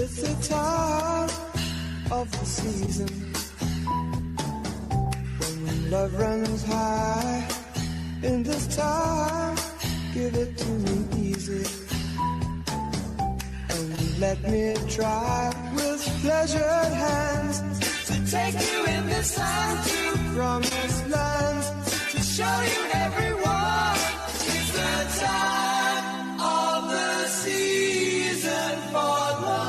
It's the time of the season when love runs high. In this time, give it to me easy and let me try with pleasured hands to take you in this time to promised lands, to show you everyone. It's the time of the season for loving.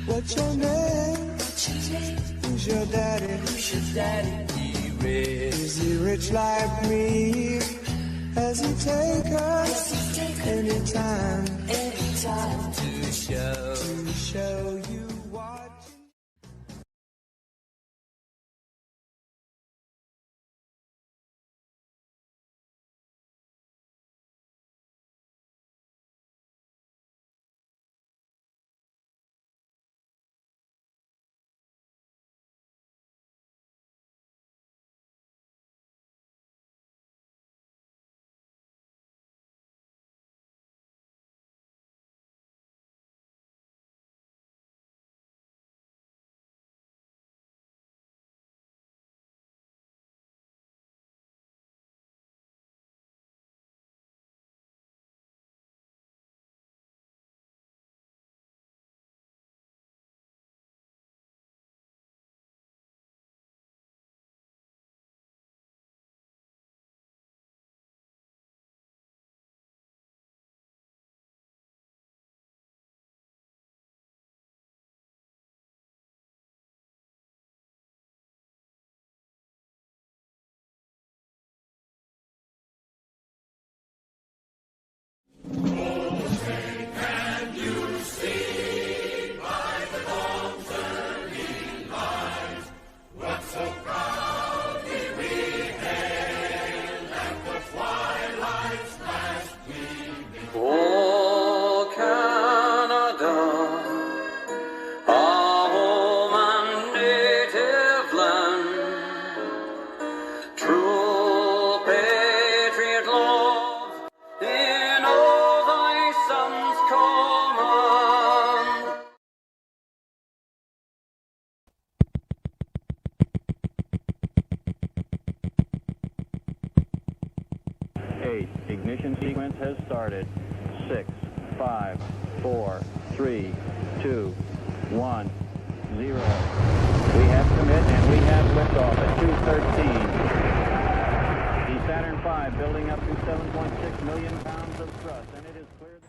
What's your name? Who's your daddy? He rich. Is he rich like me? Has he take us anytime to show you what? Ignition sequence has started. 6, 5, 4, 3, 2, 1, 0. We have commit and we have liftoff at 2:13. The Saturn V building up to 7.6 million pounds of thrust, and it is clear.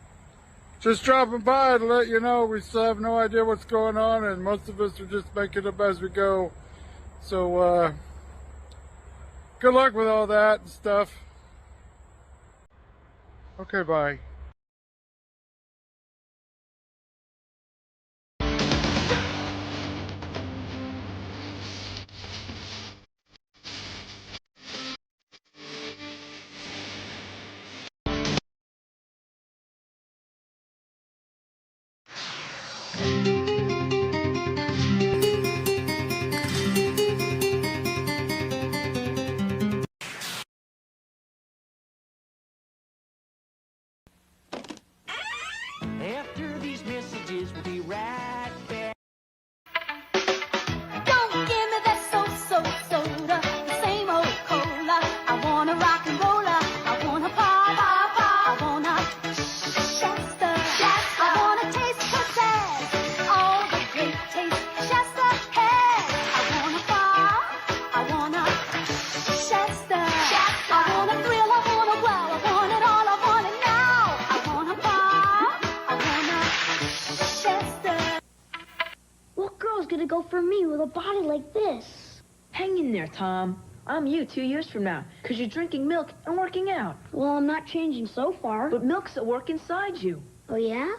Just dropping by to let you know we still have no idea what's going on, and most of us are just making it up as we go. So, good luck with all that and stuff. Okay, bye. After these messages, we'll be right back. Don't give me that soda, the same old cola. I want a rock and roller. I want a pop. I want a Shasta. I want to taste possess all the great taste Shasta has. I want a bar. I want a Shasta. I want a thrill. I want a wow. I want it all. I want it now. I want a bar. I want a Shasta. What girl's gonna go for me with a body like this? Hang in there, Tom. I'm you 2 years from now, because you're drinking milk and working out. Well, I'm not changing so far. But milk's at work inside you. Oh, yeah?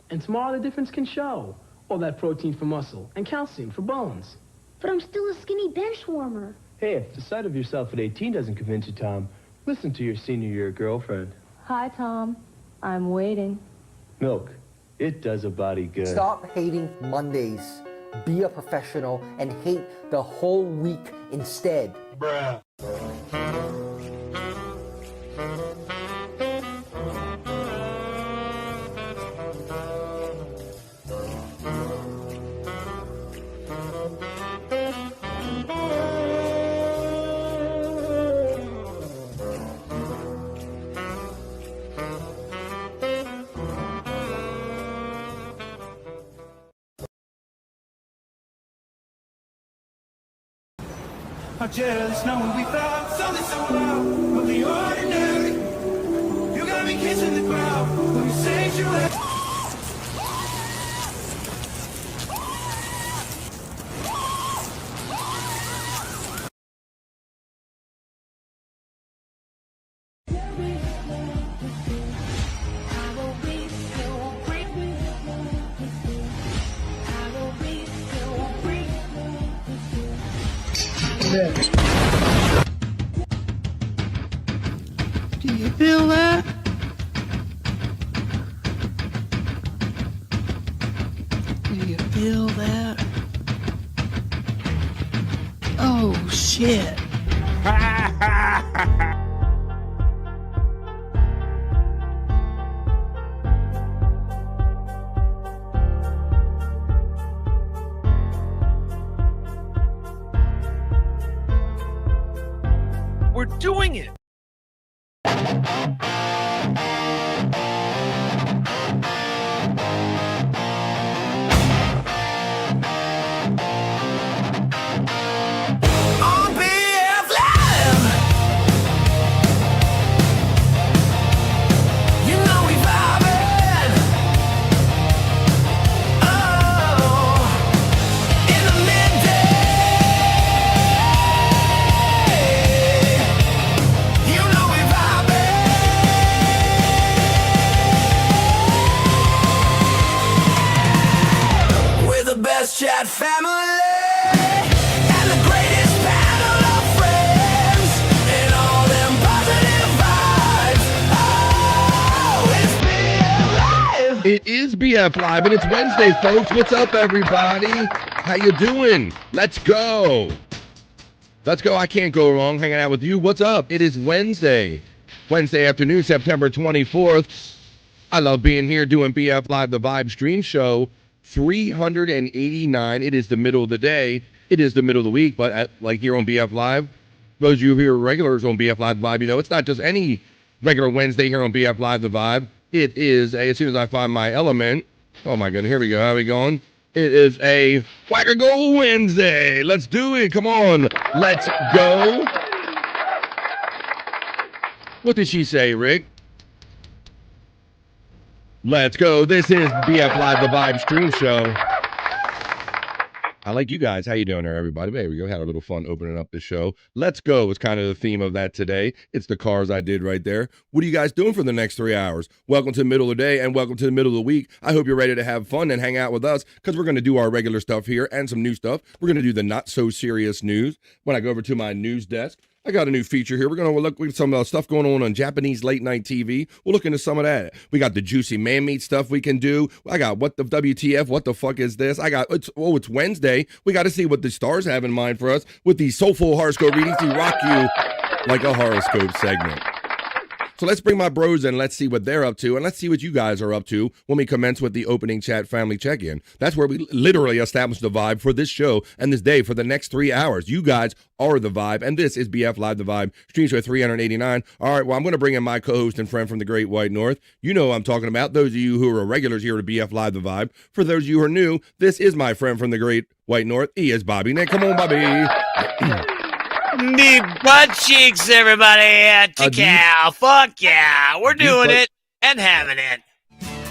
And tomorrow the difference can show. All that protein for muscle and calcium for bones. But I'm still a skinny bench warmer. Hey, if the sight of yourself at 18 doesn't convince you, Tom, listen to your senior year girlfriend. Hi, Tom. I'm waiting. Milk. It does a body good. Stop hating Mondays. be a professional, and hate the whole week instead. Bruh. I'm just knowing we found something so wild of the ordinary. You got me kissing the ground of your sanctuary. Do you feel that? Do you feel that? Oh, shit. We're doing it. On BF Live. You know we vibing. Oh, in the midday. You know we vibing. We're the best chat family. And the greatest panel of friends. And all them positive vibes. Oh, it's BF Live. It is BF Live, and it's Wednesday, folks. What's up, everybody? How you doing? Let's go. Let's go. I can't go wrong hanging out with you. What's up? It is Wednesday afternoon, September 24th. I love being here doing BF Live, the Vibe Stream Show. 389. It is the middle of the day. It is the middle of the week, but like here on BF Live, those of you who are regulars on BF Live, the Vibe, you know, it's not just any regular Wednesday here on BF Live, the Vibe. It is, as soon as I find my element, oh my goodness, here we go, how are we going? It is a Whacker Go Wednesday. Let's do it, come on, let's go. What did she say, Rick? Let's go. This is BF Live, the Vibe Stream Show. I like you guys. How you doing there, everybody? There we go. Had a little fun opening up the show. Let's go is kind of the theme of that today. It's the cars I did right there. What are you guys doing for the next 3 hours? Welcome to the middle of the day and welcome to the middle of the week. I hope you're ready to have fun and hang out with us because we're going to do our regular stuff here and some new stuff. We're going to do the not so serious news. When I go over to my news desk, I got a new feature here. We're going to look at some stuff going on Japanese late night TV. We'll look into some of that. We got the juicy man meat stuff we can do. I got what the WTF, what the fuck is this? I got, it's Wednesday. We got to see what the stars have in mind for us with the Soulful Horoscope Readings to rock you like a horoscope segment. So let's bring my bros in. Let's see what they're up to. And let's see what you guys are up to when we commence with the opening chat family check-in. That's where we literally establish the vibe for this show and this day for the next 3 hours. You guys are the vibe. And this is BF Live, the Vibe. Stream show 389. All right, well, I'm going to bring in my co-host and friend from the Great White North. You know who I'm talking about. Those of you who are regulars here at BF Live, the Vibe. For those of you who are new, this is my friend from the Great White North. He is Bobby Nick. Come on, Bobby. The butt cheeks, everybody. Cow. Fuck yeah. We're doing it and having it.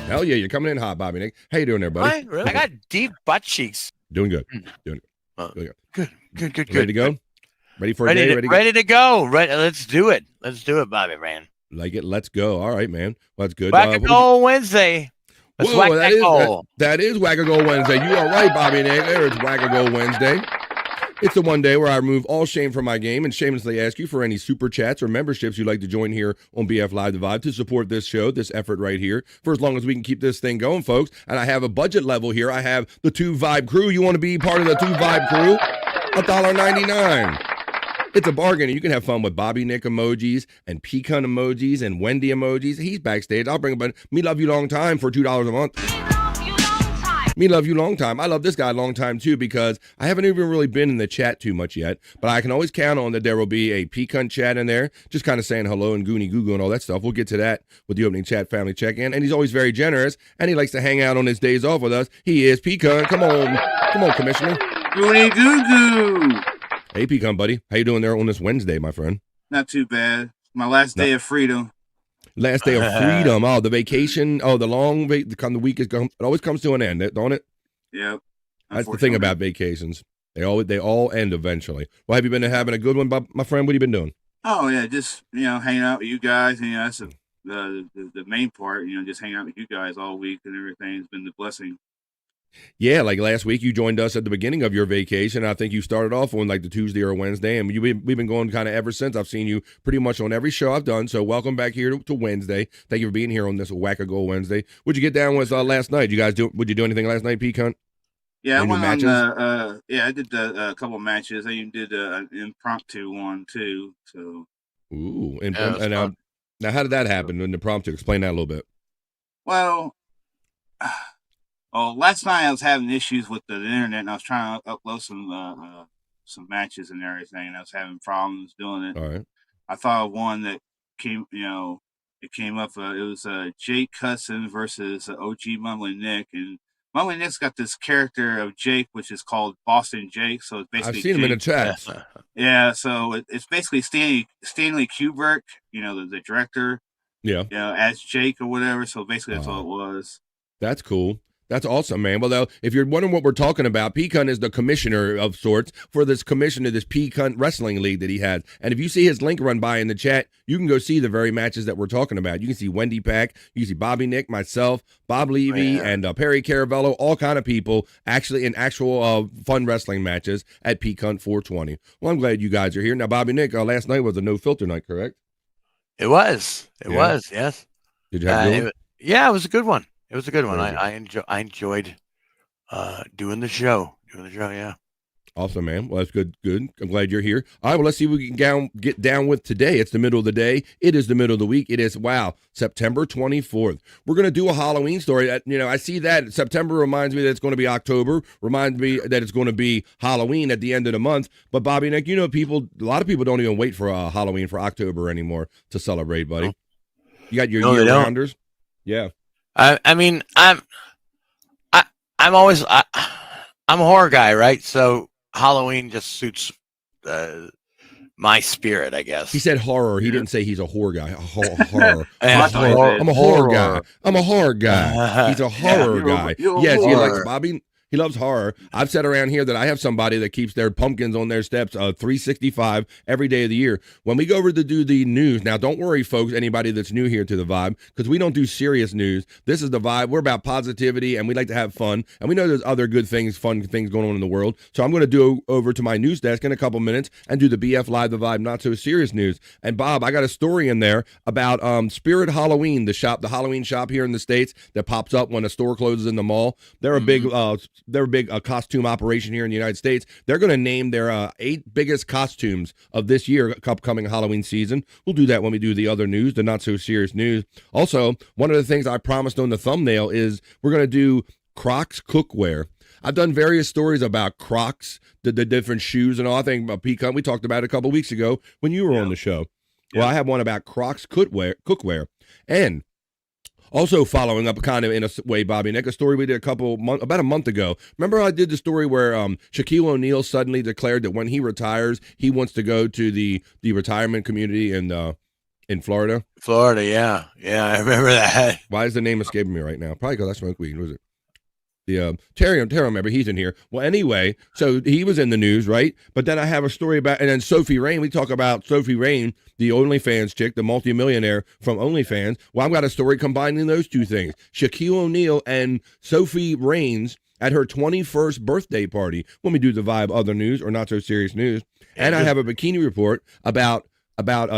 Hell yeah, you're coming in hot, Bobby Nick. How you doing there, buddy? What? Really? I got deep butt cheeks. Doing good. Doing good. Good. Ready to go? Ready for a ready day? Ready to go. Let's do it. Let's do it, Bobby, man. Like it. Let's go. All right, man. Well, that's good. Whack-a-Goal Wednesday. Let's whack that goal. That is Whack-a-Goal Wednesday. You are right, Bobby Nick. There it's Whack-a-Goal Wednesday. It's the one day where I remove all shame from my game and shamelessly ask you for any super chats or memberships you'd like to join here on BF Live The Vibe to support this show, this effort right here, for as long as we can keep this thing going, folks. And I have a budget level here. I have the 2 Vibe crew. You want to be part of the 2 Vibe crew? $1.99. It's a bargain, and you can have fun with Bobby Nick emojis and pecan emojis and Wendy emojis. He's backstage. I'll bring him, but me love you long time for $2 a month. Me love you long time. I love this guy long time too because I haven't even really been in the chat too much yet, but I can always count on that there will be a pecan chat in there, just kind of saying hello and goonie goo goo and all that stuff. We'll get to that with the opening chat family check-in, and he's always very generous, and he likes to hang out on his days off with us. He is Pecan. Come on, Commissioner. Goonie goo goo. Hey, Pecan buddy, how you doing there on this Wednesday, my friend? Not too bad. My last day of freedom. Last day of freedom. Oh, the vacation. Oh, the long the week is going. It always comes to an end, don't it? Yep. That's the thing about vacations. They all end eventually. Well, have you been having a good one, Bob, my friend? What have you been doing? Oh yeah, just hanging out with you guys. That's the main part. Just hanging out with you guys all week and everything has been the blessing. Yeah, like last week you joined us at the beginning of your vacation. I think you started off on like the Tuesday or Wednesday, and we've been going kind of ever since. I've seen you pretty much on every show I've done, so welcome back here to Wednesday. Thank you for being here on this Whack-A-Go Wednesday. What'd you get down with last night? Would you do anything last night, Pecan? Yeah, I went on, I did a couple of matches. I even did an impromptu one too. So. Ooh, now how did that happen? An impromptu? Explain that a little bit. Well. Last night I was having issues with the internet, and I was trying to upload some matches and everything, and I was having problems doing it. All right. I thought of one that came up. It was Jake Cusson versus OG Mumbling Nick, and Mumbling Nick's got this character of Jake, which is called Boston Jake. So it's basically I've seen him in the chat. Yeah, so it's basically Stanley Kubrick, the director. Yeah. As Jake or whatever. So basically that's all it was. That's cool. That's awesome, man. Well, though, if you're wondering what we're talking about, Pecan is the commissioner of sorts for this commission of this Pecan Wrestling League that he has. And if you see his link run by in the chat, you can go see the very matches that we're talking about. You can see Wendy Pack, you can see Bobby Nick, myself, Bob Levy, and Perry Caravello, all kind of people actually in actual fun wrestling matches at Pecan 420. Well, I'm glad you guys are here. Now, Bobby Nick, last night was a no-filter night, correct? It was. It was, yes. Did you have a good one? Yeah, it was a good one. It was a good one. I enjoyed doing the show. Yeah. Awesome, man. Well, that's good. I'm glad you're here. All right, well, let's see what we can get down with today. It's the middle of the day. It is the middle of the week. It is, September 24th. We're going to do a Halloween story. I see that. September reminds me that it's going to be October, reminds me that it's going to be Halloween at the end of the month. But, Bobby Nick, a lot of people don't even wait for Halloween for October anymore to celebrate, buddy. You got your year-rounders? Yeah. I'm always I'm a horror guy, right? So Halloween just suits my spirit, I guess. He said horror. He didn't say he's a horror guy. Horror. I'm a horror guy. I'm a horror guy. He's a horror guy. Yes, he likes Bobby. He loves horror. I've said around here that I have somebody that keeps their pumpkins on their steps 365 every day of the year. When we go over to do the news, now don't worry, folks, anybody that's new here to the Vibe, because we don't do serious news. This is the Vibe. We're about positivity, and we like to have fun. And we know there's other good things, fun things going on in the world. So I'm going to do over to my news desk in a couple minutes and do the BF Live, the Vibe, not so serious news. And Bob, I got a story in there about Spirit Halloween, the Halloween shop here in the States that pops up when a store closes in the mall. They're a big costume operation here in the United States. They're going to name their 8 biggest costumes of this year, upcoming Halloween season. We'll do that when we do the other news, the not so serious news. Also, one of the things I promised on the thumbnail is we're going to do Croc'x cookware. I've done various stories about Croc'x, the different shoes and all. I think Pecan, we talked about it a couple weeks ago when you were on the show. Yeah. Well, I have one about Croc'x cookware. And also following up kind of in a way, Bobby Nick, a story we did about a month ago. Remember I did the story where Shaquille O'Neal suddenly declared that when he retires, he wants to go to the retirement community in Florida? Florida, yeah. Yeah, I remember that. Why is the name escaping me right now? Probably because I smoke weed, was it? Terry, remember, he's in here. Well, anyway, so he was in the news, right? But then I have a story about, and then Sophie Rain, we talk about Sophie Rain, the OnlyFans chick, the multimillionaire from OnlyFans. Well, I've got a story combining those two things. Shaquille O'Neal and Sophie Rains at her 21st birthday party when we do the Vibe Other News or Not So Serious News. And I have a Bikini Report about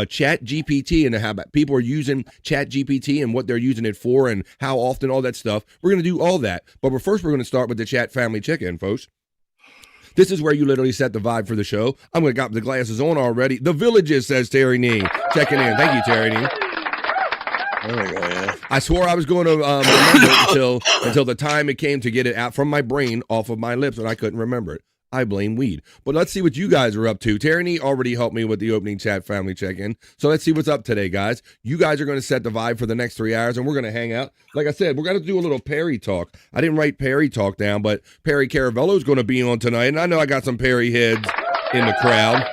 Chat GPT and how people are using Chat GPT and what they're using it for and how often, all that stuff. We're going to do all that. But first, we're going to start with the Chat Family Check-In, folks. This is where you literally set the vibe for the show. I'm going to got the glasses on already. The Villages, says Terry Nee. Checking in. Thank you, Terry Nee. Oh my God, yeah. I swore I was going to remember until the time it came to get it out from my brain off of my lips, and I couldn't remember it. I blame weed. But let's see what you guys are up to. Tyranny already helped me with the opening Chat Family Check-In. So let's see what's up today, guys. You guys are going to set the vibe for the next 3 hours, and we're going to hang out. Like I said, we're going to do a little Perry talk. I didn't write Perry talk down, but Perry Caravello is going to be on tonight, and I know I got some Perry heads in the crowd.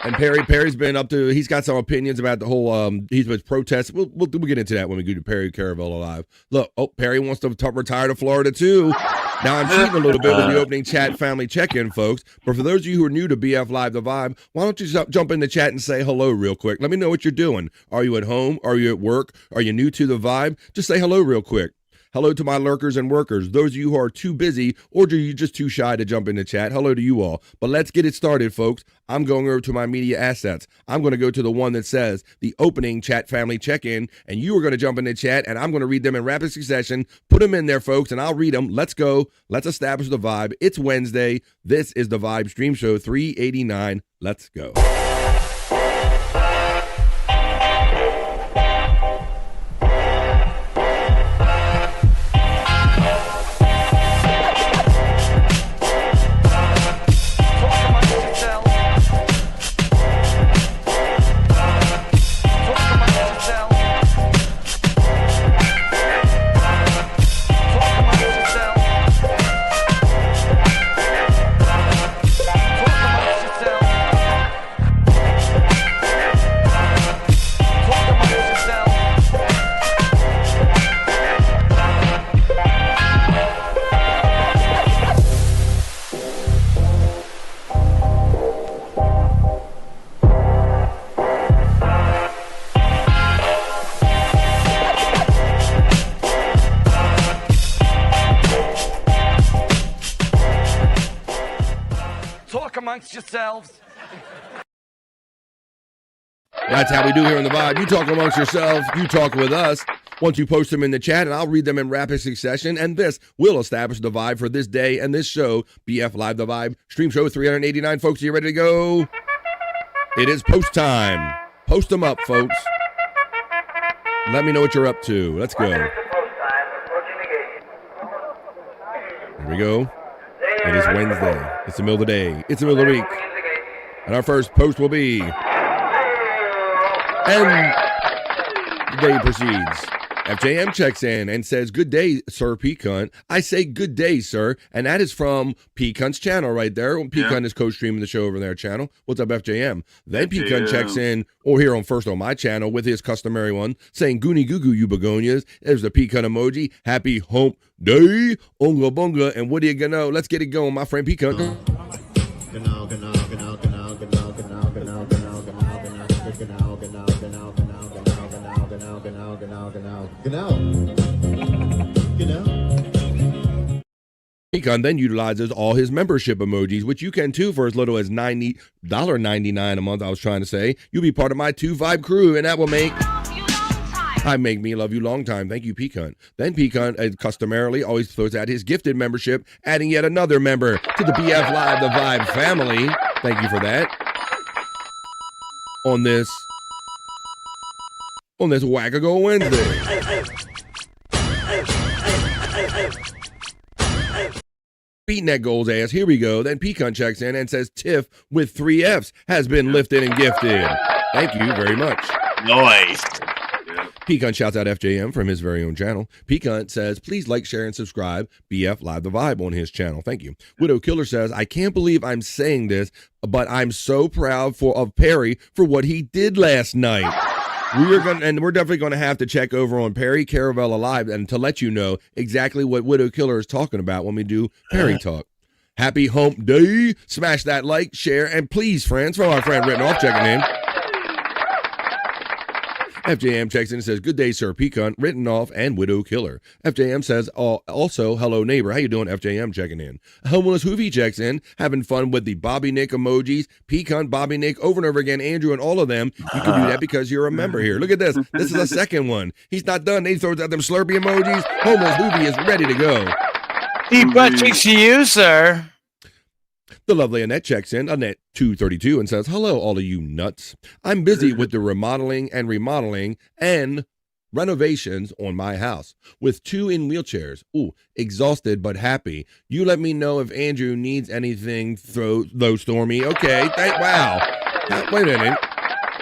And Perry's been up to, he's got some opinions about the whole, he's been protesting. We'll get into that when we go to Perry Caravello Live. Look, Perry wants to retire to Florida too. Now I'm cheating a little bit with the opening Chat Family Check-In, folks. But for those of you who are new to BF Live The Vibe, why don't you jump in the chat and say hello real quick? Let me know what you're doing. Are you at home? Are you at work? Are you new to the vibe? Just say hello real quick. Hello to my lurkers and workers. Those of you who are too busy or are you just too shy to jump in the chat, hello to you all. But let's get it started, folks. I'm going over to my media assets. I'm going to go to the one that says the opening Chat Family Check-In, and you are going to jump in the chat, and I'm going to read them in rapid succession. Put them in there, folks, and I'll read them. Let's go. Let's establish the vibe. It's Wednesday. This is the Vibe Stream Show 389. Let's go. Amongst yourselves. That's how we do here in the Vibe. You talk amongst yourselves, you talk with us. Once you post them in the chat, and I'll read them in rapid succession, and this will establish the vibe for this day and this show, BF Live The Vibe, Stream Show 389. Folks, are you ready to go? It is post time. Post them up, folks. Let me know what you're up to. Let's go. Here we go. It is Wednesday. It's the middle of the day. It's the middle of the week. And our first post will be... And the day proceeds. FJM checks in and says, "Good day, Sir Peacunt." I say, "Good day, sir." And that is from Peacunt's channel right there. Peacunt is co-streaming the show over their channel. What's up, FJM? Then Peacunt checks in, or here on first on my channel with his customary one, saying, "Goonie goo goo, you begonias." There's the Peacunt emoji. Happy hump day. Unga bunga. And what do you know? Let's get it going, my friend Peacunt. Peacunt then utilizes all his membership emojis, which you can too for as little as $99 a month. I was trying to say you'll be part of my 2 Vibe crew, and that will make me love you long time. Thank you, Peacunt. Then Peacunt customarily always throws out his gifted membership, adding yet another member to the BF Live The Vibe family. Thank you for that. On this Wackago Wednesday. Beating that gold's ass. Here we go. Then Peacunt checks in and says Tiff with 3 Fs has been lifted and gifted. Thank you very much. Nice. Peacunt shouts out FJM from his very own channel. Peacunt says, "Please like, share, and subscribe BF Live The Vibe on his channel." Thank you. Widow Killer says, "I can't believe I'm saying this, but I'm so proud of Perry for what he did last night." We're definitely gonna have to check over on Perry Caravel Alive and to let you know exactly what Widow Killer is talking about when we do Perry Talk. Happy Hump Day! Smash that like, share, and please, friends, from our friend Written Off checking in. FJM checks in and says, good day, Sir Pecan, Written Off, and Widow Killer. FJM says, also, hello, neighbor. How you doing? FJM checking in. Homeless Hoovy checks in, having fun with the Bobby Nick emojis. Pecan, Bobby Nick, over and over again, Andrew, and all of them. You can do that because you're a member here. Look at this. This is a second one. He's not done. He throws out them Slurpee emojis. Homeless Hoovy is ready to go. Deep butt cheeks to you, sir. The lovely Annette checks in, Annette232, and says, hello, all of you nuts. I'm busy with the remodeling and renovations on my house with 2 in wheelchairs. Ooh, exhausted but happy. You let me know if Andrew needs anything, though, Stormy. Okay, wow. Wait a minute.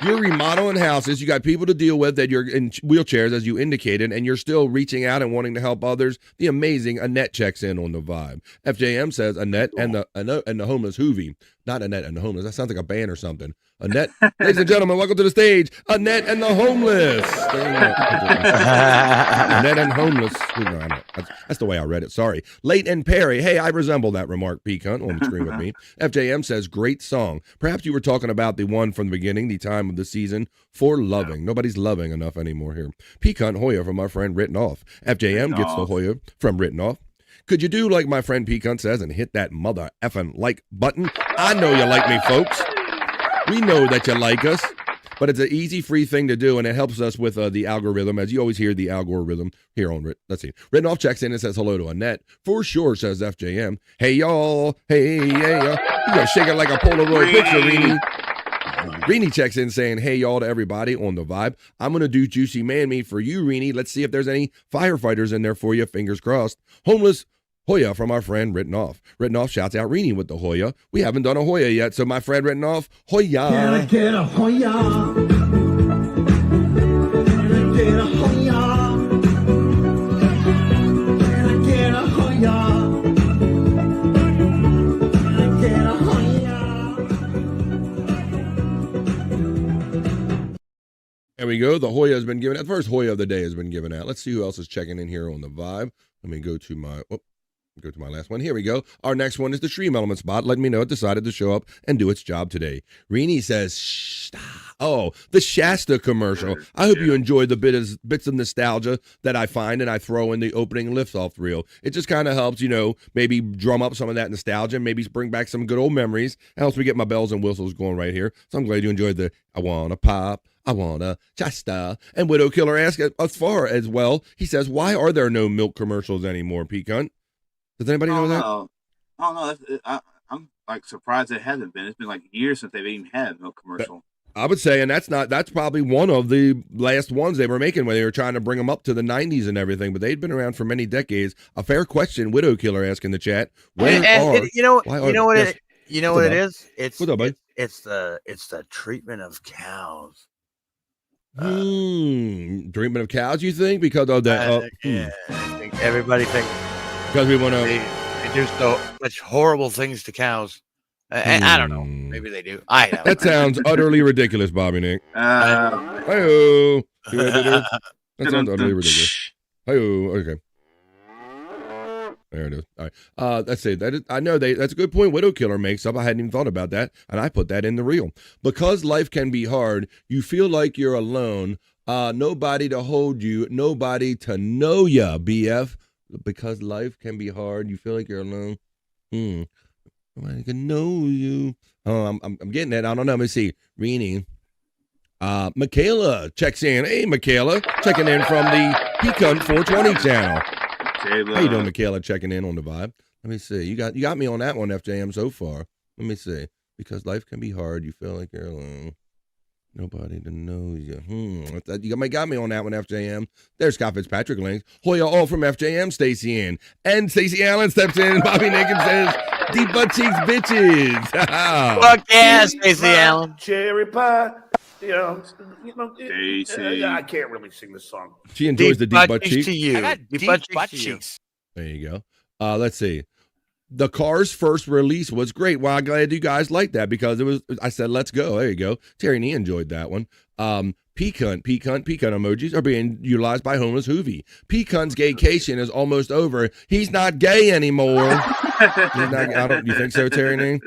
You're remodeling houses. You got people to deal with that you're in wheelchairs, as you indicated, and you're still reaching out and wanting to help others. The amazing Annette checks in on the vibe. FJM says Annette and the homeless Hoovy. Not Annette and the homeless. That sounds like a band or something. Annette, ladies and gentlemen, welcome to the stage. Annette and the homeless. Annette and homeless. That's the way I read it. Sorry. Late and Perry. Hey, I resemble that remark, Pecan, on the screen with me. FJM says, great song. Perhaps you were talking about the one from the beginning, the time of the season for loving. Nobody's loving enough anymore here. Pecan Hoya from our friend Written Off. FJM gets the Hoya from Written Off. Could you do like my friend Pecan says and hit that mother effing like button? I know you like me, folks. We know that you like us, but it's an easy, free thing to do, and it helps us with the algorithm, as you always hear the algorithm here on, let's see. Written Off checks in and says hello to Annette. For sure, says FJM. Hey, y'all. Hey, yeah. You gotta shake it like a Polaroid picture, Reenie. Reenie checks in saying, hey, y'all, to everybody on the vibe. I'm going to do Juicy Man Me for you, Reenie. Let's see if there's any firefighters in there for you. Fingers crossed. Homeless Hoya from our friend Written Off. Written Off shouts out Reenie with the Hoya. We haven't done a Hoya yet, so my friend Written Off, Hoya. Can I get a Hoya? Can I get a Hoya? Can I get a Hoya? Can I get a Hoya? There we go. The Hoya has been given out. The first Hoya of the day has been given out. Let's see who else is checking in here on the vibe. Let me go to my last one. Here we go. Our next one is the Stream Element Spot. Let me know it decided to show up and do its job today. Reenie says, the Shasta commercial. I hope you enjoyed the bits of nostalgia that I find and I throw in the opening lift-off reel. It just kind of helps, maybe drum up some of that nostalgia, maybe bring back some good old memories. It helps me get my bells and whistles going right here. So I'm glad you enjoyed the I Wanna Pop, I Wanna Shasta. And Widow Killer asks as far as well. He says, why are there no milk commercials anymore, Pecan? Does anybody know that? I don't know. I'm like surprised it hasn't been. It's been like years since they've even had a milk commercial. I would say, and that's probably one of the last ones they were making when they were trying to bring them up to the 90s and everything, but they'd been around for many decades. A fair question, Widow Killer asking in the chat. You know what it is? What's up, buddy? It's the treatment of cows. Treatment of cows, you think? Because of that? I think everybody thinks because we want to. They do so much horrible things to cows. And I don't know. Maybe they do. That sounds utterly ridiculous, Bobby Nick. Hi-oh. That sounds utterly ridiculous. Hi-oh. Okay. There it is. All right. Let's see. That's a good point Widow Killer makes up. I hadn't even thought about that, and I put that in the reel. Because life can be hard, you feel like you're alone. Nobody to hold you, nobody to know ya, BF. Because life can be hard, you feel like you're alone. Nobody can know you. Oh, I'm getting that. I don't know. Let me see. Reenie. Michaela checks in. Hey, Michaela, checking in from the Pecan 420 channel. How you doing, Michaela? Checking in on the vibe. Let me see. You got me on that one, FJM, so far. Let me see. Because life can be hard, you feel like you're alone. Nobody to know you. You got me on that one, FJM. There's Scott Fitzpatrick links. Hoya all from FJM, Stacy in. And Stacey Allen steps in. Bobby Nick says, deep butt cheeks, bitches. Fuck yeah, Stacey Allen. Cherry pie. Stacey. I can't really sing this song. She enjoys the deep butt cheeks. To you. I got deep butt cheeks. There you go. Let's see. the car's first release was great. Well, I'm glad you guys liked that because I said, let's go. There you go. Terry Nee enjoyed that one. Pecan emojis are being utilized by homeless Hoovie. Pecan's gaycation is almost over. He's not gay anymore. You think so, Terry Nee?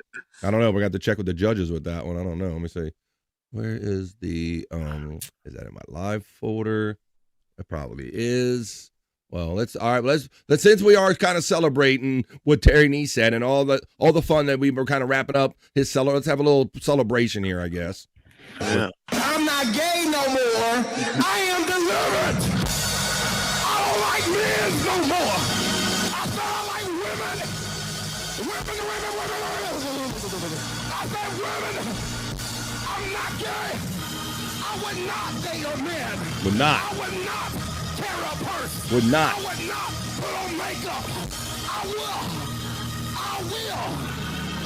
I don't know. We got to check with the judges with that one. I don't know. Let me see. Where is the is that in my live folder? It probably is. Well, let's since we are kind of celebrating what Terry Nee said and all the fun that we were kind of wrapping up his cellar. Let's have a little celebration here, I guess. Yeah. I'm not gay no more. I am delivered. I don't like men no more. I said I like women. Women. I said women. I'm not gay. I would not date a man. Would not. I would not carry a purse. Would not. I would not put on makeup. I will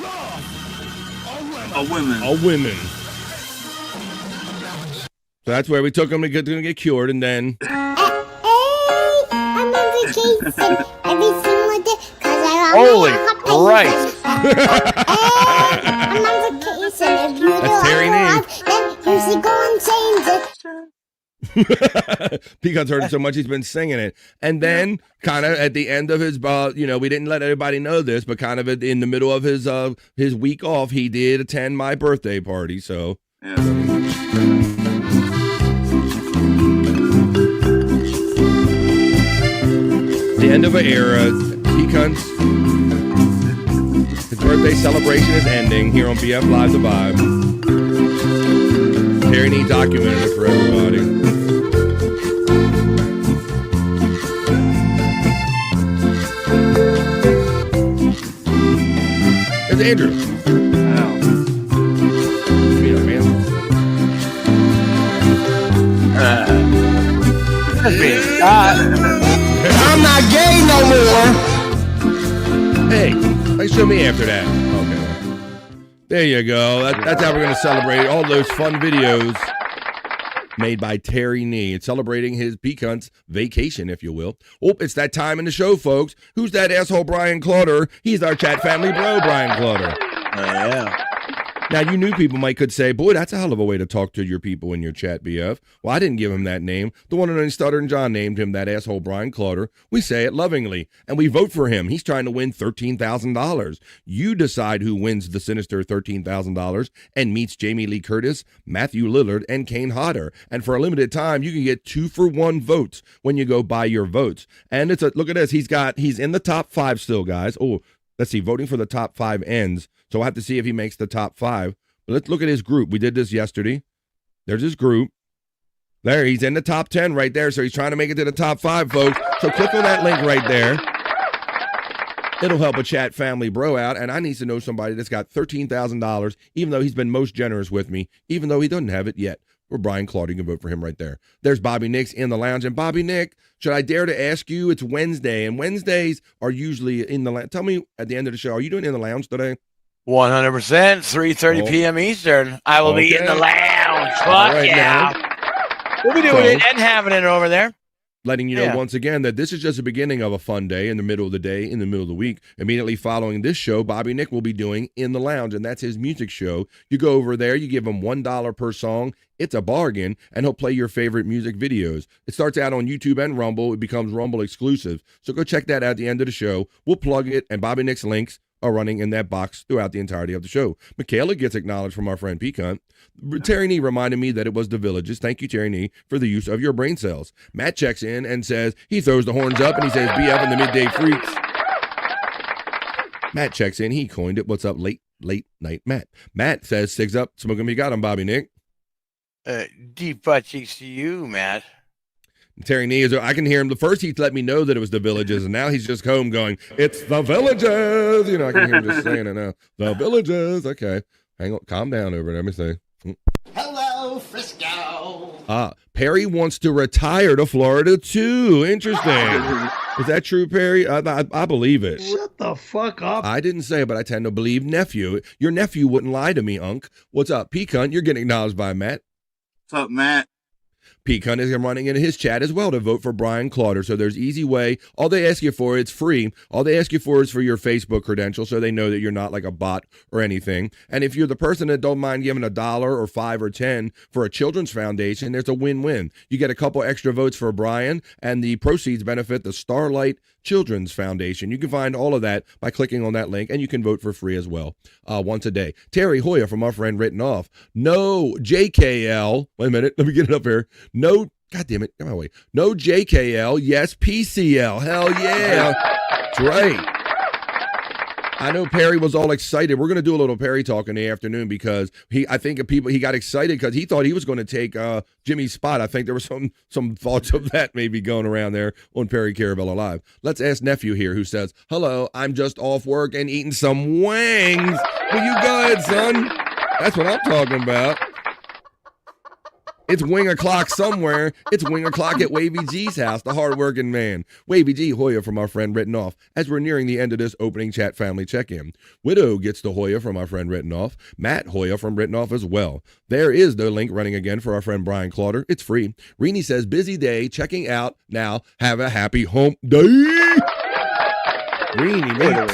love all women. All women. So that's where we took him to get cured, and then. I'm on vacation every single day because I Holy Christ! I'm on vacation. If you That's Terry Nee. then usually go and change it. Pecan's heard it so much he's been singing it. And then kind of at the end of his we didn't let everybody know this, but kind of in the middle of his week off, he did attend my birthday party. So the end of an era. Pecan's his birthday celebration is ending here on BF Live The Vibe. Terry Nee documented it for everybody. There's Andrew. I'm not gay no more. Hey, show me after that. Okay. There you go. That's how we're going to celebrate all those fun videos made by Terry Nee. It's celebrating his Pecan's vacation, if you will. Oh, it's that time in the show, folks. Who's that asshole Brian Clutter? He's our chat family bro, Brian Clutter. Yeah. Now, you new people could say, boy, that's a hell of a way to talk to your people in your chat, BF. Well, I didn't give him that name. The one and only Stuttering John named him that asshole Brian Clutter. We say it lovingly, and we vote for him. He's trying to win $13,000. You decide who wins the sinister $13,000 and meets Jamie Lee Curtis, Matthew Lillard, and Kane Hodder. And for a limited time, you can get 2-for-1 votes when you go buy your votes. And look at this. He's in the top 5 still, guys. Oh, let's see. Voting for the top 5 ends. So we'll have to see if he makes the top 5. But let's look at his group. We did this yesterday. There's his group. There, he's in the top 10 right there. So he's trying to make it to the top 5, folks. So click on that link right there. It'll help a chat family bro out. And I need to know somebody that's got $13,000, even though he's been most generous with me, even though he doesn't have it yet. Or Brian Claude, you can vote for him right there. There's Bobby Nick's in the lounge. And Bobby Nick, should I dare to ask you, it's Wednesday. And Wednesdays are usually in the lounge. Tell me at the end of the show, are you doing in the lounge today? 100%, 3:30 p.m. Eastern. I will be in the lounge. Fuck right, yeah. We'll be doing it and having it over there. Letting you know once again that this is just the beginning of a fun day in the middle of the day, in the middle of the week. Immediately following this show, Bobby Nick will be doing In the Lounge, and that's his music show. You go over there, you give him $1 per song. It's a bargain, and he'll play your favorite music videos. It starts out on YouTube and Rumble. It becomes Rumble exclusive. So go check that out at the end of the show. We'll plug it, and Bobby Nick's links are running in that box throughout the entirety of the show. Michaela gets acknowledged from our friend Pecan. Terry Nee reminded me that it was the Villages. Thank you, Terry Nee, for the use of your brain cells. Matt checks in and says, he throws the horns up and he says, BF and the Midday Freaks. Matt checks in. He coined it. What's up, late night Matt? Matt says, Sigs up, smoke him, you got him, Bobby Nick. Deep butt cheeks to you, Matt. Terry Nee, I can hear him. The first he let me know that it was the Villages, and now he's just home going, it's the Villages. I can hear him just saying it now. The Villages. Okay. Hang on. Calm down over there. Let me see. Hello, Frisco. Perry wants to retire to Florida, too. Interesting. Is that true, Perry? I believe it. Shut the fuck up. I didn't say it, but I tend to believe nephew. Your nephew wouldn't lie to me, Unc. What's up, Pecan? You're getting acknowledged by Matt. What's up, Matt? Pecan is running in his chat as well to vote for Brian Clauder. So there's easy way. All they ask you for, it's free. All they ask you for is for your Facebook credentials so they know that you're not like a bot or anything. And if you're the person that don't mind giving $1 or $5 or $10 for a children's foundation, there's a win-win. You get a couple extra votes for Brian, and the proceeds benefit the Starlight Children's Foundation. You can find all of that by clicking on that link, and you can vote for free as well, once a day. Terry Hoya from our friend Written Off. No JKL. Wait a minute. Let me get it up here. No, God damn it. Get my way. No JKL. Yes, PCL. Hell yeah. That's right. I know Perry was all excited. We're going to do a little Perry talk in the afternoon because he got excited because he thought he was going to take Jimmy's spot. I think there were some thoughts of that maybe going around there on Perry Carabella Live. Let's ask Nephew here who says, hello, I'm just off work and eating some wings. Well, you go ahead, son. That's what I'm talking about. It's wing o'clock somewhere. It's wing o'clock at Wavy G's house, the hardworking man. Wavy G, Hoya from our friend Written Off, as we're nearing the end of this opening chat family check-in. Widow gets the Hoya from our friend Written Off. Matt Hoya from Written Off as well. There is the link running again for our friend Brian Clauder. It's free. Rini says, busy day, checking out. Now, have a happy hump day. Rini, man.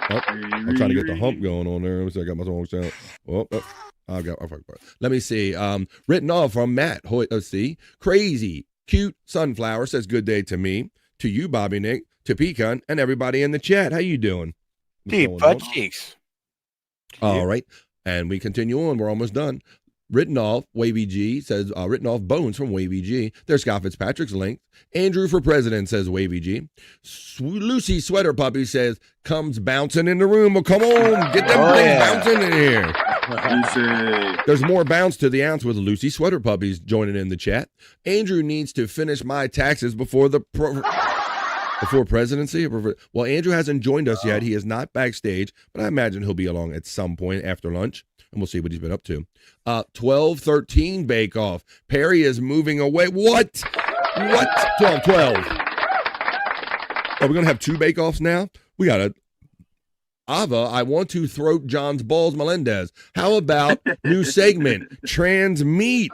Oh, I'm trying to get the hump going on there. Let me see, I got my song sound. Let me see. Written Off from Matt. Let's see. Crazy, cute sunflower says good day to me, to you, Bobby Nick, to Pecan, and everybody in the chat. How you doing? Deep butt cheeks. All right. And we continue on. We're almost done. Written Off, Wavy G says, Written Off Bones from Wavy G. There's Scott Fitzpatrick's link. Andrew for President says Wavy G. Lucy Sweater Puppy says, comes bouncing in the room. Well, come on, get them things bouncing in here. There's more bounce to the ounce with Lucy Sweater Puppies joining in the chat. Andrew needs to finish my taxes before before presidency. Well, Andrew hasn't joined us yet. He is not backstage, but I imagine he'll be along at some point after lunch. And we'll see what he's been up to. 12-13 Bake Off. Perry is moving away. What? 12. Are we going to have 2 Bake Offs now? We got a Ava, I want to throat John's balls Melendez. How about new segment, trans meat?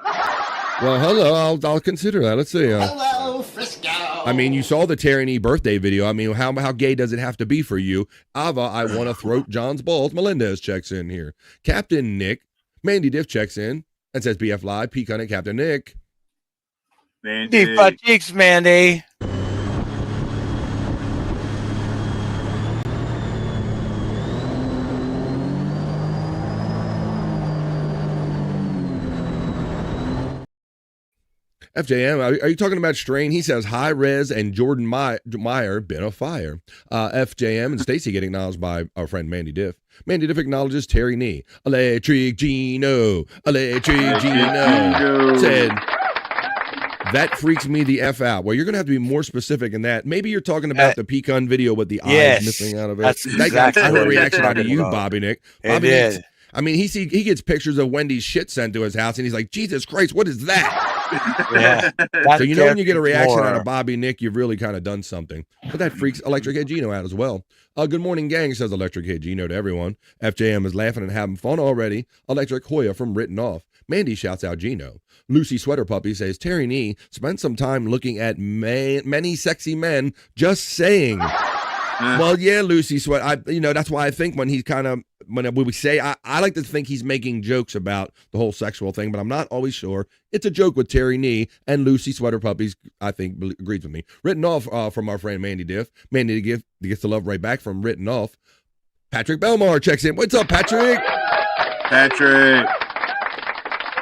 Well, hello, I'll consider that. Let's see. Hello, Frisco. I mean, you saw the Tyranny birthday video. I mean, how gay does it have to be for you? Ava, I want to throat John's balls. Melendez checks in here. Captain Nick, Mandy Diff checks in and says BF Live, Pecan and Captain Nick. Mandy. Deep butt cheeks, Mandy. FJM, are you talking about Strain? He says, High Res and Jordan Meyer been a fire. FJM and Stacy get acknowledged by our friend Mandy Diff. Mandy Diff acknowledges Terry Nee. Electric Gino. Said, that freaks me the F out. Well, you're going to have to be more specific in that. Maybe you're talking about the Pecan video with the eyes missing out of it. That's exactly a reaction out of you, Bobby Nick. Bobby Nick. I mean, he gets pictures of Wendy's shit sent to his house, and he's like, Jesus Christ, what is that? Yeah. So you know when you get a reaction out of Bobby Nick, you've really kind of done something. But that freaks Electric Head Gino out as well. Good morning, gang, says Electric Head Gino to everyone. FJM is laughing and having fun already. Electric Hoya from Written Off. Mandy shouts out Gino. Lucy Sweater Puppy says, Terry Nee spent some time looking at many sexy men, just saying. Well, yeah, Lucy Sweat. That's why I think when he's when we say, I like to think he's making jokes about the whole sexual thing, but I'm not always sure. It's a joke with Terry Nee, and Lucy Sweater Puppies, I think, agrees with me. Written Off from our friend Mandy Diff. Mandy Diff gets the love right back from Written Off. Patrick Belmar checks in. What's up, Patrick? Patrick.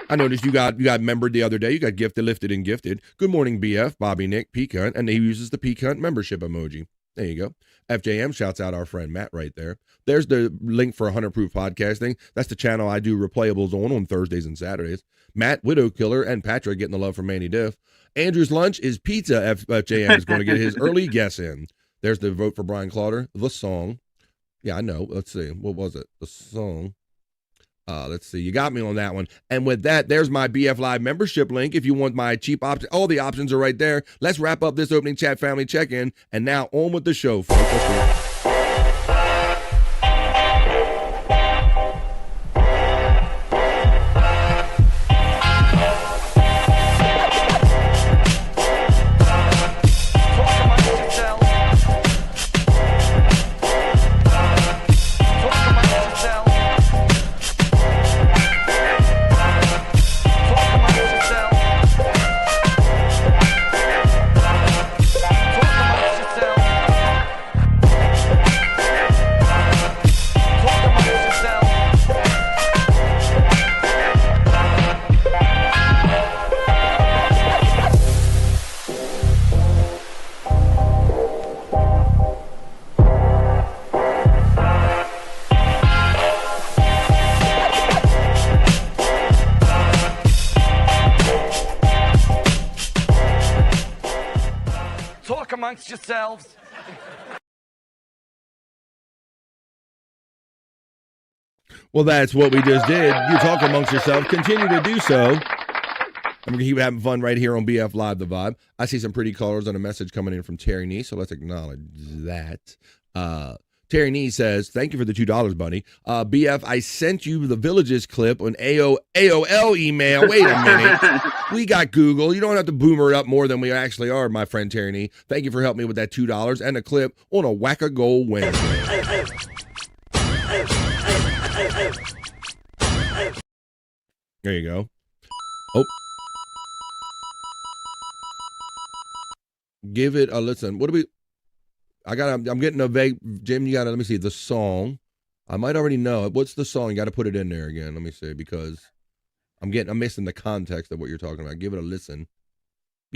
I noticed you got membered the other day. You got gifted, lifted, and gifted. Good morning, BF, Bobby Nick, Pecan, and he uses the Pecan membership emoji. There you go. FJM shouts out our friend Matt right there. There's the link for 100 Proof Podcasting. That's the channel I do replayables on Thursdays and Saturdays. Matt, Widow Killer, and Patrick getting the love from Manny Diff. Andrew's lunch is pizza. FJM is going to get his early guess in. There's the vote for Brian Clauder. The song. Yeah, I know. Let's see. What was it? The song. Let's see. You got me on that one. And with that, there's my BF Live membership link. If you want my cheap option, all the options are right there. Let's wrap up this opening chat family check-in. And now on with the show, folks. Let's go. amongst yourselves. Well, that's what we just did. You talk amongst yourself. Continue to do so. I'm going to keep having fun right here on BF Live The Vibe. I see some pretty colors on a message coming in from Terry Nee, so let's acknowledge that. Terry Nee says, thank you for the $2, buddy. BF, I sent you the Villages clip on AOL email. Wait a minute. We got Google. You don't have to boomer it up more than we actually are, my friend Terry Nee. Thank you for helping me with that $2 and a clip on a Whack-A-Goal Wednesday. There you go. Oh. Give it a listen. What do we... I'm getting a vague... Jim, you got to... Let me see. The song. I might already know it. What's the song? You got to put it in there again. Let me see. Because I'm missing the context of what you're talking about. Give it a listen.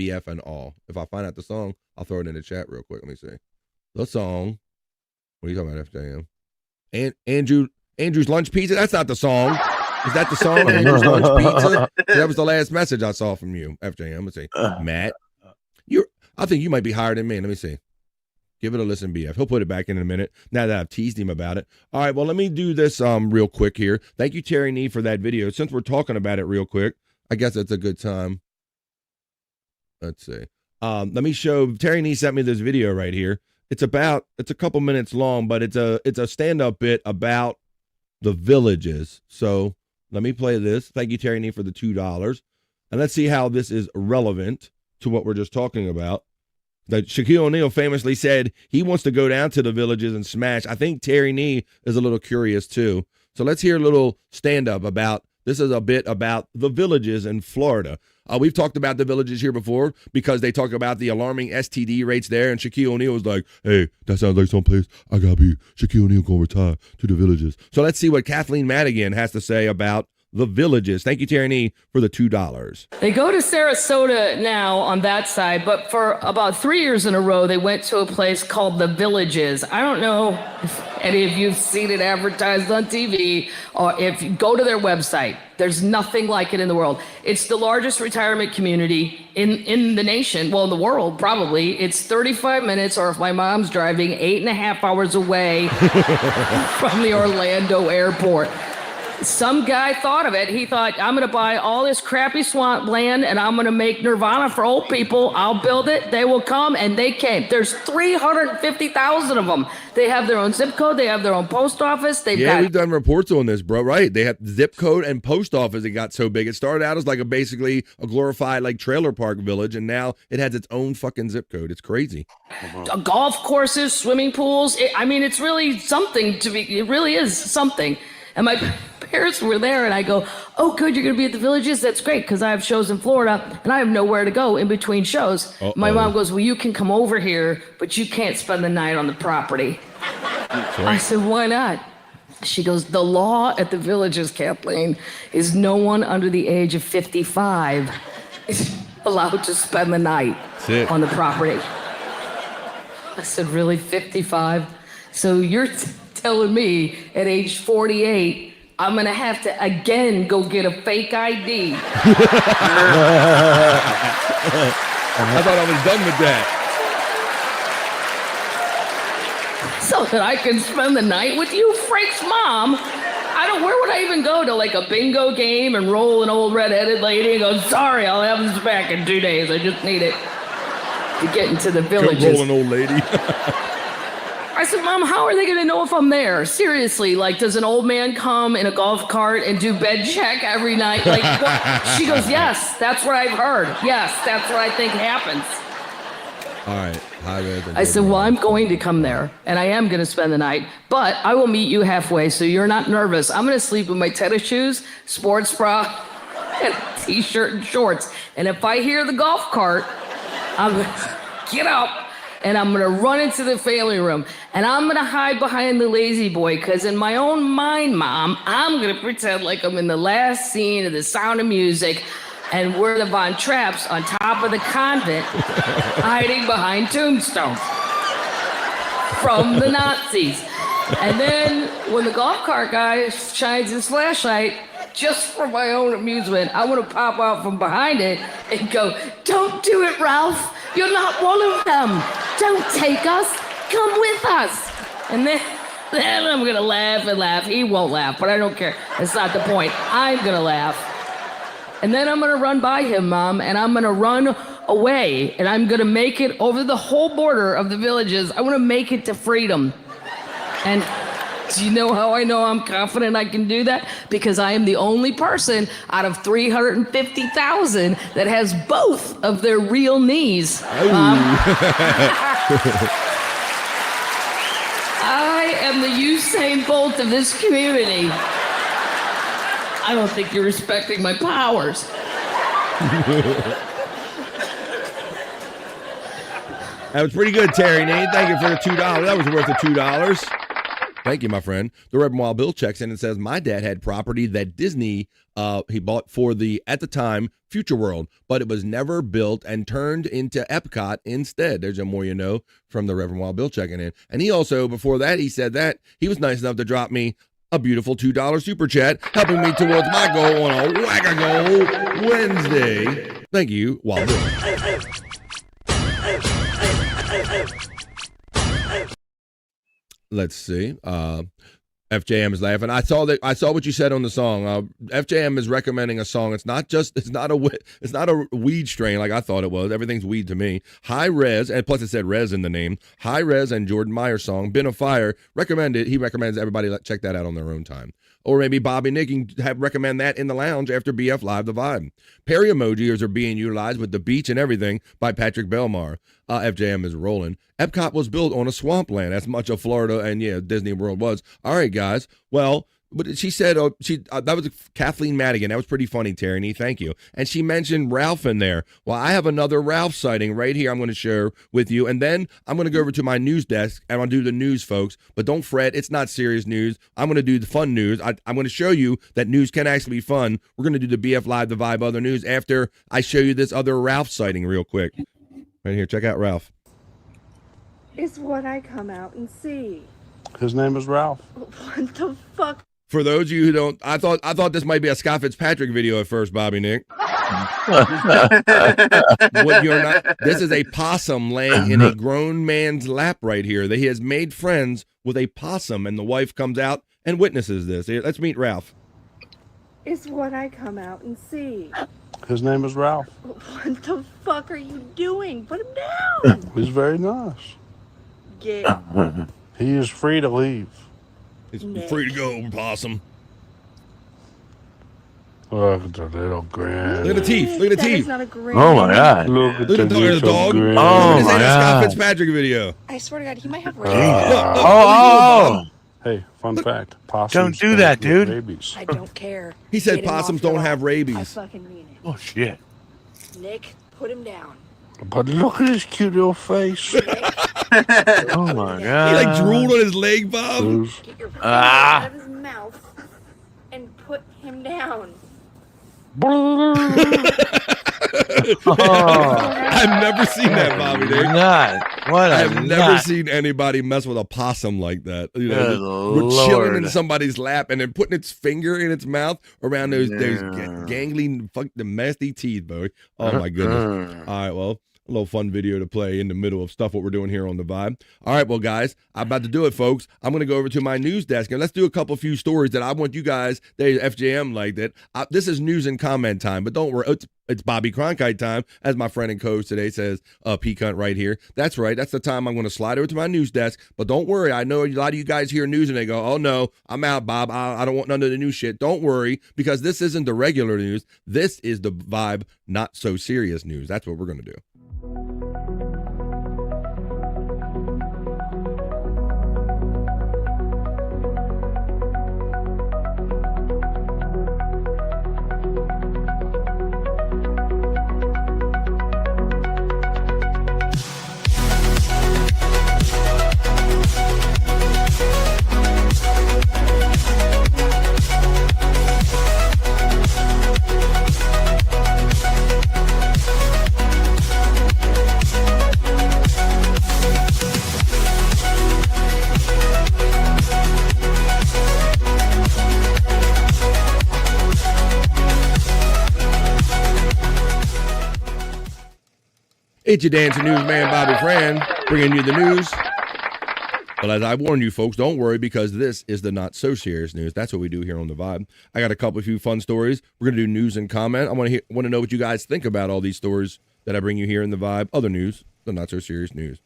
BF and all. If I find out the song, I'll throw it in the chat real quick. Let me see. The song. What are you talking about, FJM? And Andrew's Lunch Pizza? That's not the song. Is that the song? Andrew's Lunch Pizza? That was the last message I saw from you, FJM. Let's see. Matt. I think you might be higher than me. Let me see. Give it a listen, BF. He'll put it back in a minute now that I've teased him about it. All right, well, let me do this real quick here. Thank you, Terry Nee, for that video. Since we're talking about it real quick, I guess it's a good time. Let's see. Let me show. Terry Nee sent me this video right here. It's a couple minutes long, but it's a stand-up bit about the Villages. So let me play this. Thank you, Terry Nee, for the $2. And let's see how this is relevant to what we're just talking about. That Shaquille O'Neal famously said he wants to go down to the Villages and smash. I think Terry Nee is a little curious too. So let's hear a little stand-up about, this is a bit about the Villages in Florida. We've talked about the Villages here before because they talk about the alarming STD rates there, and Shaquille O'Neal was like, hey, that sounds like someplace I gotta be. Shaquille O'Neal gonna retire to the Villages. So let's see what Kathleen Madigan has to say about the Villages. Thank you, Terry Nee, for the $2. They go to Sarasota now on that side, but for about 3 years in a row, they went to a place called the Villages. I don't know if any of you've seen it advertised on TV, or if you go to their website. There's nothing like it in the world. It's the largest retirement community in the nation, well, in the world, probably. It's 35 minutes, or if my mom's driving, 8.5 hours away from the Orlando airport. Some guy thought of it. He thought, I'm going to buy all this crappy swamp land and I'm going to make Nirvana for old people. I'll build it. They will come, and they came. There's 350,000 of them. They have their own zip code. They have their own post office. We've done reports on this, bro. Right. They have zip code and post office. It got so big. It started out as like basically a glorified like trailer park village, and now it has its own fucking zip code. It's crazy. Golf courses, swimming pools. It's really something to be. It really is something. And my parents were there, and I go, oh, good, you're going to be at the Villages? That's great, because I have shows in Florida, and I have nowhere to go in between shows. Uh-oh. My mom goes, well, you can come over here, but you can't spend the night on the property. I said, why not? She goes, the law at the Villages, Kathleen, is no one under the age of 55 is allowed to spend the night on the property. I said, really, 55? So you're telling me at age 48, I'm going to have to again go get a fake ID. I thought I was done with that. So that I can spend the night with you, Frank's mom. Where would I even go? To like a bingo game and roll an old red-headed lady and go, sorry, I'll have this back in 2 days. I just need it to get into the Villages. Roll an old lady. I said, Mom, how are they going to know if I'm there? Seriously, like, does an old man come in a golf cart and do bed check every night? Like, what? She goes, yes, that's what I've heard. Yes, that's what I think happens. All right. I said, well, I'm going to come there, and I am going to spend the night, but I will meet you halfway, so you're not nervous. I'm going to sleep in my tennis shoes, sports bra, and T-shirt and shorts. And if I hear the golf cart, I'm going to get up. And I'm going to run into the family room. And I'm going to hide behind the lazy boy. Because in my own mind, Mom, I'm going to pretend like I'm in the last scene of The Sound of Music. And we're the Von Trapps on top of the convent, hiding behind tombstones from the Nazis. And then when the golf cart guy shines his flashlight, just for my own amusement, I want to pop out from behind it and go, "Don't do it, Ralph. You're not one of them. Don't take us. Come with us." And then I'm going to laugh and laugh. He won't laugh, but I don't care. That's not the point. I'm going to laugh. And then I'm going to run by him, Mom, and I'm going to run away, and I'm going to make it over the whole border of the Villages. I want to make it to freedom. And do you know how I know I'm confident I can do that? Because I am the only person out of 350,000 that has both of their real knees. I am the Usain Bolt of this community. I don't think you're respecting my powers. That was pretty good, Terry Nate. Thank you for the $2. That was worth the $2. Thank you, my friend. The Reverend Wild Bill checks in and says, my dad had property that Disney he bought for the, at the time, Future World, but it was never built and turned into Epcot instead. There's a more you know from the Reverend Wild Bill checking in. And he also, before that, he said that he was nice enough to drop me a beautiful $2 super chat, helping me towards my goal on a Whack-A-Goal Wednesday. Thank you, Wild Bill. Let's see. FJM is laughing. I saw what you said on the song. FJM is recommending a song. It's not a weed strain like I thought it was. Everything's weed to me. High Res, and plus it said Res in the name. High Res and Jordan Meyer's song, Been a Fire. Recommended. He recommends everybody check that out on their own time. Or maybe Bobby Nick can recommend that in the lounge after BF Live The Vibe. Perry emojis are being utilized with The Beach and Everything by Patrick Belmar. FJM is rolling. Epcot was built on a swampland, as much of Florida and Disney World was. All right, guys. Well, but she said that was Kathleen Madigan. That was pretty funny, Terry. Thank you. And she mentioned Ralph in there. Well, I have another Ralph sighting right here I'm going to share with you. And then I'm going to go over to my news desk and I'll do the news, folks. But don't fret. It's not serious news. I'm going to do the fun news. I'm going to show you that news can actually be fun. We're going to do the BF Live, The Vibe, other news after I show you this other Ralph sighting real quick. Right here. Check out Ralph. Is what I come out and see. His name is Ralph. What the fuck? For those of you who don't, I thought this might be a Scott Fitzpatrick video at first, Bobby Nick. What you're not, this is a possum laying in a grown man's lap right here. He has made friends with a possum, and the wife comes out and witnesses this. Here, let's meet Ralph. Is what I come out and see. His name is Ralph. What the fuck are you doing? Put him down. He's very nice. Get. He is free to leave. He's free to go, possum. Look at the little grin. Look at the teeth. Look at the That teeth. is not a grin. Oh my God. Look at the dog. grin. Oh my God. Scott Fitzpatrick video. I swear to God, he might have Oh. Hey, fun fact. Possums don't do that, get dude. Rabies. I don't care. He said Get him possums off the don't lot. have I rabies. fucking mean it. Oh shit. Nick, put him down. But look at his cute little face. Oh my He God. like drooled on his leg, Bob. Get your finger out of his mouth and put him down. I've never seen that, Bobby Nick. I've never seen anybody mess with a possum like that. You know, we're chilling in somebody's lap and then putting its finger in its mouth around those gangly, the nasty teeth, bro. Oh my goodness. All right, well, a little fun video to play in the middle of stuff what we're doing here on The Vibe. All right, well, guys, I'm about to do it, folks. I'm going to go over to my news desk, and let's do a few stories that I want you guys, there's FJM like that. This is news and comment time, but don't worry. It's Bobby Cronkite time, as my friend and coach today says, P-Cunt right here. That's right. That's the time I'm going to slide over to my news desk, but don't worry. I know a lot of you guys hear news, and they go, oh, no, I'm out, Bob. I don't want none of the new shit. Don't worry, because this isn't the regular news. This is the Vibe Not So Serious news. That's what we're going to do. It's your dancing newsman, Bobby Fran, bringing you the news. Well, as I warned you folks, don't worry, because this is the not so serious news. That's what we do here on The Vibe. I got a few fun stories. We're going to do news and comment. I want to know what you guys think about all these stories that I bring you here in The Vibe. Other news, the not so serious news.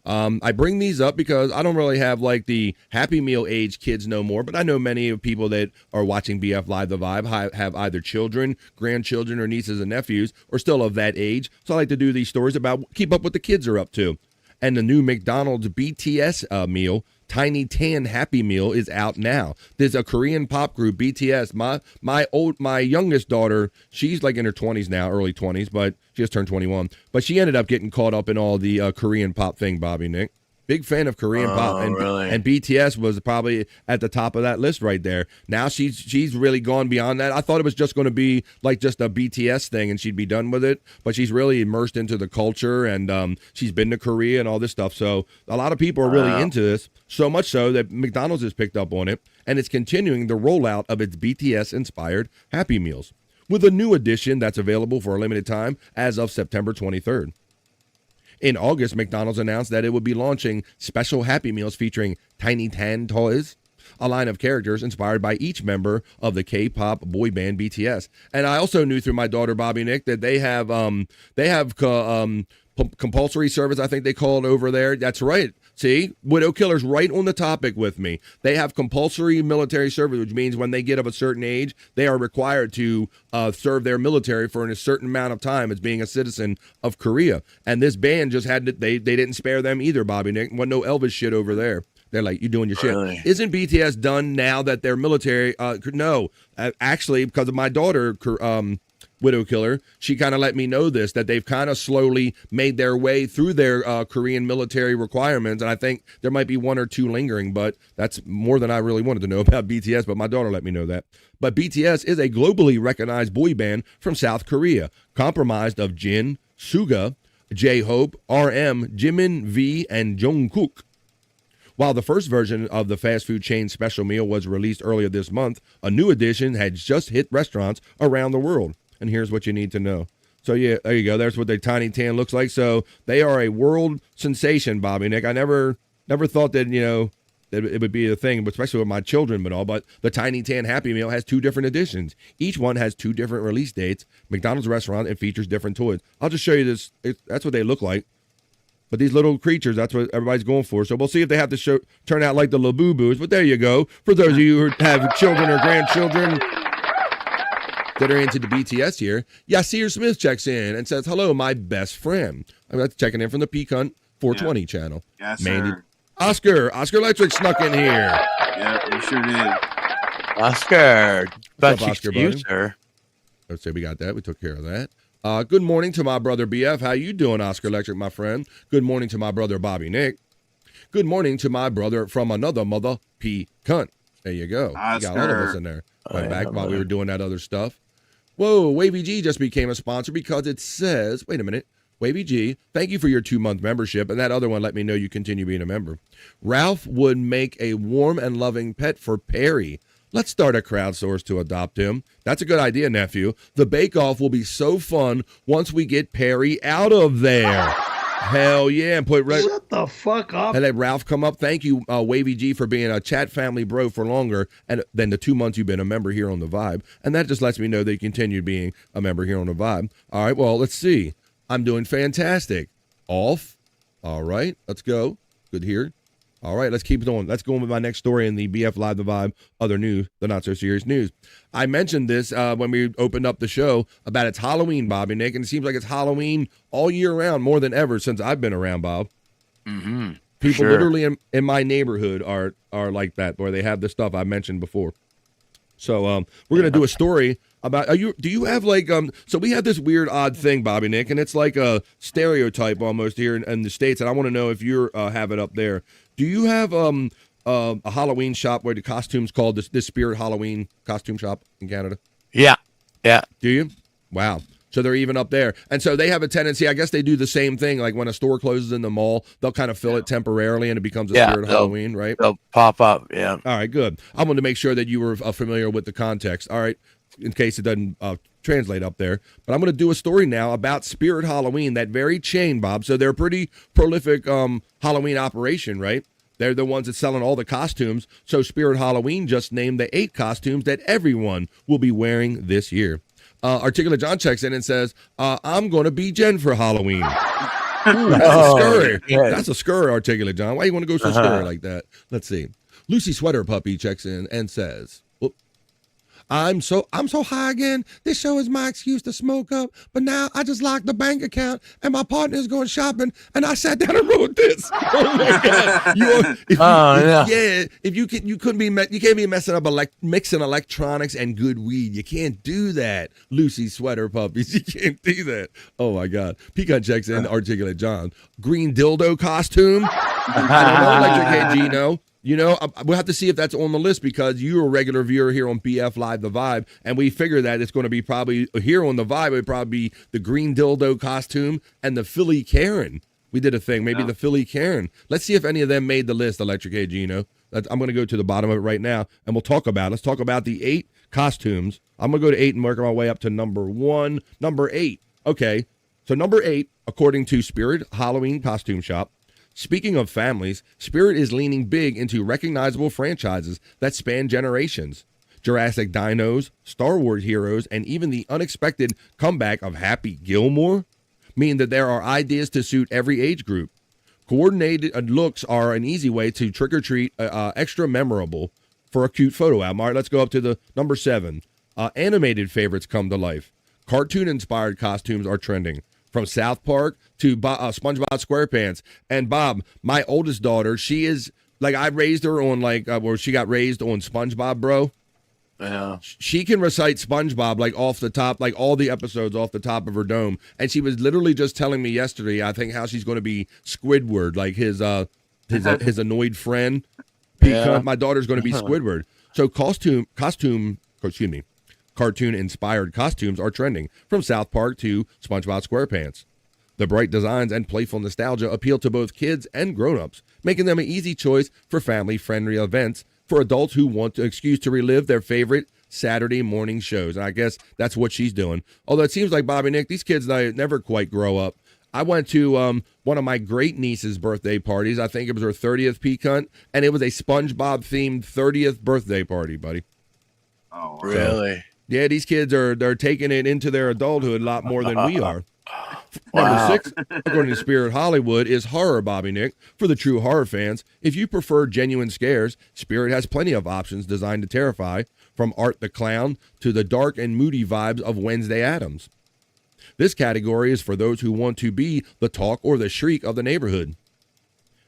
I bring these up because I don't really have like the Happy Meal age kids no more, but I know many of people that are watching BF Live The Vibe have either children, grandchildren, or nieces and nephews, or still of that age. So I like to do these stories about keep up what the kids are up to. And the new McDonald's BTS meal, Tiny Tan Happy Meal, is out now. There's a Korean pop group, BTS. My youngest daughter, she's like in her 20s now, early 20s, but she just turned 21. But she ended up getting caught up in all the Korean pop thing, Bobby Nick. Big fan of Korean pop, and really? And BTS was probably at the top of that list right there. Now she's really gone beyond that. I thought it was just going to be like just a BTS thing and she'd be done with it, but she's really immersed into the culture, and she's been to Korea and all this stuff. So a lot of people are really into this, so much so that McDonald's has picked up on it, and it's continuing the rollout of its BTS-inspired Happy Meals with a new edition that's available for a limited time as of September 23rd. In August, McDonald's announced that it would be launching special Happy Meals featuring Tiny Tan Toys, a line of characters inspired by each member of the K-pop boy band BTS. And I also knew through my daughter, Bobby Nick, that they have compulsory service, I think they call it over there. That's right. See, Widow Killer's right on the topic with me. They have compulsory military service, which means when they get of a certain age, they are required to serve their military for a certain amount of time as being a citizen of Korea. And this band just had to, they didn't spare them either, Bobby Nick. Wasn't no Elvis shit over there. They're like, you doing your Really? shit. Isn't BTS done now that they're military? No, actually, because of my daughter, Widow Killer, she kind of let me know this, that they've kind of slowly made their way through their Korean military requirements, and I think there might be one or two lingering, but that's more than I really wanted to know about BTS, but my daughter let me know that. But BTS is a globally recognized boy band from South Korea, comprised of Jin, Suga, J-Hope, RM, Jimin, V, and Jungkook. While the first version of the fast food chain special meal was released earlier this month, a new edition had just hit restaurants around the world. And here's what you need to know. So, yeah, there you go. There's what their Tiny Tan looks like. So they are a world sensation, Bobby Nick. I never thought that, that it would be a thing, especially with my children and all. But the Tiny Tan Happy Meal has two different editions. Each one has two different release dates. McDonald's restaurant, and features different toys. I'll just show you this. That's what they look like. But these little creatures, that's what everybody's going for. So we'll see if they have to turn out like the Labubu's. But there you go. For those of you who have children or grandchildren that are into the BTS here, Yasir Smith checks in and says, hello, my best friend. I'm checking in from the Peak Hunt 420 channel. Yes, Mandy. sir. Oscar Electric snuck in here. Yeah, we sure did. Oscar, What's up, Oscar, you, buddy? sir. Let's say we got that. We took care of that. Good morning to my brother BF. How you doing, Oscar Electric, my friend? Good morning to my brother Bobby Nick. Good morning to my brother from another mother, P. Cunt. There you go. Oscar. We got all of us in there. Went back while we were doing that other stuff. Whoa, Wavy G just became a sponsor because it says, wait a minute, Wavy G, thank you for your 2-month membership. And that other one let me know you continue being a member. Ralph would make a warm and loving pet for Perry. Let's start a crowdsource to adopt him. That's a good idea, nephew. The bake-off will be so fun once we get Perry out of there. Hell yeah. And Shut the fuck up. And let Ralph come up. Thank you, Wavy G, for being a chat family bro for longer than the 2 months you've been a member here on The Vibe. And that just lets me know that you continue being a member here on The Vibe. All right, well, let's see. I'm doing fantastic. Off. All right, let's go. Good here. All right, let's keep it on. Let's go on with my next story in the BF Live The Vibe, other news, the not so serious news. I mentioned this when we opened up the show about it's Halloween, Bobby Nick, and it seems like it's Halloween all year round, more than ever since I've been around, Bob. Mm-hmm. People literally in my neighborhood are like that, where they have the stuff I mentioned before. So we're gonna do a story about. Do you have like So we have this weird odd thing, Bobby Nick, and it's like a stereotype almost here in the States, and I want to know if you have it up there. Do you have a Halloween shop where the costumes called this Spirit Halloween costume shop in Canada? Yeah. Do you? Wow. So they're even up there. And so they have a tendency, I guess they do the same thing, like when a store closes in the mall, they'll kind of fill it temporarily and it becomes a Spirit Halloween, right? They'll pop up, yeah. All right, good. I wanted to make sure that you were familiar with the context. All right, in case it doesn't translate up there. But I'm going to do a story now about Spirit Halloween, that very chain, Bob. So they're a pretty prolific Halloween operation, right? They're the ones that's selling all the costumes. So Spirit Halloween just named the 8 costumes that everyone will be wearing this year. Articulate John checks in and says, I'm going to be Jen for Halloween. Ooh, that's a scurry. That's a scurry, Articulate John. Why you want to go so scurry like that? Let's see. Lucy Sweater Puppy checks in and says, I'm so high again. This show is my excuse to smoke up. But now I just locked the bank account and my partner is going shopping and I sat down and wrote this. Oh my God! You can't be messing up mixing electronics and good weed. You can't do that, Lucy Sweater Puppies. You can't do that. Oh my God! Pecan checks in. Articulate John. Green dildo costume. I don't know, Electric Gino. You know, we'll have to see if that's on the list because you're a regular viewer here on BF Live The Vibe, and we figure that it's going to be probably here on The Vibe, it would probably be the green dildo costume and the Philly Karen. We did a thing, maybe the Philly Karen. Let's see if any of them made the list, Electric A. Gino. I'm going to go to the bottom of it right now, and we'll talk about it. Let's talk about the 8 costumes. I'm going to go to 8 and work my way up to number 1. Number 8. Okay, so number 8, according to Spirit Halloween Costume Shop. Speaking of families, Spirit is leaning big into recognizable franchises that span generations. Jurassic Dinos, Star Wars heroes, and even the unexpected comeback of Happy Gilmore mean that there are ideas to suit every age group. Coordinated looks are an easy way to trick-or-treat extra memorable for a cute photo album. All right, let's go up to the number 7. Animated favorites come to life. Cartoon-inspired costumes are trending. From South Park to SpongeBob SquarePants. And Bob, my oldest daughter, she is, like, I raised her on, like, where she got raised on SpongeBob, bro. Yeah. She can recite SpongeBob, like, off the top, like, all the episodes off the top of her dome. And she was literally just telling me yesterday, I think, how she's going to be Squidward, like his annoyed friend. Because my daughter's going to be Squidward. So cartoon-inspired costumes are trending, from South Park to SpongeBob SquarePants. The bright designs and playful nostalgia appeal to both kids and grown-ups, making them an easy choice for family-friendly events for adults who want an excuse to relive their favorite Saturday morning shows. And I guess that's what she's doing. Although it seems like, Bobby Nick, these kids never quite grow up. I went to one of my great niece's birthday parties. I think it was her 30th peak hunt, and it was a SpongeBob-themed 30th birthday party, buddy. Oh, really? Yeah, these kids they're taking it into their adulthood a lot more than we are. Number 6, according to Spirit Hollywood, is horror, Bobby Nick. For the true horror fans, if you prefer genuine scares, Spirit has plenty of options designed to terrify, from Art the Clown to the dark and moody vibes of Wednesday Addams. This category is for those who want to be the talk or the shriek of the neighborhood.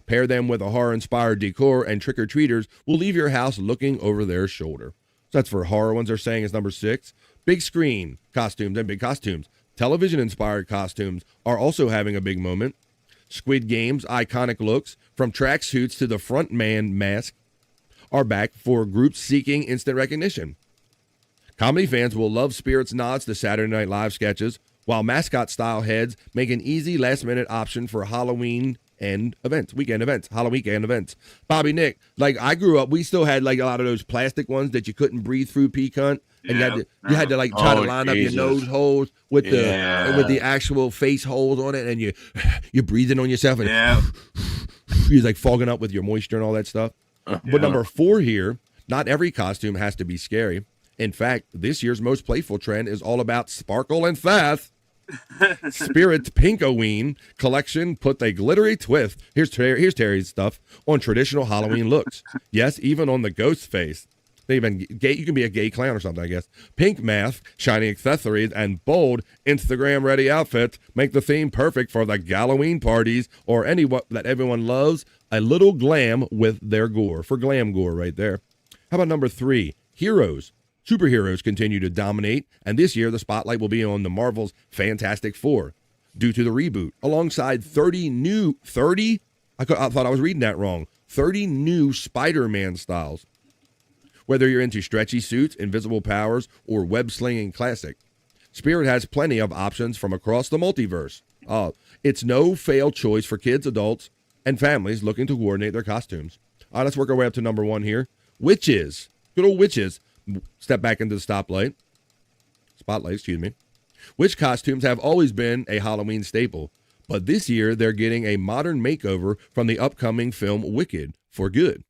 Pair them with a horror-inspired decor, and trick-or-treaters will leave your house looking over their shoulder. So that's for horror ones they're saying is number 6. Big screen costumes and big costumes. Television-inspired costumes are also having a big moment. Squid Game's iconic looks, from tracksuits to the front man mask, are back for groups seeking instant recognition. Comedy fans will love Spirit's nods to Saturday Night Live sketches, while mascot-style heads make an easy last-minute option for Halloween weekend events. Bobby Nick, like, I grew up, we still had like a lot of those plastic ones that you couldn't breathe through peak hunt, and you had to like try to line up your nose holes with the actual face holes on it, and you're breathing on yourself, and you're like fogging up with your moisture and all that stuff. But number 4 here, not every costume has to be scary. In fact, this year's most playful trend is all about sparkle and fast. Spirit's Pinkoween collection put a glittery twist. Here's Terry's stuff on traditional Halloween looks. Yes, even on the ghost face. Even gay, you can be a gay clown or something, I guess. Pink mask, shiny accessories, and bold Instagram-ready outfits make the theme perfect for the Halloween parties or anyone that everyone loves. A little glam with their gore. For glam gore right there. How about number 3? Heroes. Superheroes continue to dominate, and this year the spotlight will be on the Marvel's Fantastic Four due to the reboot, alongside 30 new Spider-Man styles. Whether you're into stretchy suits, invisible powers, or web-slinging classic, Spirit has plenty of options from across the multiverse. It's no fail choice for kids, adults, and families looking to coordinate their costumes. All right, let's work our way up to number 1 here. Witches. Good old witches. Step back into the stoplight. spotlight, which costumes have always been a Halloween staple. But this year, they're getting a modern makeover from the upcoming film Wicked for good.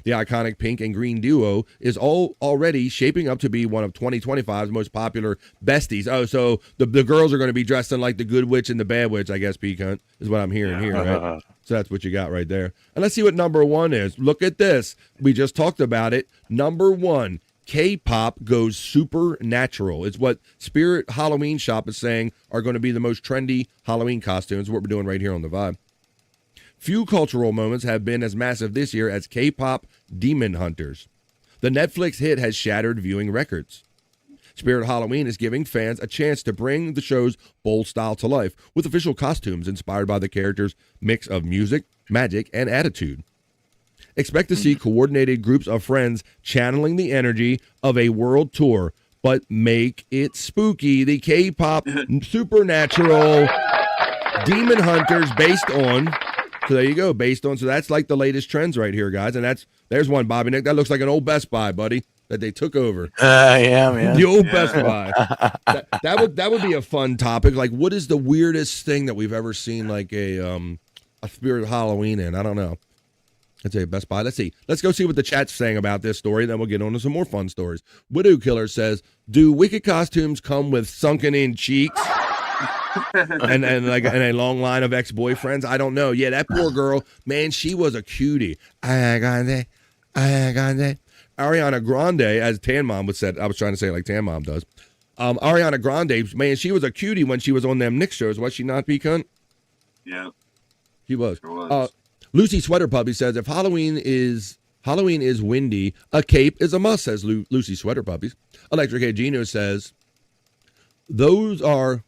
The iconic pink and green duo is already shaping up to be one of 2025's most popular besties. Oh, so the girls are going to be dressed in like the good witch and the bad witch, I guess, P-Cunt, is what I'm hearing here, right? So that's what you got right there. And let's see what number one is. Look at this. We just talked about it. Number one, K-pop goes supernatural. It's what Spirit Halloween Shop is saying are going to be the most trendy Halloween costumes, what we're doing right here on The Vibe. Few cultural moments have been as massive this year as K-pop Demon Hunters. The Netflix hit has shattered viewing records. Spirit Halloween is giving fans a chance to bring the show's bold style to life with official costumes inspired by the characters' mix of music, magic, and attitude. Expect to see coordinated groups of friends channeling the energy of a world tour, but make it spooky. The K-pop supernatural Demon Hunters based on... So there you go, based on, so that's like the latest trends right here, guys. And there's one, Bobby Nick. That looks like an old Best Buy, buddy, that they took over. Yeah, man. The old Best Buy. That would be a fun topic. Like, what is the weirdest thing that we've ever seen, like a Spirit of Halloween in? I don't know. Let's say Best Buy. Let's see. Let's go see what the chat's saying about this story, then we'll get on to some more fun stories. Widow Killer says, do Wicked costumes come with sunken in cheeks? and a long line of ex-boyfriends? I don't know. Yeah, that poor girl, man, she was a cutie. Ariana Grande, as Tan Mom would say, I was trying to say it like Tan Mom does. Ariana Grande, man, she was a cutie when she was on them Nick shows. Was she not, P-Cunt? Yeah. She was. Sure was. Lucy Sweater Puppy says, if Halloween is windy, a cape is a must, says Lucy Sweater Puppies. Electric A Gino says, there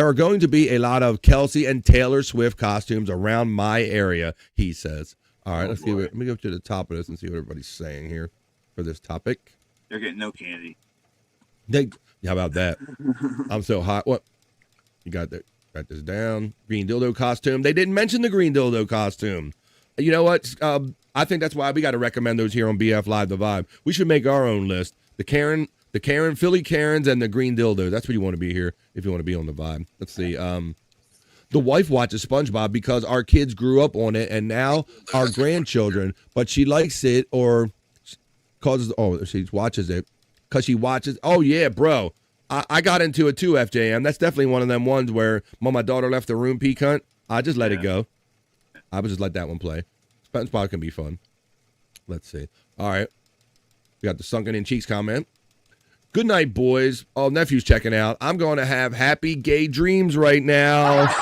are going to be a lot of Kelsey and Taylor Swift costumes around my area, he says. All right, let me go to the top of this and see what everybody's saying here for this topic. They're getting no candy. How about that? I'm so hot. What? You got that? Write this down. Green dildo costume. They didn't mention the green dildo costume. You know what? I think that's why we got to recommend those here on BF Live The Vibe. We should make our own list. The Philly Karens, and the green dildo. That's what you want to be here if you want to be on The Vibe. Let's see. The wife watches SpongeBob because our kids grew up on it, and now our grandchildren. But she likes it or she watches it because she watches. Oh, yeah, bro. I got into it too, FJM. That's definitely one of them ones where when my daughter left the room, P-Cunt, I just let it go. I would just let that one play. SpongeBob can be fun. Let's see. All right. We got the sunken in cheeks comment. Good night, boys. Oh, nephew's checking out. I'm going to have happy gay dreams right now.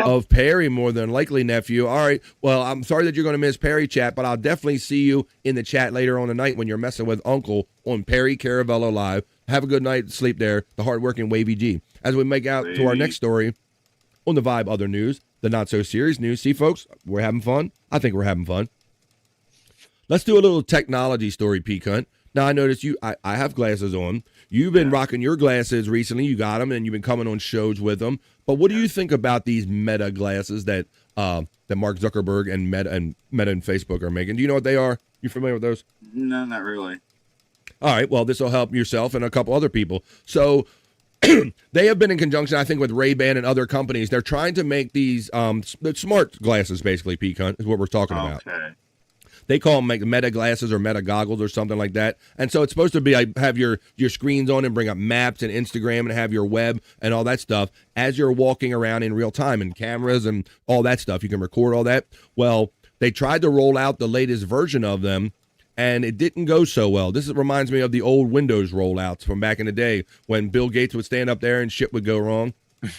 Of Perry, more than likely, nephew. All right. Well, I'm sorry that you're going to miss Perry chat, but I'll definitely see you in the chat later on tonight when you're messing with Uncle on Perry Caravello Live. Have a good night. Sleep there. The hardworking Wavy G. As we make out to our next story on The Vibe Other News, the not so serious news. See, folks, we're having fun. I think we're having fun. Let's do a little technology story, P-Cunt. Now, I noticed I have glasses on. You've been rocking your glasses recently. You got them, and you've been coming on shows with them. But what do you think about these Meta glasses that Mark Zuckerberg and Meta and Facebook are making? Do you know what they are? You familiar with those? No, not really. All right. Well, this will help yourself and a couple other people. So they have been in conjunction, I think, with Ray-Ban and other companies. They're trying to make these smart glasses, basically, P-Cunt, is what we're talking about. Okay. They call them like Meta glasses or Meta goggles or something like that. And so it's supposed to be like have your screens on and bring up maps and Instagram and have your web and all that stuff as you're walking around in real time, and cameras and all that stuff. You can record all that. Well, they tried to roll out the latest version of them, and it didn't go so well. This reminds me of the old Windows rollouts from back in the day when Bill Gates would stand up there and shit would go wrong.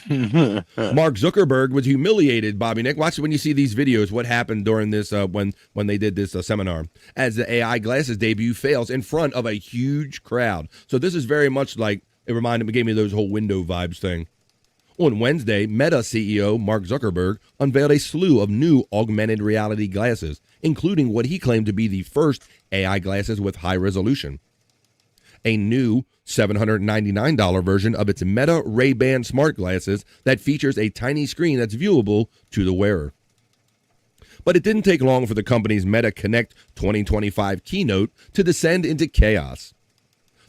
Mark Zuckerberg was humiliated, Bobby Nick. Watch when you see these videos what happened during this when they did this seminar as the AI glasses debut fails in front of a huge crowd. So this is very much like it gave me those whole window vibes thing. On Wednesday, Meta CEO Mark Zuckerberg unveiled a slew of new augmented reality glasses, including what he claimed to be the first AI glasses with high resolution. A new $799 version of its Meta Ray-Ban smart glasses that features a tiny screen that's viewable to the wearer. But it didn't take long for the company's Meta Connect 2025 keynote to descend into chaos.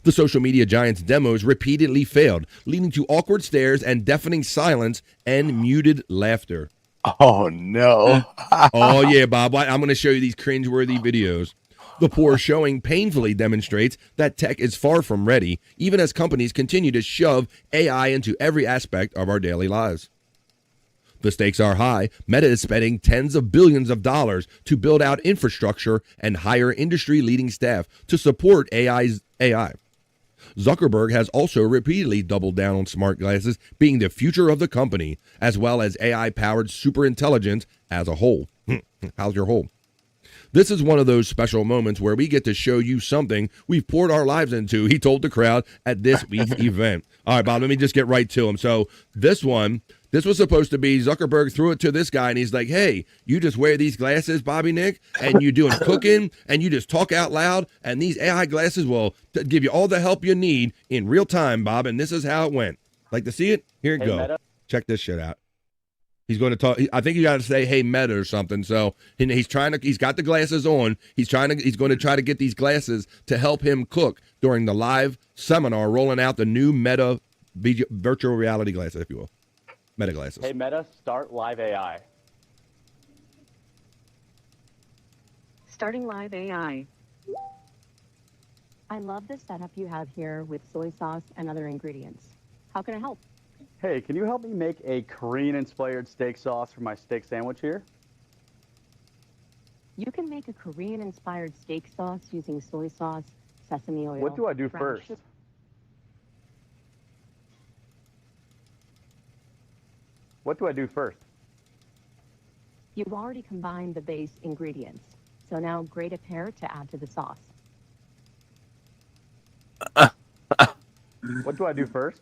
The social media giant's demos repeatedly failed, leading to awkward stares and deafening silence and muted laughter. Oh, no. Oh, yeah, Bob. I'm going to show you these cringeworthy videos. The poor showing painfully demonstrates that tech is far from ready, even as companies continue to shove AI into every aspect of our daily lives. The stakes are high. Meta is spending tens of billions of dollars to build out infrastructure and hire industry-leading staff to support AI. Zuckerberg has also repeatedly doubled down on smart glasses being the future of the company, as well as AI-powered superintelligence as a whole. How's your whole? This is one of those special moments where we get to show you something we've poured our lives into, he told the crowd at this week's event. All right, Bob, let me just get right to him. So this was supposed to be Zuckerberg threw it to this guy, and he's like, hey, you just wear these glasses, Bobby Nick, and you're doing cooking, and you just talk out loud, and these AI glasses will give you all the help you need in real time, Bob, and this is how it went. Like to see it? Here it goes. Meta. Check this shit out. He's going to talk. I think you got to say, "Hey, Meta" or something. So he's trying to. He's got the glasses on. He's going to try to get these glasses to help him cook during the live seminar, rolling out the new Meta virtual reality glasses, if you will, Meta glasses. Hey, Meta, start live AI. Starting live AI. I love the setup you have here with soy sauce and other ingredients. How can I help? Hey, can you help me make a Korean-inspired steak sauce for my steak sandwich here? You can make a Korean-inspired steak sauce using soy sauce, sesame oil. What do I do brown first? sugar- What do I do first? You've already combined the base ingredients, so now grate a pear to add to the sauce. What do I do first?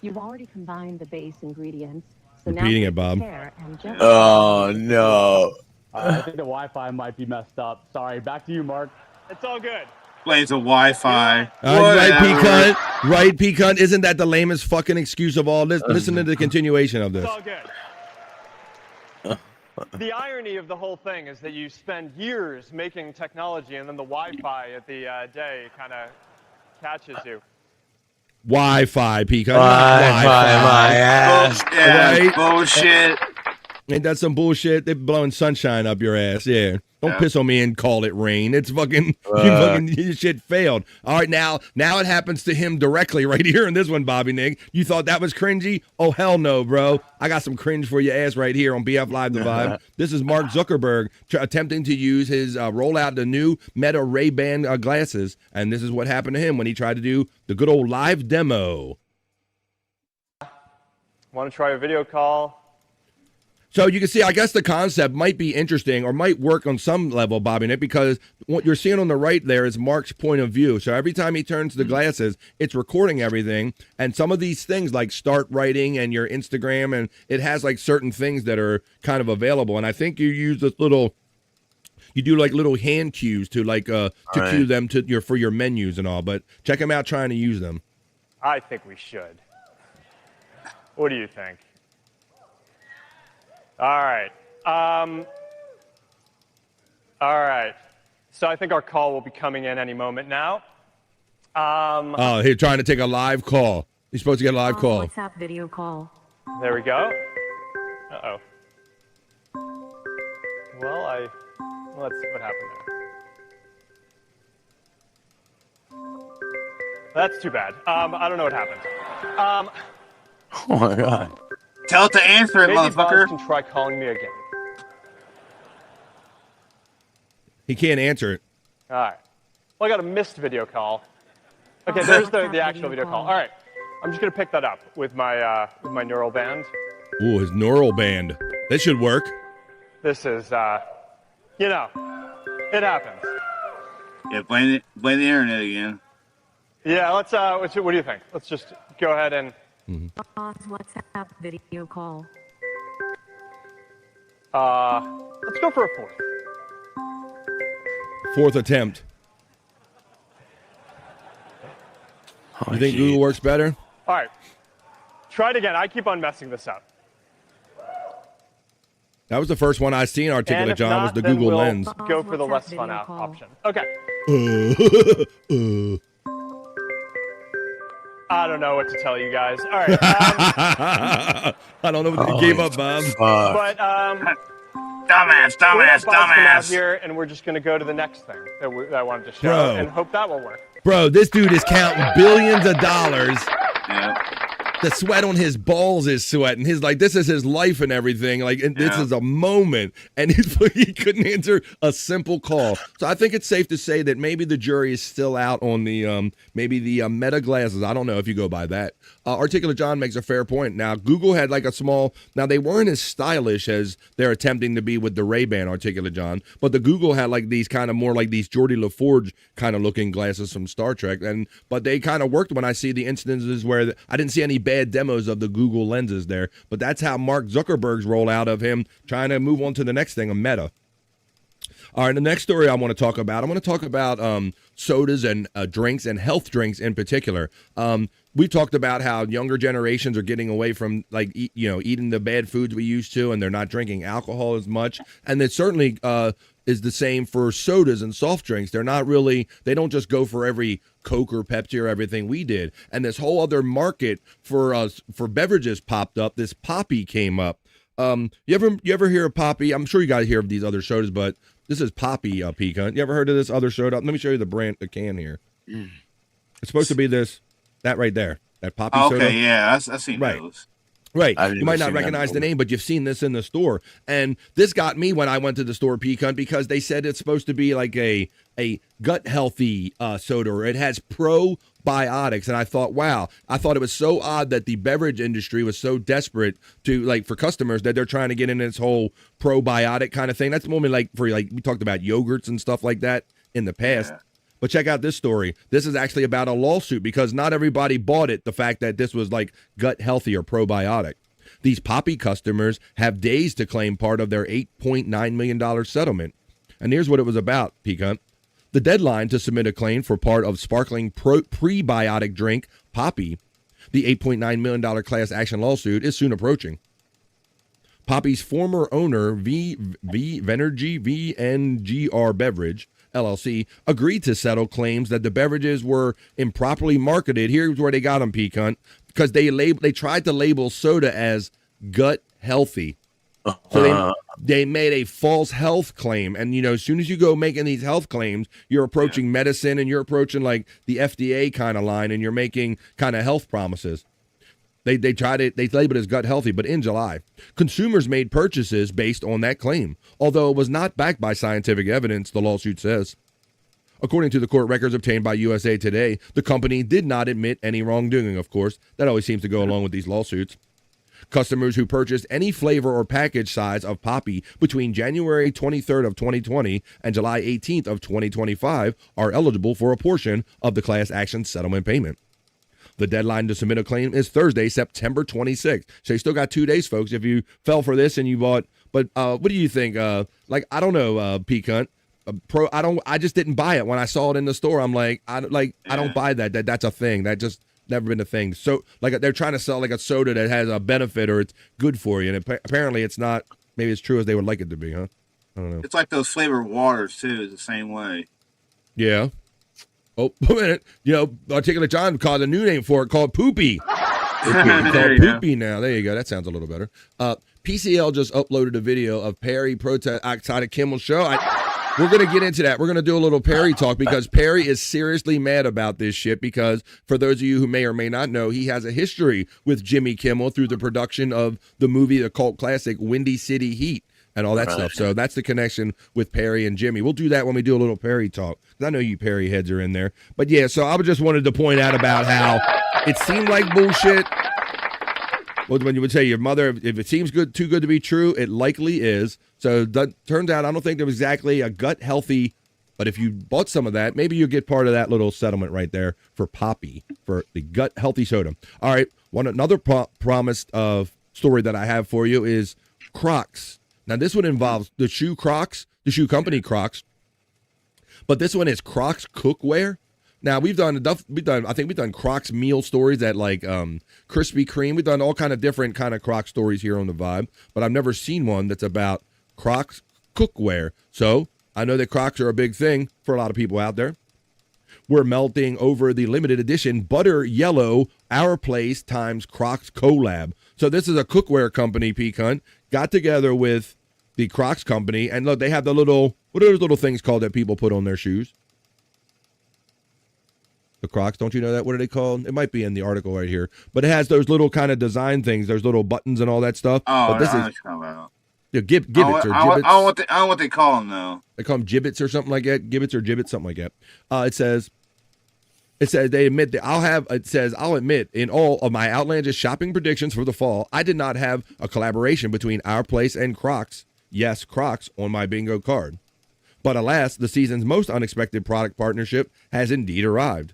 You've already combined the base ingredients, so Repeating now it, Bob. pear and just Oh, no. I think the Wi-Fi might be messed up. Sorry, back to you, Mark. It's all good. Blames the Wi-Fi. Right, P cunt. Isn't that the lamest fucking excuse of all? Listen to the continuation of this. It's all good. The irony of the whole thing is that you spend years making technology, and then the Wi-Fi at the day kind of catches you. Wi-Fi, P cunt. Wi-Fi, my ass. Yeah, bullshit. Ain't that some bullshit? They're blowing sunshine up your ass. Yeah. Don't piss on me and call it rain. It's fucking, your shit failed. All right, now it happens to him directly right here in this one, Bobby Nick. You thought that was cringy? Oh, hell no, bro. I got some cringe for your ass right here on BF Live The Vibe. This is Mark Zuckerberg attempting to use his roll out the new Meta Ray-Ban glasses, and this is what happened to him when he tried to do the good old live demo. Want to try a video call? So you can see, I guess the concept might be interesting or might work on some level, Bobby Nick, because what you're seeing on the right there is Mark's point of view. So every time he turns the glasses, it's recording everything. And some of these things like start writing and your Instagram, and it has like certain things that are kind of available. And I think you use this you do like little hand cues to like cue them to for your menus and all. But check him out trying to use them. I think we should. What do you think? All right. All right. So I think our call will be coming in any moment now. Oh, he's trying to take a live call. He's supposed to get a live call. WhatsApp video call. There we go. Uh-oh. Well, let's see what happened there. That's too bad. I don't know what happened. Oh, my God. Tell it to answer it, maybe motherfucker. Buzz can try calling me again. He can't answer it. All right. Well, I got a missed video call. Okay, there's the actual video call. All right. I'm just going to pick that up with my neural band. Ooh, his neural band. This should work. This is, it happens. Yeah, blame the internet again. Yeah, let's, what do you think? Let's just go ahead and... WhatsApp video call. Let's go for a fourth. Fourth attempt. You think Google works better? All right. Try it again. I keep on messing this up. That was the first one I seen, Articulate John, was the Google Lens. Go for the less fun option. Okay. I don't know what to tell you guys. All right. I don't know what you gave up, Bob. But dumbass. Come out here, and we're just going to go to the next thing that I wanted to show, Bro. and hope that will work. Bro, this dude is counting billions of dollars. Yeah. The sweat on his balls is sweating. This is his life and everything. This is a moment, and he couldn't answer a simple call. So I think it's safe to say that maybe the jury is still out on the Meta glasses. I don't know if you go by that. Articulate John makes a fair point. Now Google had now they weren't as stylish as they're attempting to be with the Ray-Ban, Articulate John, but the Google had these kind of more like these Geordie LaForge kind of looking glasses from Star Trek, but they kind of worked when I see the instances where I didn't see any bad demos of the Google lenses there, but that's how Mark Zuckerberg's rollout of him trying to move on to the next thing, a Meta. All right, the next story I want to talk about, sodas and drinks and health drinks in particular. We talked about how younger generations are getting away from eating the bad foods we used to, and they're not drinking alcohol as much. And it certainly is the same for sodas and soft drinks. They don't just go for every Coke or Pepsi or everything we did. And this whole other market for beverages popped up. This Poppy came up. You ever hear of Poppy? I'm sure you guys hear of these other sodas, but this is Poppy Pecan. You ever heard of this other soda? Let me show you the can here. It's supposed to be that right there, that Poppy soda. Okay, yeah, I've seen those. Right. You might not recognize the name, but you've seen this in the store. And this got me when I went to the store, Pecan, because they said it's supposed to be like a gut healthy soda, or it has probiotics. And I thought, wow, it was so odd that the beverage industry was so desperate to for customers that they're trying to get in this whole probiotic kind of thing. That's the moment we talked about yogurts and stuff like that in the past. Yeah. But check out this story. This is actually about a lawsuit because not everybody bought it, the fact that this was gut healthy or probiotic. These Poppy customers have days to claim part of their $8.9 million settlement. And here's what it was about, Pecan. The deadline to submit a claim for part of sparkling prebiotic drink, Poppy, the $8.9 million class action lawsuit, is soon approaching. Poppy's former owner, Venergy VNGR Beverage, LLC, agreed to settle claims that the beverages were improperly marketed. Here's where they got them, Pecan, because they tried to label soda as gut healthy. So they made a false health claim. And, as soon as you go making these health claims, you're approaching medicine and you're approaching the FDA kind of line, and you're making kind of health promises. They labeled it as gut healthy, but in July, consumers made purchases based on that claim, although it was not backed by scientific evidence, the lawsuit says. According to the court records obtained by USA Today, the company did not admit any wrongdoing, of course. That always seems to go along with these lawsuits. Customers who purchased any flavor or package size of Poppy between January 23rd of 2020 and July 18th of 2025 are eligible for a portion of the class action settlement payment. The deadline to submit a claim is Thursday, September 26th. So you still got 2 days, folks, if you fell for this and you bought. But what do you think? I don't know, Pecan. I just didn't buy it when I saw it in the store. I'm I don't buy that. That's a thing. That just never been a thing. So they're trying to sell a soda that has a benefit or it's good for you, and apparently it's not. Maybe it's true as they would like it to be, huh? I don't know. It's like those flavored waters too. It's the same way. Yeah. Oh, a minute. Articulate John called a new name for it called Poopy. Called Poopy now. There you go. That sounds a little better. PCL just uploaded a video of Perry protest outside of Kimmel's show. We're going to get into that. We're going to do a little Perry talk because Perry is seriously mad about this shit because for those of you who may or may not know, he has a history with Jimmy Kimmel through the production of the movie, the cult classic, Windy City Heat. And all that stuff. So that's the connection with Perry and Jimmy. We'll do that when we do a little Perry talk. I know you Perry heads are in there. But yeah, so I just wanted to point out about how it seemed like bullshit. Well, when you would say your mother, if it seems too good to be true, it likely is. So that turns out I don't think there was exactly a gut healthy, but if you bought some of that, maybe you'll get part of that little settlement right there for Poppy, for the gut healthy soda. All right, another promised story that I have for you is Croc'x. Now, this one involves the shoe Croc'x, the shoe company Croc'x, but this one is Croc'x Cookware. Now, we've done Croc'x meal stories at Krispy Kreme. We've done all kind of different kind of Croc'x stories here on the Vibe, but I've never seen one that's about Croc'x Cookware. So I know that Croc'x are a big thing for a lot of people out there. we're melting over the limited edition Butter Yellow Our Place times Croc'x collab. So this is a cookware company, Pecan, got together with the Croc'x company, and look, they have the little, what are those little things called that people put on their shoes? The Croc'x, don't you know that? What are they called? It might be in the article right here, but it has those little kind of design things, those little buttons and all that stuff. Oh, but this I know is what you're talking about. gibbets or I gibbets. don't know what they call them though. They call them gibbets or something like that. Gibbets or gibbets, something like that. It says they admit that I'll admit in all of my outlandish shopping predictions for the fall, I did not have a collaboration between Our Place and Croc'x. Yes, Croc'x on my bingo card. But alas, the season's most unexpected product partnership has indeed arrived.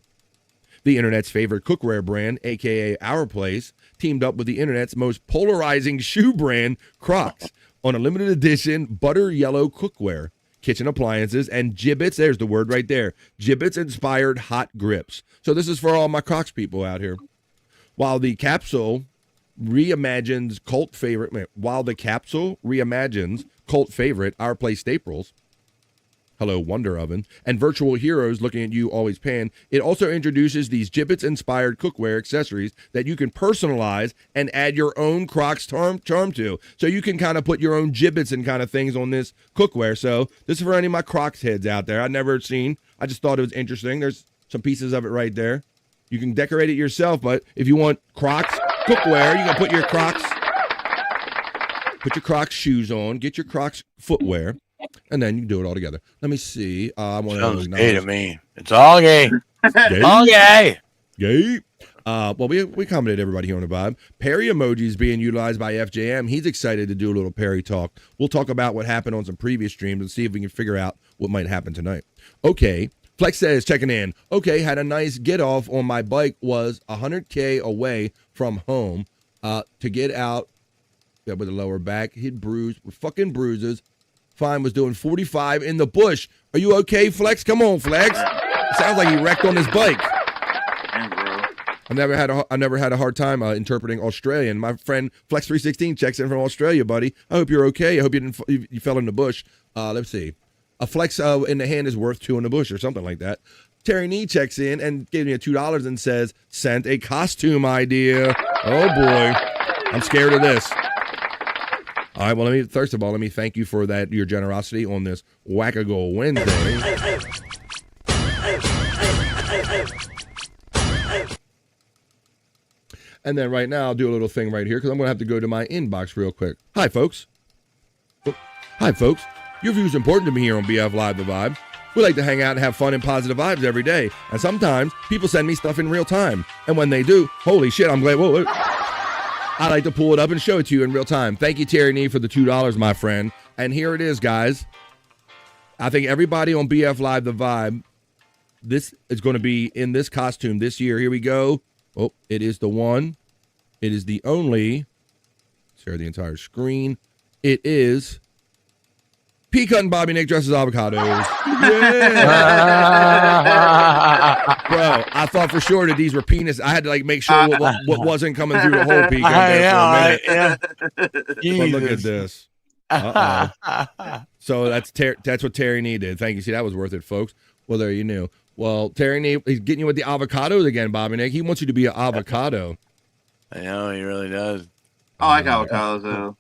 The internet's favorite cookware brand, aka Our Place, teamed up with the internet's most polarizing shoe brand, Croc'x, on a limited edition butter yellow cookware, kitchen appliances, and gibbets. There's the word right there. Gibbets-inspired hot grips. So this is for all my Croc'x people out here. While the capsule reimagines cult favorite Our Place staples, hello Wonder Oven, and virtual heroes looking at you always pan, it also introduces these gibbets-inspired cookware accessories that you can personalize and add your own Croc'x charm to. So you can kind of put your own gibbets and kind of things on this cookware. So this is for any of my Croc'x heads out there. I've never seen. I just thought it was interesting. There's some pieces of it right there. You can decorate it yourself, but if you want Croc'x cookware, you can put your Croc'x shoes on, get your Croc'x footwear, and then you do it all together. Let me see. I want Sounds gay to me. It's all gay. All gay. Gay. Well, we accommodated everybody here on the vibe. Perry emojis being utilized by FJM. He's excited to do a little Perry talk. We'll talk about what happened on some previous streams and see if we can figure out what might happen tonight. Okay. Flex says, checking in. Okay, had a nice get off on my bike. Was 100K away from home to get out with a lower back. Hit bruised with fucking bruises. Fine, was doing 45 in the bush. Are you okay, Flex? Come on, Flex. Sounds like he wrecked on his bike. I never had a hard time interpreting Australian. My friend Flex316 checks in from Australia, buddy. I hope you're okay. I hope you fell in the bush. Let's see. A flex in the hand is worth 2 in the bush or something like that. Terry Nee checks in and gave me a $2 and says, sent a costume idea. Oh boy, I'm scared of this. All right, well, first of all, let me thank you for your generosity on this Wackago Wednesday. And then right now, I'll do a little thing right here because I'm going to have to go to my inbox real quick. Hi, folks. Your view is important to me here on BF Live The Vibe. We like to hang out and have fun and positive vibes every day. And sometimes people send me stuff in real time. And when they do, holy shit, I'm glad. Whoa. I like to pull it up and show it to you in real time. Thank you, Terry Nee, for the $2, my friend. And here it is, guys. I think everybody on BF Live The Vibe, this is going to be in this costume this year. Here we go. Oh, it is the one. It is the only. Share the entire screen. It is Peacut and Bobby Nick dresses avocados. Yeah. Bro, I thought for sure that these were penis. I had to make sure what wasn't coming through the whole Peacut there for a minute. But look at this. So that's what Terry Nee did. Thank you. See, that was worth it, folks. Well, there you knew. Well, Terry Nee, he's getting you with the avocados again, Bobby Nick. He wants you to be an avocado. I know, he really does. I like avocados, though.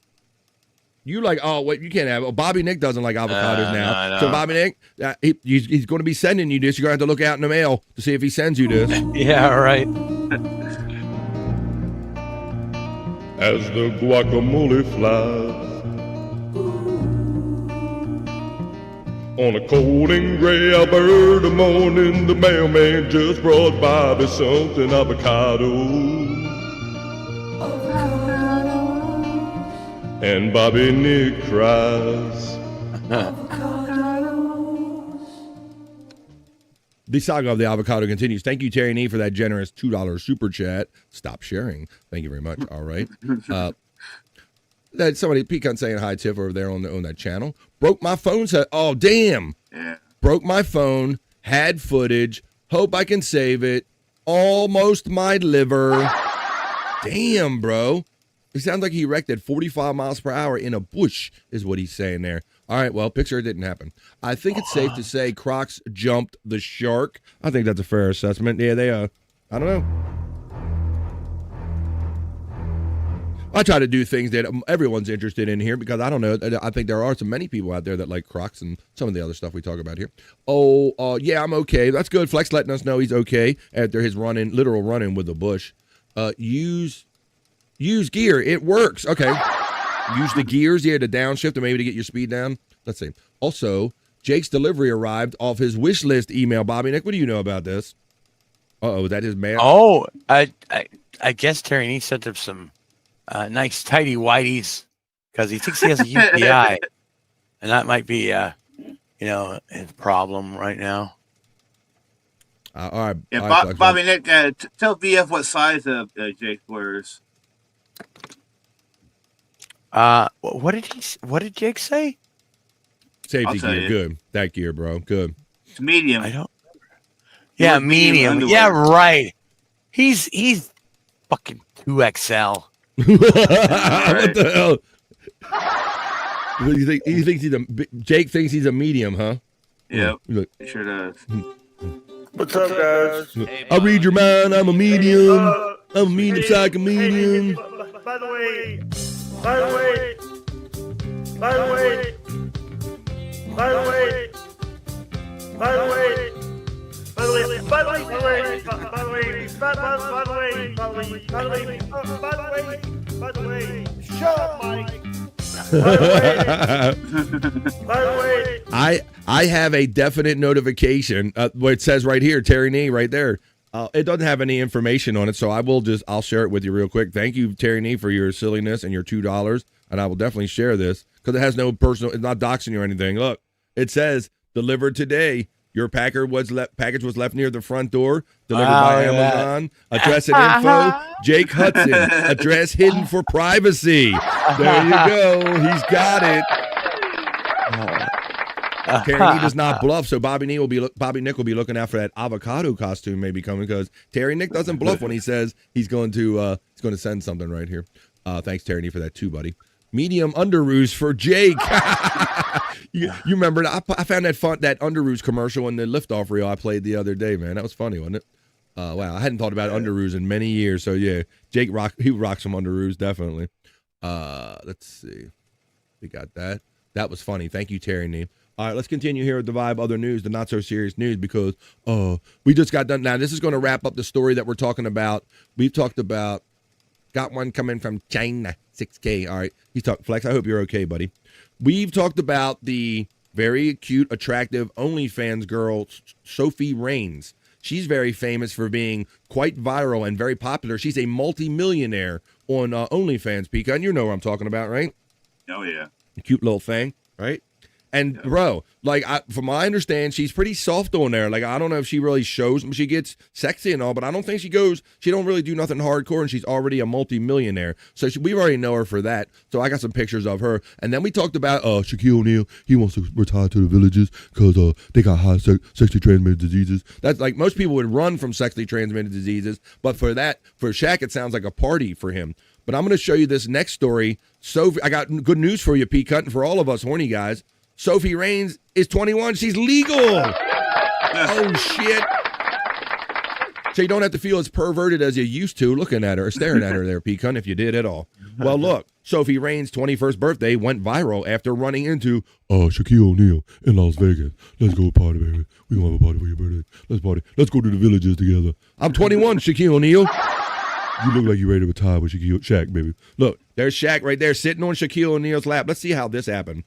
You you can't have. Oh, Bobby Nick doesn't like avocados now. No. So Bobby Nick, he's going to be sending you this. You're going to have to look out in the mail to see if he sends you this. Yeah, right. As the guacamole flies on a cold and gray Alberta morning, the mailman just brought Bobby something avocado. And Bobby Nick cries. The saga of the avocado continues. Thank you, Terry Nee, for that generous $2 super chat. Stop sharing. Thank you very much. All right. That somebody, Pecan saying hi, Tiff, over there on that channel. Broke my phone. Said, oh, damn. Yeah. Broke my phone. Had footage. Hope I can save it. Almost my liver. Damn, bro. It sounds like he wrecked at 45 miles per hour in a bush, is what he's saying there. All right, well, picture it didn't happen. I think it's safe to say Croc'x jumped the shark. I think that's a fair assessment. Yeah, they, I don't know. I try to do things that everyone's interested in here because I don't know. I think there are so many people out there that like Croc'x and some of the other stuff we talk about here. Oh, yeah, I'm okay. That's good. Flex letting us know he's okay after his literal run-in with the bush. Use gear. It works. Okay. Use the gears here to downshift and maybe to get your speed down. Let's see. Also, Jake's delivery arrived off his wish list email. Bobby Nick, what do you know about this? Uh-oh, is that his man? Oh, I guess Terry needs sent him some nice tidy whities because he thinks he has a UTI, and that might be, his problem right now. All right. Yeah, all right, Bobby Nick, tell BF what size Jake wears. What did Jake say? Safety gear, good. That gear, bro, good. It's medium. I don't. Yeah, medium. Yeah, right. He's fucking 2XL. What the hell? What do you think? He thinks Jake thinks he's a medium, huh? Yep. Look. Sure does. What's up, guys? I read your mind. I'm a medium. I'm a medium psych medium. By the way, by the way, by the way, by the way, by the way, by the way, by the way, by the way, by the way, by the way, by the way, by the way, by the way, shut up, Mike. By the way, I have a definite notification where it says right here, Terry Nee, right there. It doesn't have any information on it, so I'll share it with you real quick. Thank you, Terry Nee, for your silliness and your $2, and I will definitely share this because it has no personal. It's not doxing you or anything. Look, it says delivered today. Your package was left near the front door. Delivered by Amazon. Address and info. Jake Hudson. Address hidden for privacy. There you go. He's got it. Terry Nee does not bluff, so Bobby Nick will be looking out for that avocado costume maybe coming because Terry Nick doesn't bluff when he says he's going to send something right here. Thanks, Terry Nee, for that too, buddy. Medium underoos for Jake. you remember I found that underoos commercial in the liftoff reel I played the other day, man. That was funny, wasn't it? Wow, I hadn't thought about underoos in many years. So yeah, Jake rocks some underoos definitely. Let's see, we got that. That was funny. Thank you, Terry Nee. All right, let's continue here with the Vibe Other News, the not so serious news, because we just got done. Now this is going to wrap up the story that we're talking about. We've talked about. Got one coming from China, 6K. All right. He's talking. Flex, I hope you're okay, buddy. We've talked about the very cute, attractive OnlyFans girl, Sophie Reigns. She's very famous for being quite viral and very popular. She's a multi-millionaire on OnlyFans, Pika, and you know what I'm talking about, right? Oh, yeah. Cute little thing, right? And, bro, like, from my understanding, she's pretty soft on there. Like, I don't know if she really shows, she gets sexy and all, but I don't think she don't really do nothing hardcore, and she's already a multi-millionaire. So we already know her for that. So I got some pictures of her. And then we talked about Shaquille O'Neal. He wants to retire to the Villages because they got high sexually transmitted diseases. That's like, most people would run from sexually transmitted diseases, but for Shaq, it sounds like a party for him. But I'm going to show you this next story. Sophie, I got good news for you, P. Cut, and for all of us horny guys. Sophie Reigns is 21. She's legal. Oh, shit. So you don't have to feel as perverted as you used to looking at her or staring at her there, Pecan, if you did at all. Well, look, Sophie Reigns' 21st birthday went viral after running into Shaquille O'Neal in Las Vegas. Let's go party, baby. We're going to have a party for your birthday. Let's party. Let's go to the Villages together. I'm 21, Shaquille O'Neal. You look like you're ready to retire with Shaq, baby. Look, there's Shaq right there sitting on Shaquille O'Neal's lap. Let's see how this happened.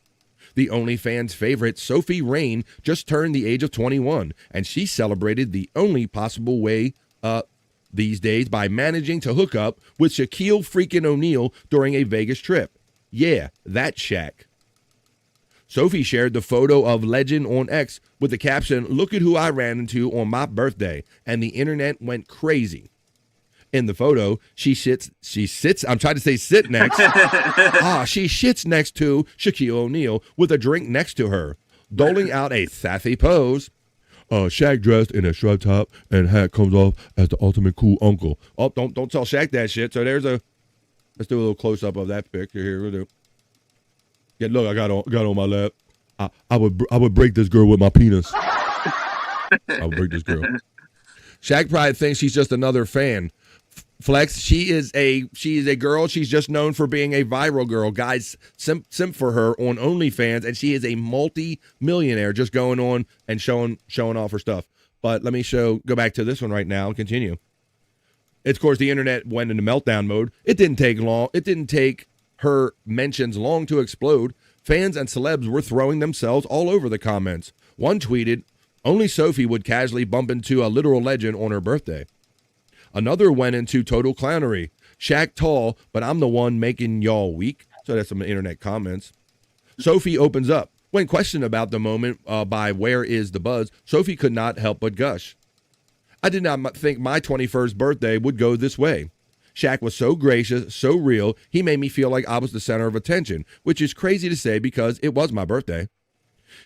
The OnlyFans favorite, Sophie Reigns, just turned the age of 21, and she celebrated the only possible way these days by managing to hook up with Shaquille freaking O'Neal during a Vegas trip. Yeah, that's Shaq. Sophie shared the photo of legend on X with the caption, "Look at who I ran into on my birthday," and the internet went crazy. In the photo, she sits, I'm trying to say sit next. She sits next to Shaquille O'Neal with a drink next to her, doling out a sassy pose. Shaq dressed in a shrub top and hat comes off as the ultimate cool uncle. Oh, don't tell Shaq that shit. So let's do a little close up of that picture here. We'll do. Yeah, look, I got on my lap. I would break this girl with my penis. I would break this girl. Shaq probably thinks she's just another fan. Flex, she is a girl. She's just known for being a viral girl. Guys simp for her on OnlyFans, and she is a multi-millionaire just going on and showing off her stuff. But let me go back to this one right now and continue. Of course, the internet went into meltdown mode. It didn't take long. It didn't take her mentions long to explode. Fans and celebs were throwing themselves all over the comments. One tweeted, "Only Sophie would casually bump into a literal legend on her birthday." Another went into total clownery. "Shaq tall, but I'm the one making y'all weak." So that's some internet comments. Sophie opens up. When questioned about the moment by Where Is the Buzz, Sophie could not help but gush. "I did not think my 21st birthday would go this way. Shaq was so gracious, so real, he made me feel like I was the center of attention, which is crazy to say because it was my birthday."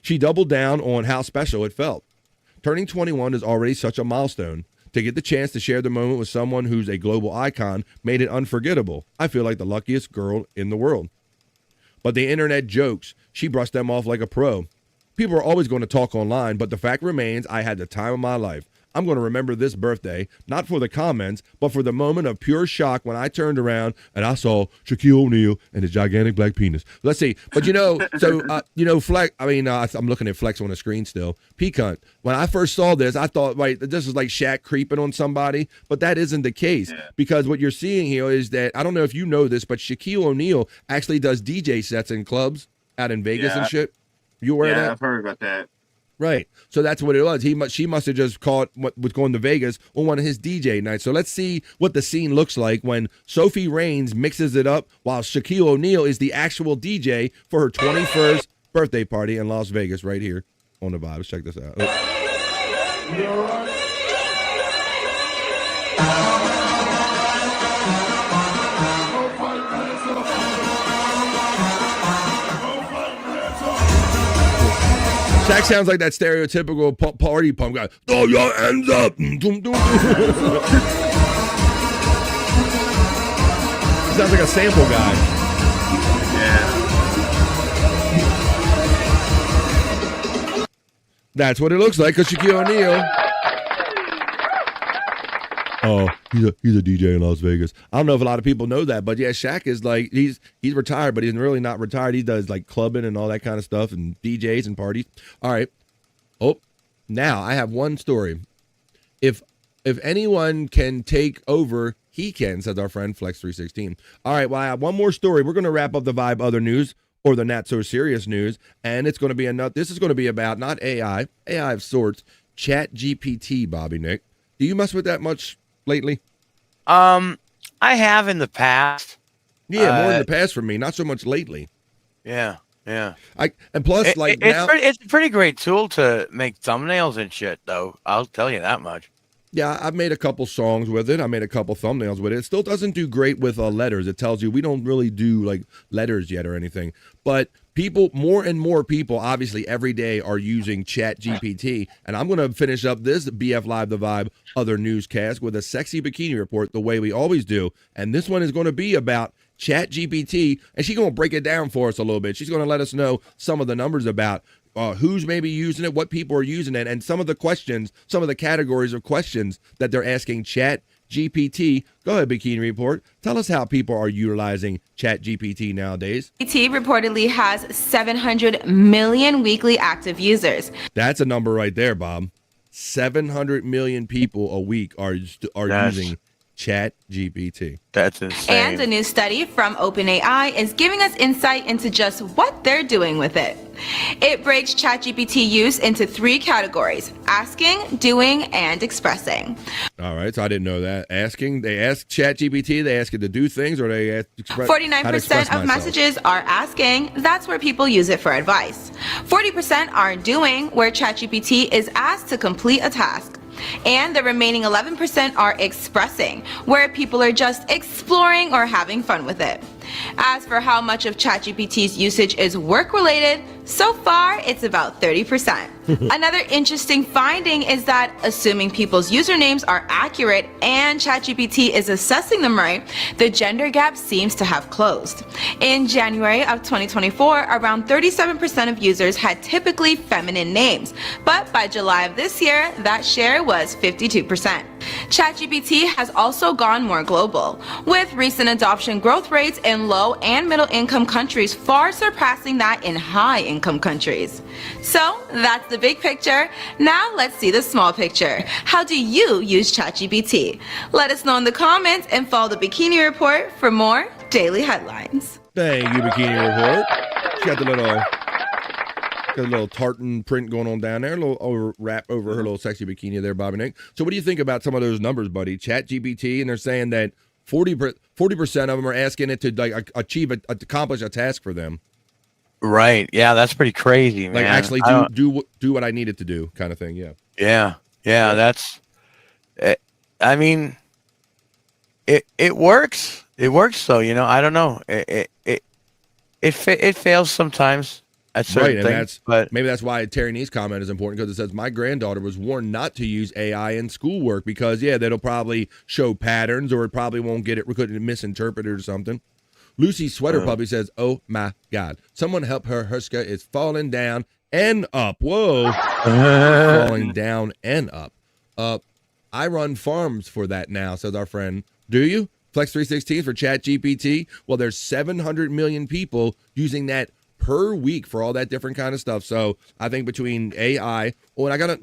She doubled down on how special it felt. Turning 21 is already such a milestone. To get the chance to share the moment with someone who's a global icon made it unforgettable. I feel like the luckiest girl in the world. But the internet jokes, she brushed them off like a pro. People are always going to talk online, but the fact remains I had the time of my life. I'm going to remember this birthday, not for the comments, but for the moment of pure shock when I turned around and I saw Shaquille O'Neal and his gigantic black penis. Let's see. But Flex, I'm looking at Flex on the screen still. Peacunt. When I first saw this, I thought, right, this is like Shaq creeping on somebody, but that isn't the case. Yeah. Because what you're seeing here is that, I don't know if you know this, but Shaquille O'Neal actually does DJ sets in clubs out in Vegas and shit. You aware of that? Yeah, I've heard about that. Right. So that's what it was. She must have just caught what was going to Vegas on one of his DJ nights. So let's see what the scene looks like when Sophie Reigns mixes it up while Shaquille O'Neal is the actual DJ for her 21st birthday party in Las Vegas right here on the Vibe. Let's check this out. Shaq sounds like that stereotypical party pump guy. Throw your hands up. Sounds like a sample guy. Yeah. That's what it looks like, because Shaquille O'Neal. Oh, he's a DJ in Las Vegas. I don't know if a lot of people know that, but yeah, Shaq is like, he's retired, but he's really not retired. He does like clubbing and all that kind of stuff and DJs and parties. All right. Oh, now I have one story. If anyone can take over, he can, says our friend Flex316. All right, well, I have one more story. We're going to wrap up the Vibe Other News, or the Not So Serious News, and it's going to be this is going to be about not AI of sorts, Chat GPT, Bobby Nick. Do you mess with that much lately? I have in the past. Yeah, more in the past for me, not so much lately. Yeah. And plus, now it's a pretty great tool to make thumbnails and shit, though. I'll tell you that much. Yeah, I've made a couple songs with it. I made a couple thumbnails with it. It still doesn't do great with letters. It tells you we don't really do like letters yet or anything. But more and more people, obviously every day, are using Chat GPT. And I'm going to finish up this BF Live The Vibe Other Newscast with a sexy bikini report the way we always do. And this one is going to be about Chat GPT, and she's going to break it down for us a little bit. She's going to let us know some of the numbers about who's maybe using it, what people are using it, and some of the questions, some of the categories of questions that they're asking Chat GPT. Go ahead, Bikini Report. Tell us how people are utilizing Chat GPT nowadays. GPT reportedly has 700 million weekly active users. That's a number right there, Bob. 700 million people a week are using Chat GPT. That's insane. And a new study from OpenAI is giving us insight into just what they're doing with it. It breaks ChatGPT use into 3 categories: asking, doing, and expressing. All right, so I didn't know that. Asking, they ask ChatGPT, they ask it to do things, or they ask 49% of messages are asking. That's where people use it for advice. 40% are doing, where ChatGPT is asked to complete a task. And the remaining 11% are expressing, where people are just exploring or having fun with it. As for how much of ChatGPT's usage is work-related, So far, it's about 30%. Another interesting finding is that assuming people's usernames are accurate and ChatGPT is assessing them right, the gender gap seems to have closed. In January of 2024, around 37% of users had typically feminine names, but by July of this year, that share was 52%. ChatGPT has also gone more global, with recent adoption growth rates in low and middle income countries far surpassing that in high income countries. So that's the big picture. Now let's see the small picture. How do you use ChatGPT? Let us know in the comments and follow the Bikini Report for more daily headlines. Thank you, Bikini Report. She got the little tartan print going on down there, a little wrap over her little sexy bikini there, Bobby Nick. So what do you think about some of those numbers, buddy? ChatGPT, and they're saying that 40% of them are asking it to like accomplish a task for them. Right. Yeah, that's pretty crazy, man. Like actually do what I needed to do, kind of thing. Yeah. Yeah. That's. I mean, it works. It works though. You know, I don't know. It fails sometimes at certain things, but maybe that's why Terry Nee's comment is important, because it says my granddaughter was warned not to use AI in schoolwork because that'll probably show patterns, or it probably won't get it. We couldn't misinterpret it or something. Lucy Sweater Puppy says, "Oh my God, someone help her! Her skirt is falling down and up. Whoa, falling down and up. I run farms for that now," says our friend. Do you? Flex 316 for ChatGPT. Well, there's 700 million people using that per week for all that different kind of stuff. So I think between AI, I gotta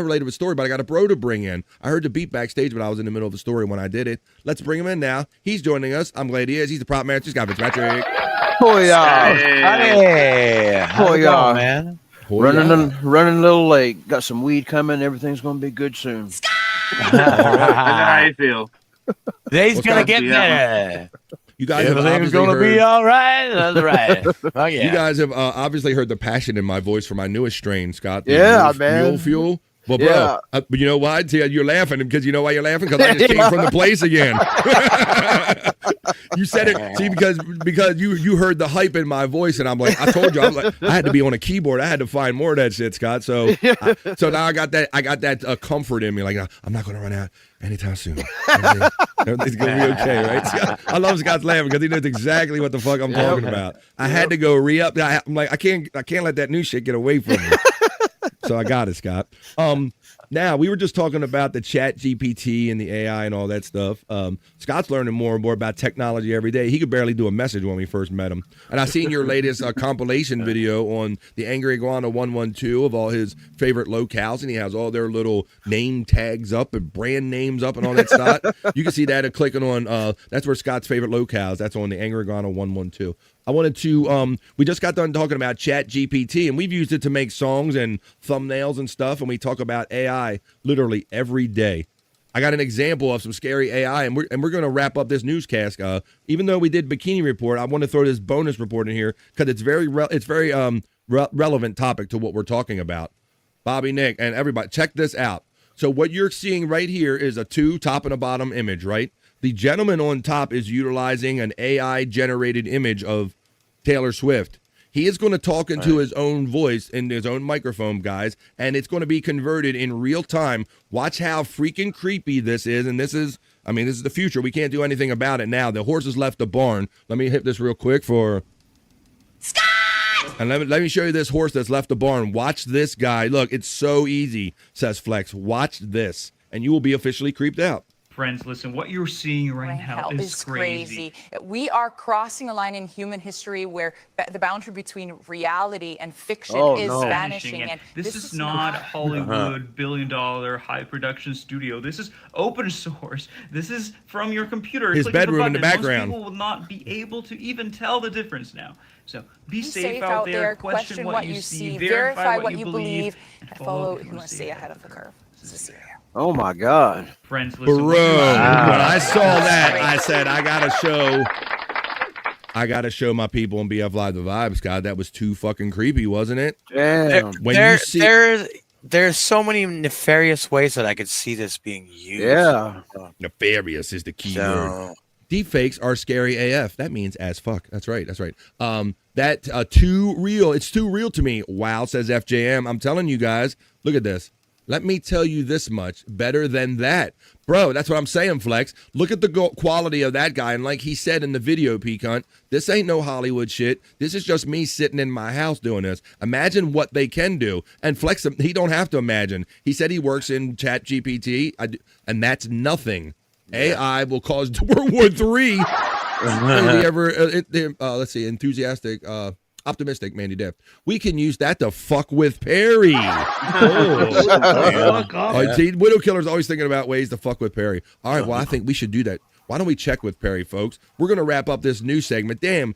relate to a story, but I got a bro to bring in. I heard the beat backstage, but I was in the middle of the story when I did it. Let's bring him in now. He's joining us. I'm glad he is. He's the prop man. He's got Fitzpatrick. Oh yeah. Hey, oh yeah, man. Running a little late. Got some weed coming. Everything's gonna be good soon. How you feel? Today's gonna get better. You guys have Everything's obviously gonna be all right. That's right. Oh yeah. You guys have obviously heard the passion in my voice for my newest strain, Scott. Yeah, man. Fuel. Well, bro, but you know why? You're laughing because you know why you're laughing? Because I just came from the place again. You said it, see, because you heard the hype in my voice, and I'm like, I told you, I had to be on a keyboard. I had to find more of that shit, Scott. So now I got that comfort in me. Like, I'm not going to run out anytime soon. Everything's going to be okay, right? Scott, I love Scott's laughing because he knows exactly what the fuck I'm talking about. I had to go re-up. I'm like, I can't let that new shit get away from me. So I got it, Scott. Now, we were just talking about the ChatGPT and the AI and all that stuff. Scott's learning more and more about technology every day. He could barely do a message when we first met him. And I seen your latest compilation video on the Angry Iguana 112 of all his favorite locales, and he has all their little name tags up and brand names up and all that stuff. You can see that clicking on, that's where Scott's favorite locales, that's on the Angry Iguana 112. I wanted to, we just got done talking about ChatGPT, and we've used it to make songs and thumbnails and stuff, and we talk about AI literally every day. I got an example of some scary AI, and we're going to wrap up this newscast. Even though we did Bikini Report, I want to throw this bonus report in here because it's very relevant topic to what we're talking about. Bobby, Nick, and everybody, check this out. So what you're seeing right here is a top and a bottom image, right? The gentleman on top is utilizing an AI-generated image of Taylor Swift. He is going to talk into his own voice in his own microphone, guys, and it's going to be converted in real time. Watch how freaking creepy this is, and this is the future. We can't do anything about it now. The horse has left the barn. Let me hit this real quick for Scott! And let me show you this horse that's left the barn. Watch this guy. Look, it's so easy, says Flex. Watch this, and you will be officially creeped out. Friends, listen, what you're seeing right now is crazy. We are crossing a line in human history where the boundary between reality and fiction is vanishing. And this is not a Hollywood billion-dollar high-production studio. This is open source. This is from your computer. His bedroom in the background. Most people will not be able to even tell the difference now. So be safe out there. Question what you see. Verify what you believe. And follow who wants to stay ahead of the curve. Oh my God. Friends, listen. Bro, when I saw that, I said, I gotta show my people on BF Live the vibes, God. That was too fucking creepy, wasn't it? Damn. There's so many nefarious ways that I could see this being used. Yeah. Nefarious is the key word. Deepfakes are scary AF. That means as fuck. That's right. Too real. It's too real to me. Wow, says FJM. I'm telling you guys, look at this. Let me tell you this much. Better than that. Bro, that's what I'm saying, Flex. Look at the quality of that guy. And like he said in the video, P-Cunt, this ain't no Hollywood shit. This is just me sitting in my house doing this. Imagine what they can do. And Flex, he don't have to imagine. He said he works in Chat GPT, and that's nothing. AI will cause World War III. Let's see, enthusiastic, optimistic, Mandy Depp. We can use that to fuck with Perry. See, Widow Killer's always thinking about ways to fuck with Perry. All right, well, I think we should do that. Why don't we check with Perry, folks? We're going to wrap up this news segment. Damn,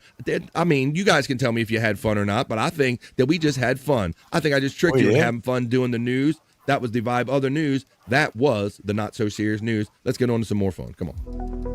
I mean, you guys can tell me if you had fun or not, but I think that we just had fun. I think I just tricked you into having fun doing the news. That was the vibe. Other news. That was the not so serious news. Let's get on to some more fun. Come on.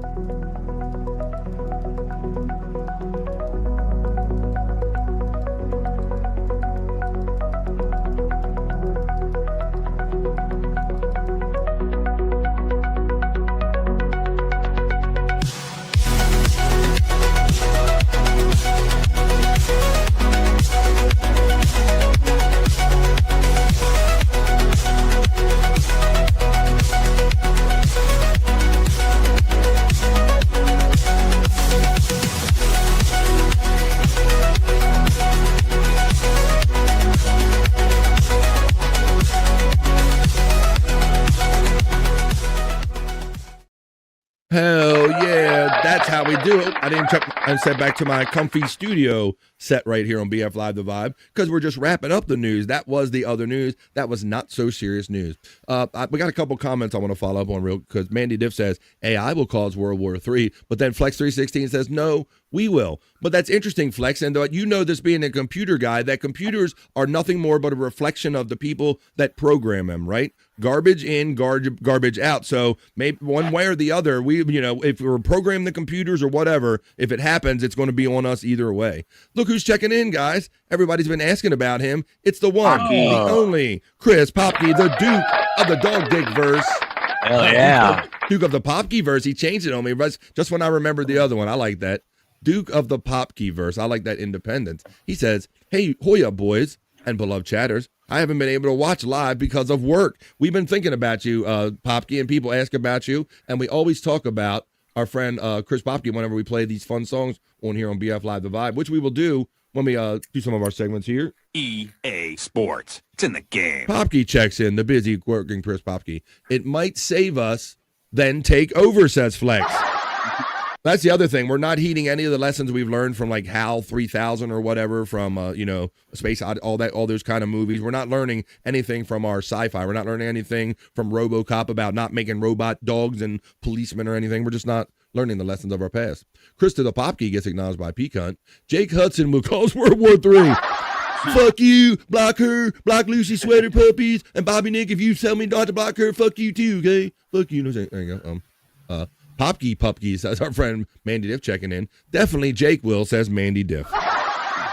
Hell yeah, that's how we do it. I didn't check and set back to my comfy studio set right here on BF Live The Vibe because we're just wrapping up the news. That was the other news. That was not so serious news. We got a couple comments I want to follow up on real because Mandy Diff says AI will cause World War III, but then Flex316 says no, we will. But that's interesting, Flex, and you know this being a computer guy, that computers are nothing more but a reflection of the people that program them, right? Garbage in, garbage out. So maybe one way or the other, if we're programming the computers or whatever, if it happens, it's going to be on us either way. Look who's checking in, guys. Everybody's been asking about him. It's the one, the only, Chris Popke, the Duke of the Dog Dick verse. Hell yeah. Duke of the Popke verse. He changed it on me just when I remembered the other one. I like that. Duke of the Popke verse. I like that independence. He says, hey, Hoya boys and beloved chatters. I haven't been able to watch live because of work. We've been thinking about you, Popke, and people ask about you. And we always talk about our friend Chris Popke whenever we play these fun songs on here on BF Live The Vibe, which we will do when we do some of our segments here. EA Sports. It's in the game. Popke checks in, the busy working Chris Popke. It might save us, then take over, says Flex. That's the other thing. We're not heeding any of the lessons we've learned from like HAL 3000 or whatever from, Space, all those kind of movies. We're not learning anything from our sci-fi. We're not learning anything from RoboCop about not making robot dogs and policemen or anything. We're just not learning the lessons of our past. Chris to the Popke gets acknowledged by P-Cunt. Jake Hudson will cause World War III. Fuck you, block her, block Lucy Sweater Puppies, and Bobby Nick, if you tell me not to block her, fuck you too, okay? Fuck you. There you go. Popke says our friend Mandy Diff checking in. Definitely Jake will, says Mandy Diff.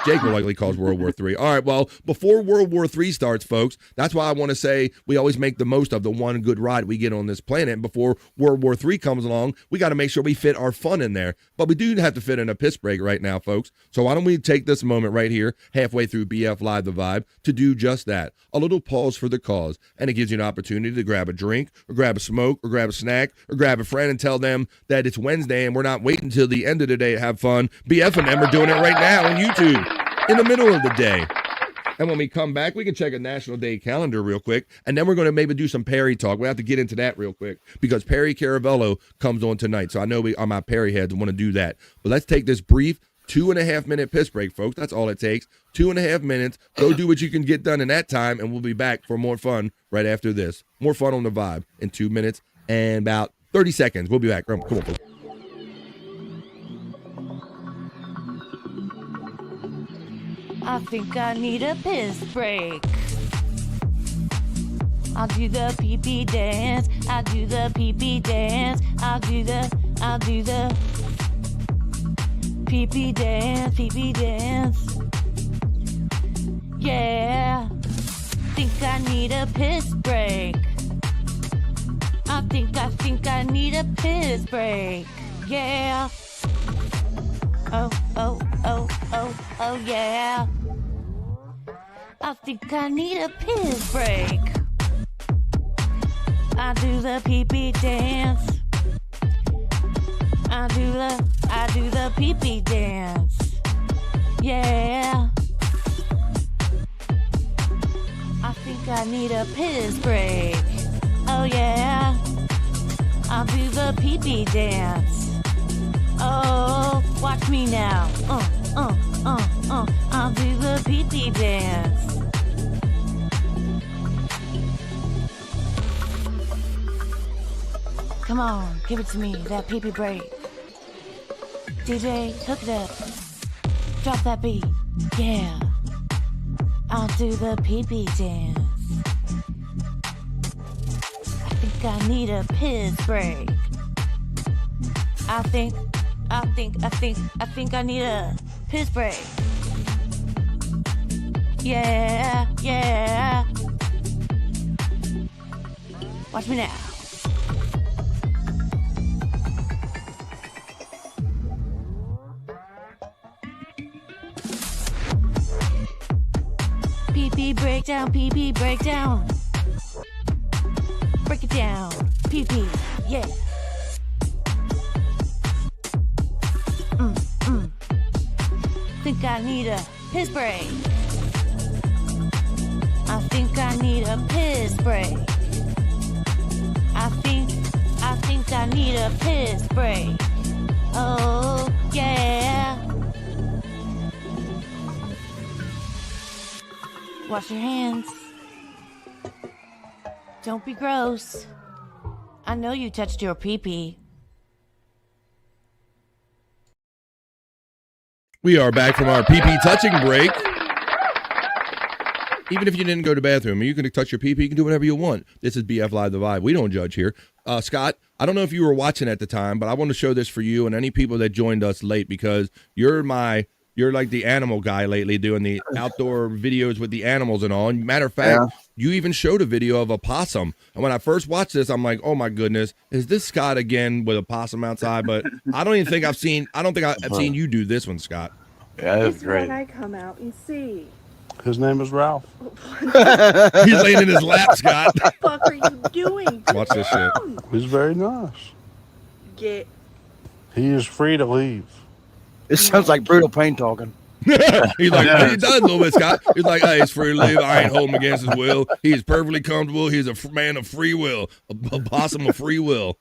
Jake will likely cause World War III. All right, well, before World War III starts, folks, that's why I want to say we always make the most of the one good ride we get on this planet. And before World War III comes along, we got to make sure we fit our fun in there. But we do have to fit in a piss break right now, folks. So why don't we take this moment right here, halfway through BF Live The Vibe, to do just that. A little pause for the cause. And it gives you an opportunity to grab a drink, or grab a smoke, or grab a snack, or grab a friend and tell them that it's Wednesday and we're not waiting until the end of the day to have fun. BF and them are doing it right now on YouTube. In the middle of the day. And when we come back, we can check a National Day calendar real quick, and then we're going to maybe do some Perry talk. We have to get into that real quick because Perry Caravello comes on tonight. So I know we, on my Perry heads, want to do that. But let's take this brief 2.5 minute piss break, folks. That's all it takes. 2.5 minutes. Go do what you can get done in that time, and we'll be back for more fun right after this. More fun on the vibe in 2 minutes and about 30 seconds. We'll be back. Come on, folks. I think I need a piss break. I'll do the pee-pee dance. I'll do the pee-pee dance. I'll do the pee-pee dance, pee-pee dance. Yeah. Think I need a piss break. I think I need a piss break. Yeah. Oh, oh, oh, oh, oh, yeah. I think I need a piss break. I do the pee-pee dance. I do the pee-pee dance. Yeah. I think I need a piss break. Oh yeah. I'll do the pee-pee dance. Oh, watch me now. I'll do the pee-pee dance. Come on, give it to me, that pee-pee break. DJ, hook it up. Drop that beat. Yeah. I'll do the pee-pee dance. I think I need a piss break. I think I need a piss break. Yeah, yeah. Watch me now. Pee-pee breakdown, pee-pee breakdown. Break it down, pee-pee, yeah. Think I need a piss break. I think I need a piss break. I think I need a piss break. Oh, yeah. Wash your hands. Don't be gross. I know you touched your pee-pee. We are back from our pee-pee touching break. Even if you didn't go to the bathroom, you can touch your pee-pee, you can do whatever you want. This is BF Live the Vibe. We don't judge here. Scott, I don't know if you were watching at the time, but I want to show this for you and any people that joined us late because you're like the animal guy lately doing the outdoor videos with the animals and all. And matter of fact, you even showed a video of a possum. And when I first watched this, I'm like, oh my goodness, is this Scott again with a possum outside? But I don't think I've seen you do this one, Scott. Yeah, that's great. When I come out and see. His name is Ralph. He's laying in his lap, Scott. What the fuck are you doing? Watch this shit. He's very nice. Get. He is free to leave. It sounds like Brutal Pain talking. He's like, he does a little bit, Scott. He's like, hey, he's free to live. I ain't holding him against his will. He's perfectly comfortable. He's a man of free will. A possum of free will.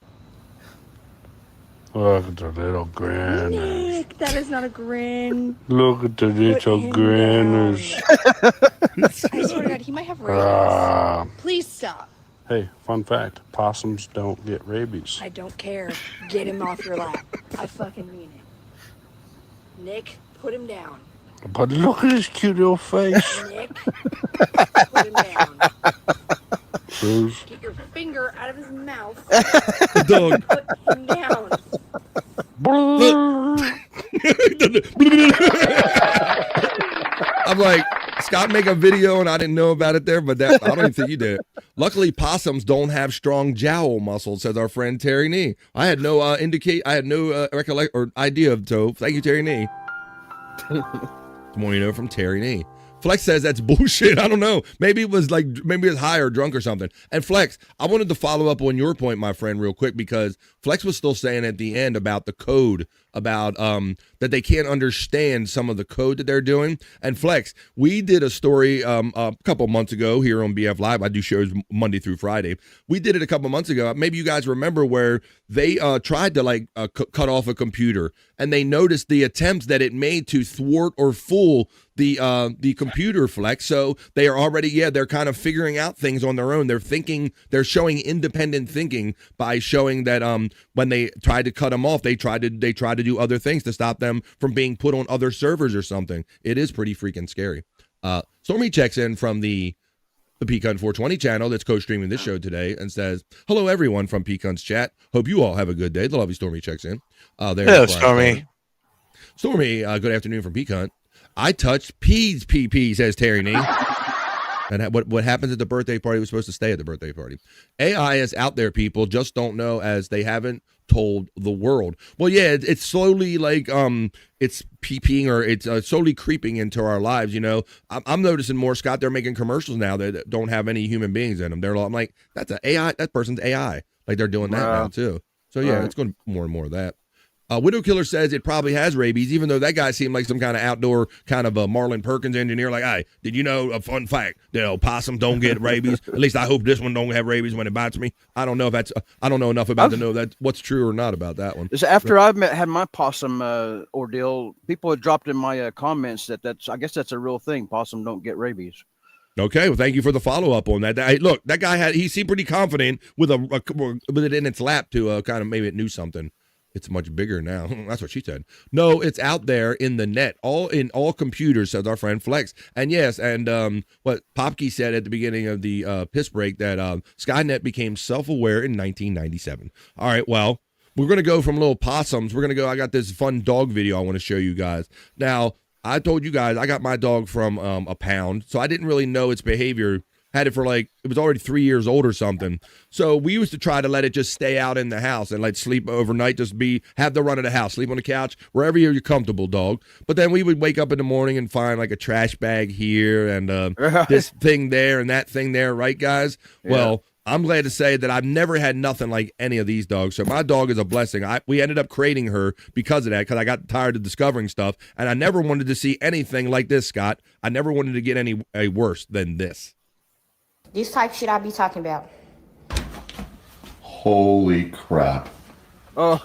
Look at the little grin. Nick, that is not a grin. Look at the little grinners. I swear to God, he might have rabies. Please stop. Hey, fun fact. Possums don't get rabies. I don't care. Get him off your lap. I fucking mean it. Nick, put him down. But look at his cute little face. Nick, put him down. Bruce. Get your finger out of his mouth. Dog. Put him down. I'm like, Scott make a video and I didn't know about it there, but I don't even think you did. Luckily, possums don't have strong jowl muscles, says our friend Terry Nee. I had no recollect or idea of so. Thank you, Terry Nee. The more you know from Terry Nee. Flex says that's bullshit. I don't know. Maybe it was high or drunk or something. And Flex, I wanted to follow up on your point, my friend, real quick, because Flex was still saying at the end about the code, about that they can't understand some of the code that they're doing. And Flex, we did a story a couple months ago here on BF Live. I do shows Monday through Friday. We did it a couple months ago. Maybe you guys remember where they tried to cut off a computer, and they noticed the attempts that it made to thwart or fool the computer, Flex. So they are already, they're kind of figuring out things on their own. They're showing independent thinking by showing that when they tried to cut them off, they tried to do other things to stop them from being put on other servers or something. It is pretty freaking scary. Stormy checks in from the Pecan 420 channel that's co-streaming this show today and says, hello everyone from Pecan's chat. Hope you all have a good day. The lovely Stormy checks in. Hello, Stormy. Stormy, good afternoon from Pecan. I touched P's PP, says Terry Nee. And what happens at the birthday party was supposed to stay at the birthday party. AI is out there, people just don't know, as they haven't told the world. Well, yeah, it's slowly like it's peeping, or it's slowly creeping into our lives. You know, I'm noticing more, Scott. They're making commercials now that don't have any human beings in them. I'm like, that's an AI. That person's AI. Like they're doing that now too. So yeah, it's going more and more of that. Widow Killer says it probably has rabies, even though that guy seemed like some kind of outdoor kind of a Marlon Perkins engineer. Like, hey, did you know a fun fact? Possums don't get rabies. At least I hope this one don't have rabies when it bites me. I don't know if that's. I don't know enough about to know that what's true or not about that one. After I had my possum ordeal, people had dropped in my comments that's. I guess that's a real thing. Possum don't get rabies. Okay, well, thank you for the follow up on that. Look, that guy he seemed pretty confident with it in its lap to kind of maybe it knew something. It's much bigger now. That's what she said. No, it's out there in the net, in all computers, says our friend Flex. And yes, and what Popke said at the beginning of the piss break, that Skynet became self-aware in 1997. All right, well, we're going to go from little possums. We're going to go, I got this fun dog video I want to show you guys. Now, I told you guys I got my dog from a pound, so I didn't really know its behavior. Had it for it was already 3 years old or something. So we used to try to let it just stay out in the house and like sleep overnight, have the run of the house, sleep on the couch, wherever you're comfortable, dog. But then we would wake up in the morning and find like a trash bag here and this thing there and that thing there, right, guys? Yeah. Well, I'm glad to say that I've never had nothing like any of these dogs. So my dog is a blessing. We ended up creating her because of that, because I got tired of discovering stuff, and I never wanted to see anything like this, Scott. I never wanted to get any worse than this. This type shit I be talking about. Holy crap. Oh,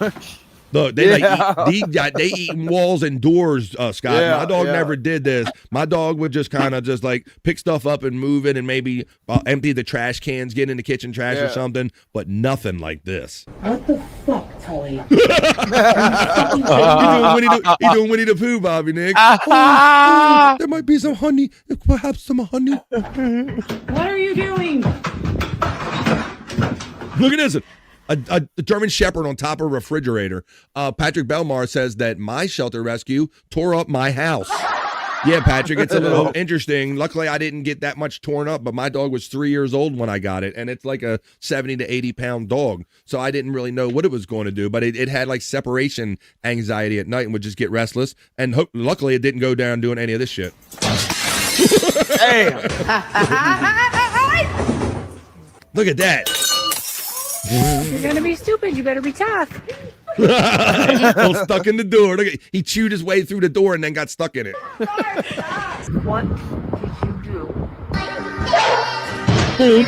look, they they eating walls and doors, Scott. Yeah, my dog never did this. My dog would just kind of just like pick stuff up and move it and maybe empty the trash cans, get in the kitchen trash or something, but nothing like this. What the fuck, Tully? He doing Winnie the Pooh, Bobby, Nick. Oh, there might be some honey, perhaps some honey. What are you doing? Look at this. A German Shepherd on top of a refrigerator. Patrick Belmar says that my shelter rescue tore up my house. Yeah, Patrick, it's a little interesting. Luckily, I didn't get that much torn up, but my dog was 3 years old when I got it, and it's like a 70 to 80 pound dog. So I didn't really know what it was going to do, but it had like separation anxiety at night and would just get restless. And luckily, it didn't go down doing any of this shit. Damn. Look at that. You're gonna be stupid. You better be tough. Stuck in the door. Look at, he chewed his way through the door and then got stuck in it. What did you do? Like,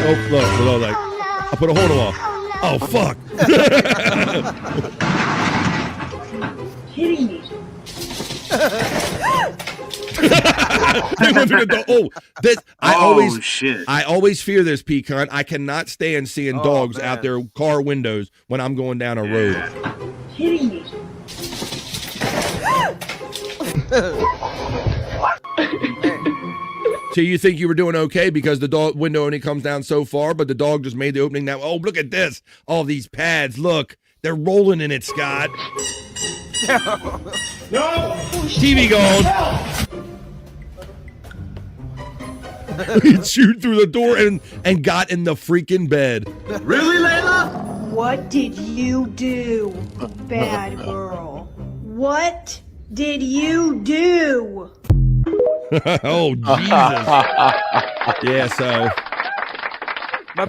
oh, look, like, I put a horn off. Oh, fuck. Kidding me. They went through the door. Oh, this shit. I always fear this, Pecan. I cannot stand seeing dogs out their car windows when I'm going down a road. Kidding me. So you think you were doing okay because the dog window only comes down so far, but the dog just made the opening now. Oh, look at this. All these pads. Look, they're rolling in it, Scott. No! TV gone. He chewed through the door and got in the freaking bed. Really, Layla? What did you do, bad girl? What did you do? Oh, Jesus. Yeah, so my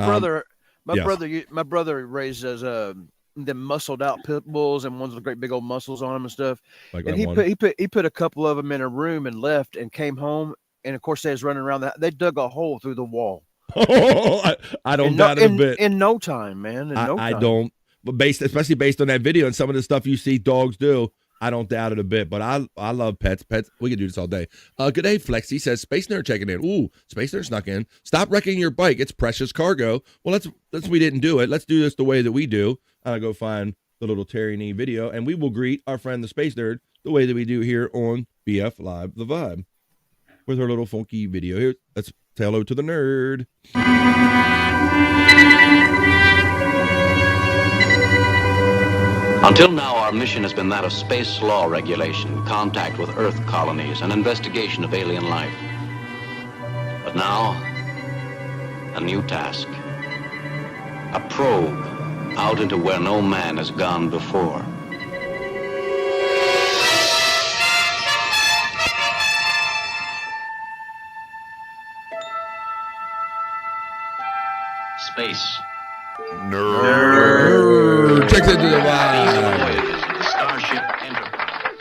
brother raises them muscled out pit bulls and ones with great big old muscles on them and stuff. Like and he put a couple of them in a room and left and came home, and of course they was running around. They dug a hole through the wall. I don't doubt it a bit. In no time, man. I don't. But especially based on that video and some of the stuff you see dogs do, I don't doubt it a bit. But I love pets. We can do this all day. Good day, Flex. He says Space Nerd checking in. Ooh, Space Nerd snuck in. Stop wrecking your bike. It's precious cargo. Well, we didn't do it. Let's do this the way that we do. I'll go find the little Terry Nee video, and we will greet our friend the Space Nerd the way that we do here on BF Live The Vibe with her little funky video. Here, let's say hello to the nerd. Until now, our mission has been that of space law regulation, contact with Earth colonies, and investigation of alien life. Now, a new task. A probe out into where no man has gone before. Space. Nerd. Checks into the vibe. Starship Enterprise.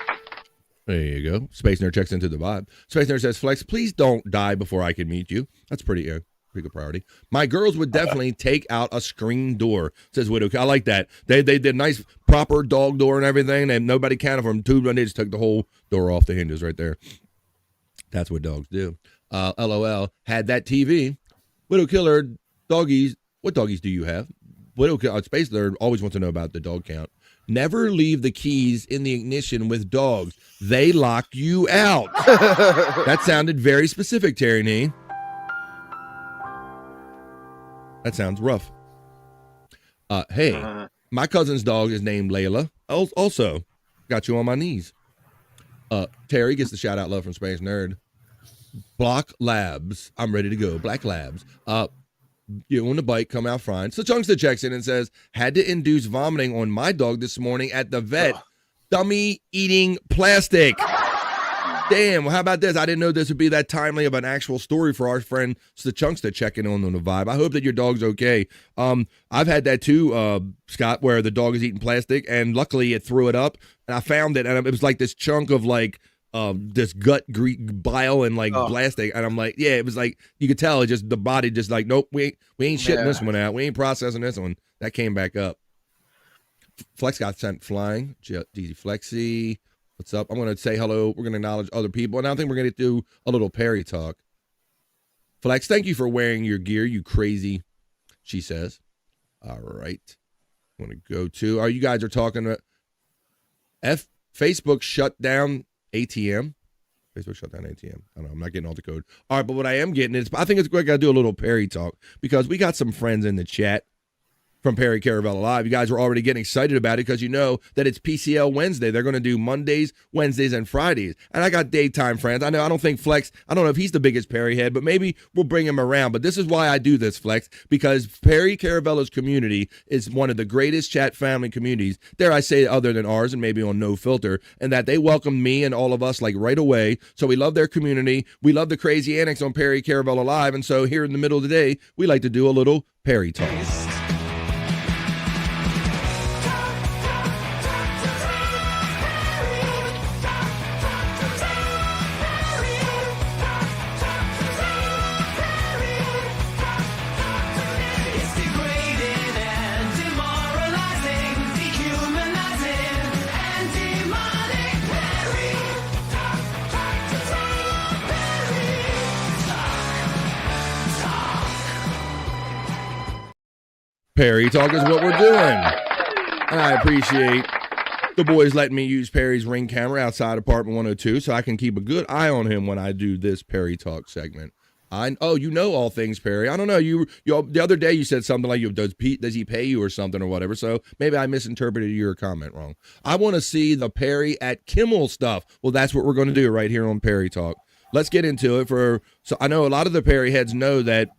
There you go. Space Nerd checks into the vibe. Space Nerd says, Flex, please don't die before I can meet you. That's pretty good priority. My girls would definitely take out a screen door, says Widow. I like that. They did nice, proper dog door and everything, and nobody counted from two, and they just took the whole door off the hinges right there. That's what dogs do. LOL. Had that TV. Widow Killer, doggies. What doggies do you have? Widow Killer, Space Nerd always wants to know about the dog count. Never leave the keys in the ignition with dogs. They lock you out. That sounded very specific, Terry Nee. That sounds rough. Hey, my cousin's dog is named Layla. Also, got you on my knees. Terry gets the shout out love from Space Nerd. Block Labs. I'm ready to go. Black Labs. You on the bike, come out fine. So Chunkster checks in and says, had to induce vomiting on my dog this morning at the vet. Dummy eating plastic. Damn, well, how about this? I didn't know this would be that timely of an actual story for our friend the Chunkster checking on the vibe. I hope that your dog's okay. I've had that too, Scott, where the dog is eating plastic, and luckily it threw it up, and I found it, and it was like this chunk of like this gut bile and like plastic, and I'm like, yeah, it was like you could tell it just the body just like, nope, we ain't shitting this one out, we ain't processing this one. That came back up. Flex got sent flying. DZ Flexi. What's up? I'm going to say hello. We're going to acknowledge other people. And I think we're going to do a little Perry talk. Flex, thank you for wearing your gear, you crazy, she says. All right. I'm going to go to, you guys are talking about Facebook shut down ATM. Facebook shut down ATM. I don't know. I'm not getting all the code. All right. But what I am getting is, I think it's got to do a little Perry talk because we got some friends in the chat from Perry Caravel Live. You guys were already getting excited about it because you know that it's PCL Wednesday. They're going to do Mondays, Wednesdays, and Fridays. And I got daytime friends. I don't think Flex, I don't know if he's the biggest Perry head, but maybe we'll bring him around. But this is why I do this, Flex, because Perry Caravello's community is one of the greatest chat family communities, dare I say, other than ours and maybe on No Filter, and that they welcomed me and all of us like right away. So we love their community. We love the crazy annex on Perry Caravello Live. And so here in the middle of the day, we like to do a little Perry talk. Perry Talk is what we're doing. And I appreciate the boys letting me use Perry's Ring camera outside apartment 102 so I can keep a good eye on him when I do this Perry Talk segment. You know all things Perry. I don't know. You the other day you said something like, does he pay you or something or whatever? So maybe I misinterpreted your comment wrong. I want to see the Perry at Kimmel stuff. Well, that's what we're going to do right here on Perry Talk. Let's get into it. So I know a lot of the Perry heads know that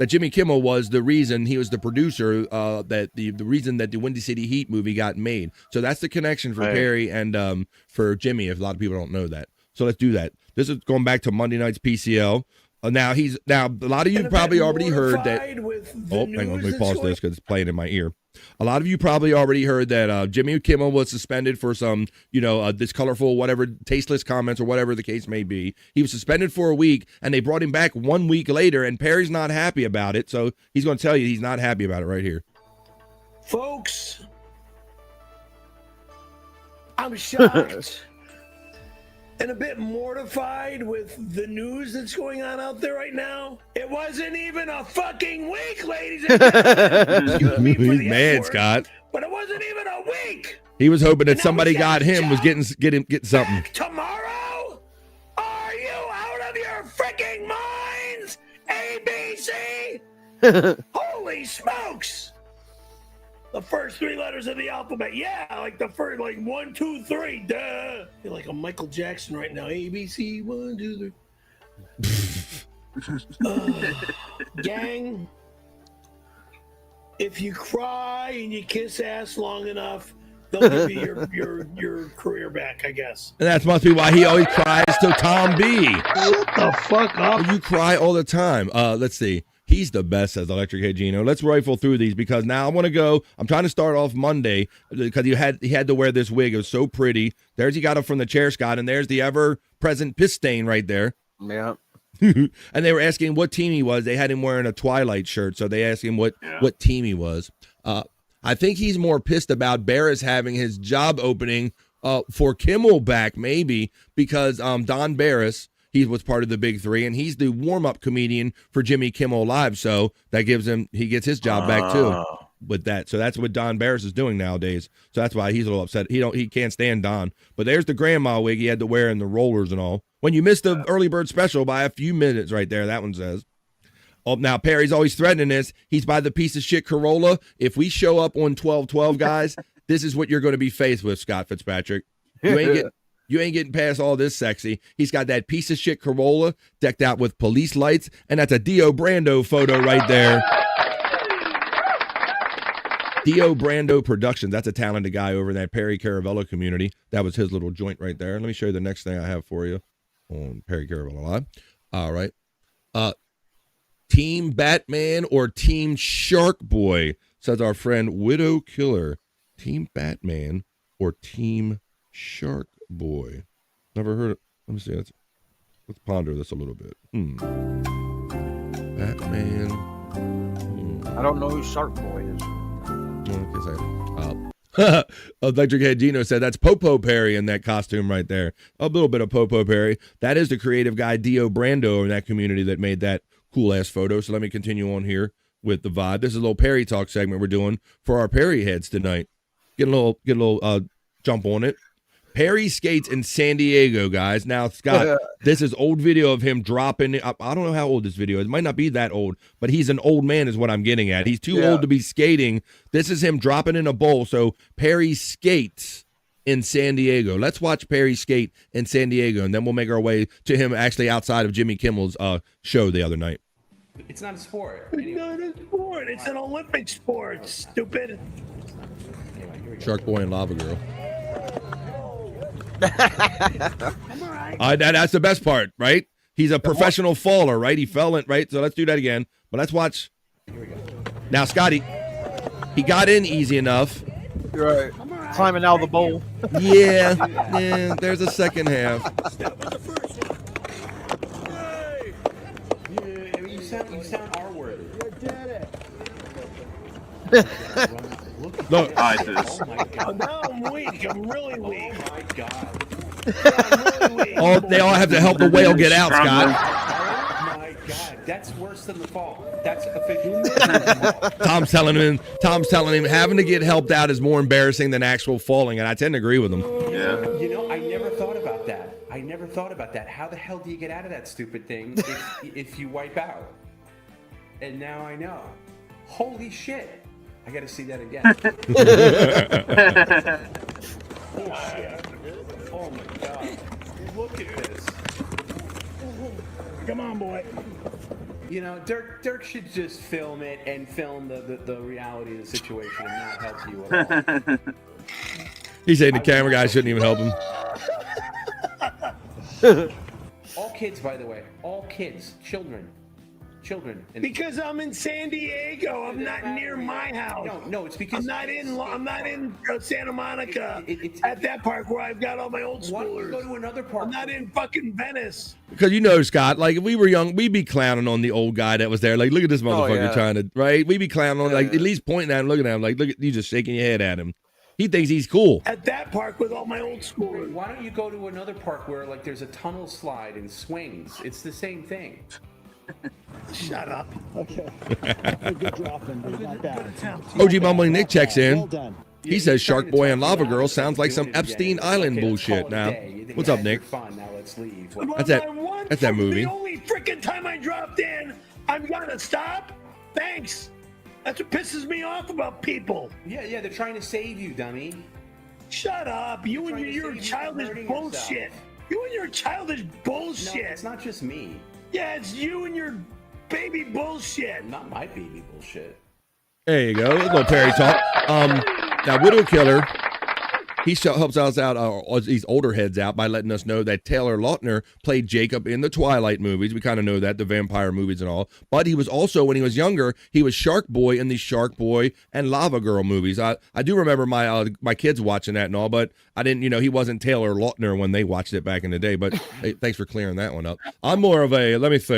Jimmy Kimmel was the reason, he was the producer, that the reason that the Windy City Heat movie got made. So that's the connection for Perry and for Jimmy, if a lot of people don't know that. So let's do that. This is going back to Monday night's PCL. Now a lot of you probably already heard that. Hang on, let me pause this because it's playing in my ear. A lot of you probably already heard that Jimmy Kimmel was suspended for some, this colorful, whatever, tasteless comments or whatever the case may be. He was suspended for a week, and they brought him back 1 week later, and Perry's not happy about it. So he's going to tell you he's not happy about it right here. Folks, I'm shocked and a bit mortified with the news that's going on out there right now. It wasn't even a fucking week, ladies and gentlemen. Excuse me for the He's mad, F-word, Scott. but it wasn't even a week. He was hoping that somebody got him, was getting something. Tomorrow? Are you out of your freaking minds? ABC? Holy smokes! The first three letters of the alphabet. Yeah, like the first, like 1, 2, 3. Duh. You're like a Michael Jackson right now. ABC, 1, 2, 3. Gang, if you cry and you kiss ass long enough, they'll give you your career back, I guess. And that must be why he always cries to Tom B. Shut the fuck up. You cry all the time. Let's see. He's the best, says Electric Head Gino. Let's rifle through these because now I want to go. I'm trying to start off Monday because he had to wear this wig. It was so pretty. There's he got it from the chair, Scott, and there's the ever-present piss stain right there. Yeah. And they were asking what team he was. They had him wearing a Twilight shirt, so they asked him what team he was. I think he's more pissed about Barris having his job opening for Kimmel back, maybe, because Don Barris, he was part of the Big Three, and he's the warm-up comedian for Jimmy Kimmel Live, so that gives him, he gets his job back too with that. So that's what Don Barris is doing nowadays. So that's why he's a little upset. He can't stand Don. But there's the grandma wig he had to wear and the rollers and all. When you missed the early bird special by a few minutes right there, that one says. Oh, now Perry's always threatening this. He's by the piece of shit Corolla. If we show up on 12-12, guys, this is what you're going to be faced with, Scott Fitzpatrick. You ain't getting past all this sexy. He's got that piece of shit Corolla decked out with police lights, and that's a Dio Brando photo right there. Dio Brando Productions. That's a talented guy over in that Perry Caravello community. That was his little joint right there. Let me show you the next thing I have for you on Perry Caravello Live. All right. Team Batman or Team Shark Boy, says our friend Widow Killer. Team Batman or Team Shark Boy. Never heard it. Let me see. Let's ponder this a little bit. Batman. I don't know who Shark Boy is. Electric Head Gino said that's Popo Perry in that costume right there. A little bit of Popo Perry. That is the creative guy Dio Brando in that community that made that cool ass photo. So let me continue on here with the vibe. This is a little Perry talk segment we're doing for our Perry heads tonight. Get a little jump on it. Perry skates in San Diego, guys. Now, Scott, this is old video of him dropping. I don't know how old this video is. It might not be that old, but he's an old man is what I'm getting at. He's too old to be skating. This is him dropping in a bowl. So Perry skates in San Diego. Let's watch Perry skate in San Diego, and then we'll make our way to him actually outside of Jimmy Kimmel's show the other night. It's not a sport. It's not a sport. It's an Olympic sport, stupid. Shark Boy and Lava Girl. That's the best part, right? He's a professional faller, right? He fell in, right? So let's do that again. But let's watch. Here we go. Now, Scotty, he got in easy enough. Right. Climbing out of the bowl. Yeah, there's a second half. You sound R-worthy. You did it. Look. Oh my God. Now I'm weak. I'm really weak. Oh my God. Oh, they all have to help the whale get out, Scott. Oh my God. That's worse than the fall. That's official. Tom's telling him having to get helped out is more embarrassing than actual falling, and I tend to agree with him. Yeah. You know, I never thought about that. How the hell do you get out of that stupid thing if you wipe out? And now I know. Holy shit. I got to see that again. Oh my God. Look at this. Come on, boy. You know, Dirk should just film it and film the reality of the situation and not help you at all. He's saying the camera guy shouldn't even help him. All kids, by the way. All kids. Children. Because I'm in San Diego. I'm not near my house. No, it's because I'm not in Santa Monica at that park where I've got all my old schoolers. Why don't you go to another park? I'm not in fucking Venice. Because you know, Scott, like if we were young, we'd be clowning on the old guy that was there. Like, look at this motherfucker trying to, right? We'd be clowning on, like, at least pointing at him, looking at him, like, look at you just shaking your head at him. He thinks he's cool. At that park with all my old schoolers. Why don't you go to another park where, like, there's a tunnel slide and swings? It's the same thing. Shut up. Okay. Good drop-in, but not bad. OG Mumbling Nick checks in. He says Shark Boy and Lava Girl sounds like some Epstein Island bullshit. Now, what's up, Nick? Now let's leave. That's that movie. The only freaking time I dropped in, I'm gonna stop. Thanks. That's what pisses me off about people. Yeah, they're trying to save you, dummy. Shut up. You and your childish bullshit. You and your childish bullshit. No, it's not just me. Yeah, it's you and your baby bullshit. Not my baby bullshit. There you go. A little Perry talk. Now, Widow Killer, he helps us out, these older heads out, by letting us know that Taylor Lautner played Jacob in the Twilight movies. We kind of know that, the vampire movies and all. But he was also, when he was younger, he was Shark Boy in the Shark Boy and Lava Girl movies. I do remember my kids watching that and all, but I didn't, he wasn't Taylor Lautner when they watched it back in the day. But hey, thanks for clearing that one up. I'm more of a, it's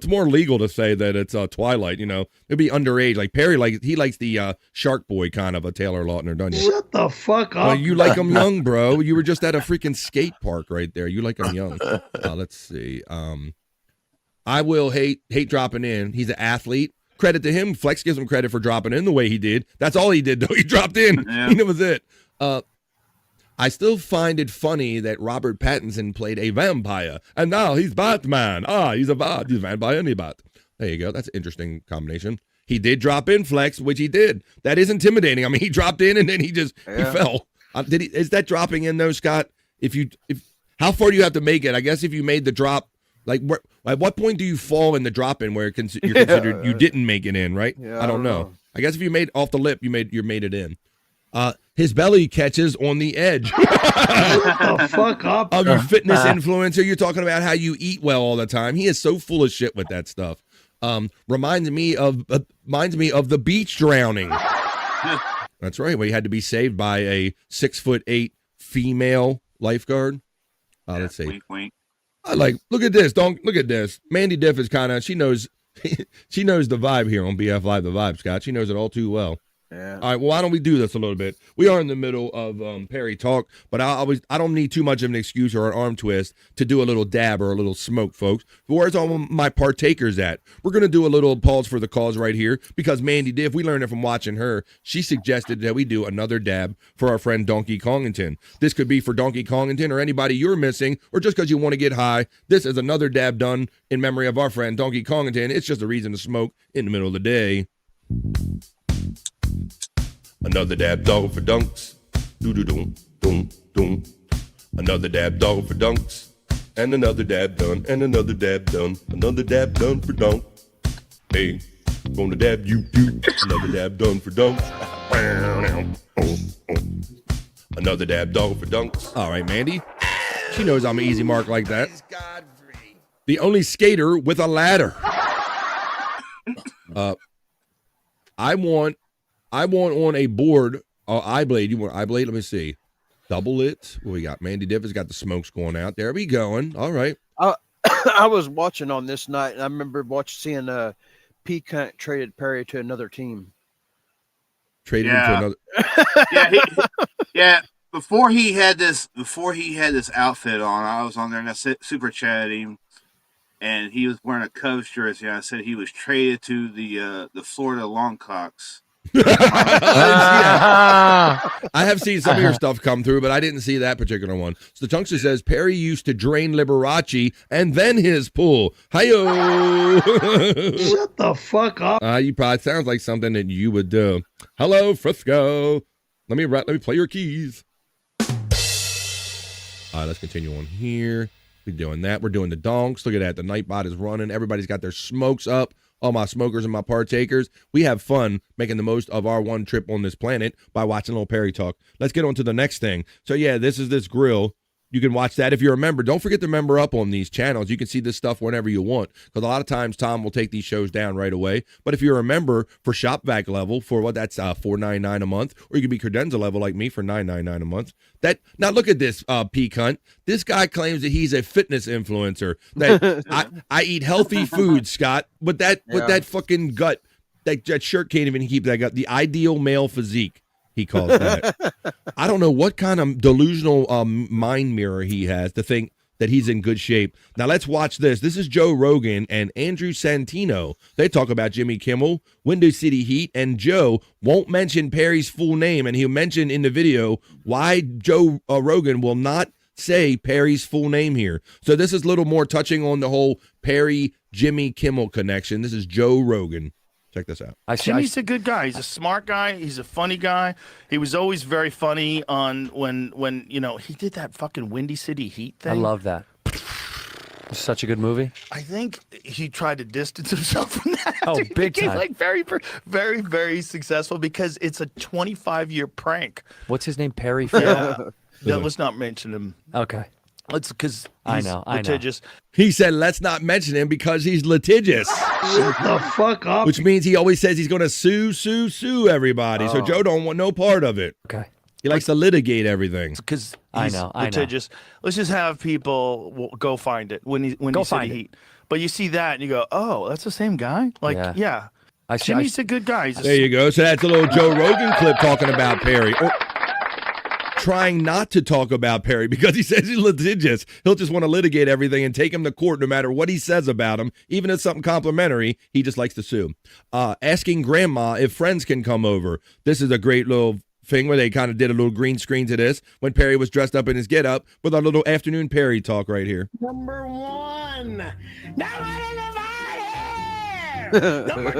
more legal to say that it's Twilight, it'd be underage. Like Perry, he likes the Shark Boy kind of a Taylor Lautner, don't you? Shut the fuck up. Well, you like them young, bro. You were just at a freaking skate park right there. You like them young. Let's see. I will hate dropping in. He's an athlete. Credit to him. Flex gives him credit for dropping in the way he did. That's all he did, though. He dropped in. Yeah. That was it. I still find it funny that Robert Pattinson played a vampire, and now he's Batman. He's a vampire and a bat. There you go. That's an interesting combination. He did drop in, Flex, which he did. That is intimidating. I mean, he dropped in and then he fell. Is that dropping in though, Scott? How far do you have to make it? I guess if you made the drop, at what point do you fall in the drop in where you're considered you didn't make it in, right? Yeah, I don't know. I guess if you made off the lip, you made it in. His belly catches on the edge. Shut the fuck up. Of your fitness influencer, you're talking about how you eat well all the time. He is so full of shit with that stuff. Reminds me of the beach drowning. That's right. Where you had to be saved by a 6'8" female lifeguard. Let's see. Wink, wink. Look at this. Look at this. Mandy Diff is she knows she knows the vibe here on BF Live, the vibe, Scott. She knows it all too well. Yeah. All right, well, why don't we do this a little bit? We are in the middle of Perry Talk, but I don't need too much of an excuse or an arm twist to do a little dab or a little smoke, folks. Where's all my partakers at? We're going to do a little pause for the cause right here because Mandy Diff, we learned it from watching her. She suggested that we do another dab for our friend Donkey Kongington. This could be for Donkey Kongington or anybody you're missing or just because you want to get high. This is another dab done in memory of our friend Donkey Kongington. It's just a reason to smoke in the middle of the day. Another dab dog for dunks. Doo-doo-doom, doom, doom. Another dab dog for dunks. And another dab done, and another dab done. Another dab done for dunk. Hey, gonna dab you. Another dab done for dunks. Another dab dog for dunks. All right, Mandy. She knows I'm an easy mark like that. The only skater with a ladder. I want on a board, iBlade. You want iBlade? Let me see. Double it. What we got? Mandy Diff has got the smokes going out. There we going. All right. I was watching on this night, and I remember seeing P. Cunt traded Perry to another team. Traded him to another. Yeah. Before he had this outfit on, I was on there and I super chatted him, and he was wearing a Cubs jersey. I said he was traded to the Florida Longcocks. I have seen some of your stuff come through, but I didn't see that particular one. So the Chunkster says Perry used to drain Liberace and then his pool. Hi-yo! Shut the fuck up. You probably sounds like something that you would do. Hello, Frisco. Let me play your keys. All right, let's continue on here. We're doing that. We're doing the donks. Look at that. The Nightbot is running. Everybody's got their smokes up. All my smokers and my partakers. We have fun making the most of our one trip on this planet by watching a little Perry Talk. Let's get on to the next thing. So, yeah, this is this grill. You can watch that if you're a member. Don't forget to member up on these channels. You can see this stuff whenever you want because a lot of times Tom will take these shows down right away. But if you're a member for ShopVac level for that's $4.99 a month, or you can be credenza level like me for $9.99 a month. Now look at this P. Cunt. This guy claims that he's a fitness influencer. That I eat healthy food, Scott. But that fucking gut, that shirt can't even keep that gut. The ideal male physique. He calls that. I don't know what kind of delusional mind mirror he has to think that he's in good shape. Now let's watch this. This is Joe Rogan and Andrew Santino. They talk about Jimmy Kimmel, Window City Heat, and Joe won't mention Perry's full name, and he'll mention in the video why Joe Rogan will not say Perry's full name here. So this is a little more touching on the whole Perry-Jimmy Kimmel connection. This is Joe Rogan. Check this out. Jimmy's a good guy. He's a smart guy. He's a funny guy. He was always very funny on when he did that fucking Windy City Heat thing. I love that. Such a good movie. I think he tried to distance himself from that. Oh, He big became, time. like very, very, very successful because it's a 25-year prank. What's his name? Perry? No, let's not mention him. Okay. Let's because I know. litigious. He said, let's not mention him because he's litigious. Shut the fuck up. Which means he always says he's going to sue everybody. So Joe don't want no part of it. Okay. He likes to litigate everything. Because I he's know. litigious. Let's just have people go find it when he Go said find it. heat. But you see that and you go, oh, that's the same guy. Like, yeah. Jimmy's a good guy. There you go. So that's a little Joe Rogan clip talking about Perry. Or trying not to talk about Perry because he says he's litigious. He'll just want to litigate everything and take him to court no matter what he says about him. Even if it's something complimentary, he just likes to sue. Asking grandma if friends can come over. This is a great little thing where they kind of did a little green screen to this when Perry was dressed up in his get-up with our little afternoon Perry talk right here. Number 1, no one is allowed here. Number 2,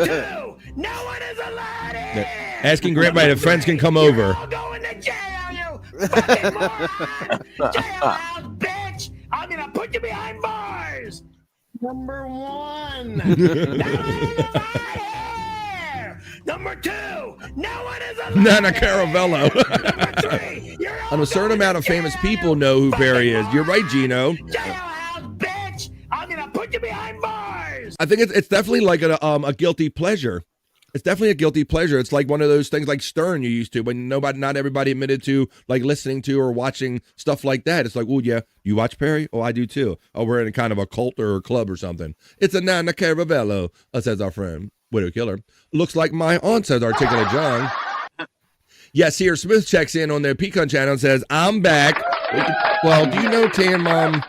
no one is allowed here. Asking grandma if friends can come over. You're all going to jail, you fucking moron. Jailhouse, bitch. I'm going to put you behind bars. Number 1, no one is allowed here. Number 2, no one is allowed Nana here. Caravello. Number 3, you're all A certain amount of famous people know who Perry is. You're right, Gino. jailhouse, bitch. I'm going to put you behind bars. I think it's definitely like a guilty pleasure. It's definitely a guilty pleasure. It's like one of those things like Stern you used to when not everybody admitted to like listening to or watching stuff like that. It's like, oh yeah, you watch Perry? Oh, I do too. Oh, we're in a kind of a cult or a club or something. It's a Nana Caravello, says our friend, Widow Killer. Looks like my aunt, says Articulate John. Yes, Sear Smith checks in on their Pecan channel and says, I'm back. Well, do you know Tan Mom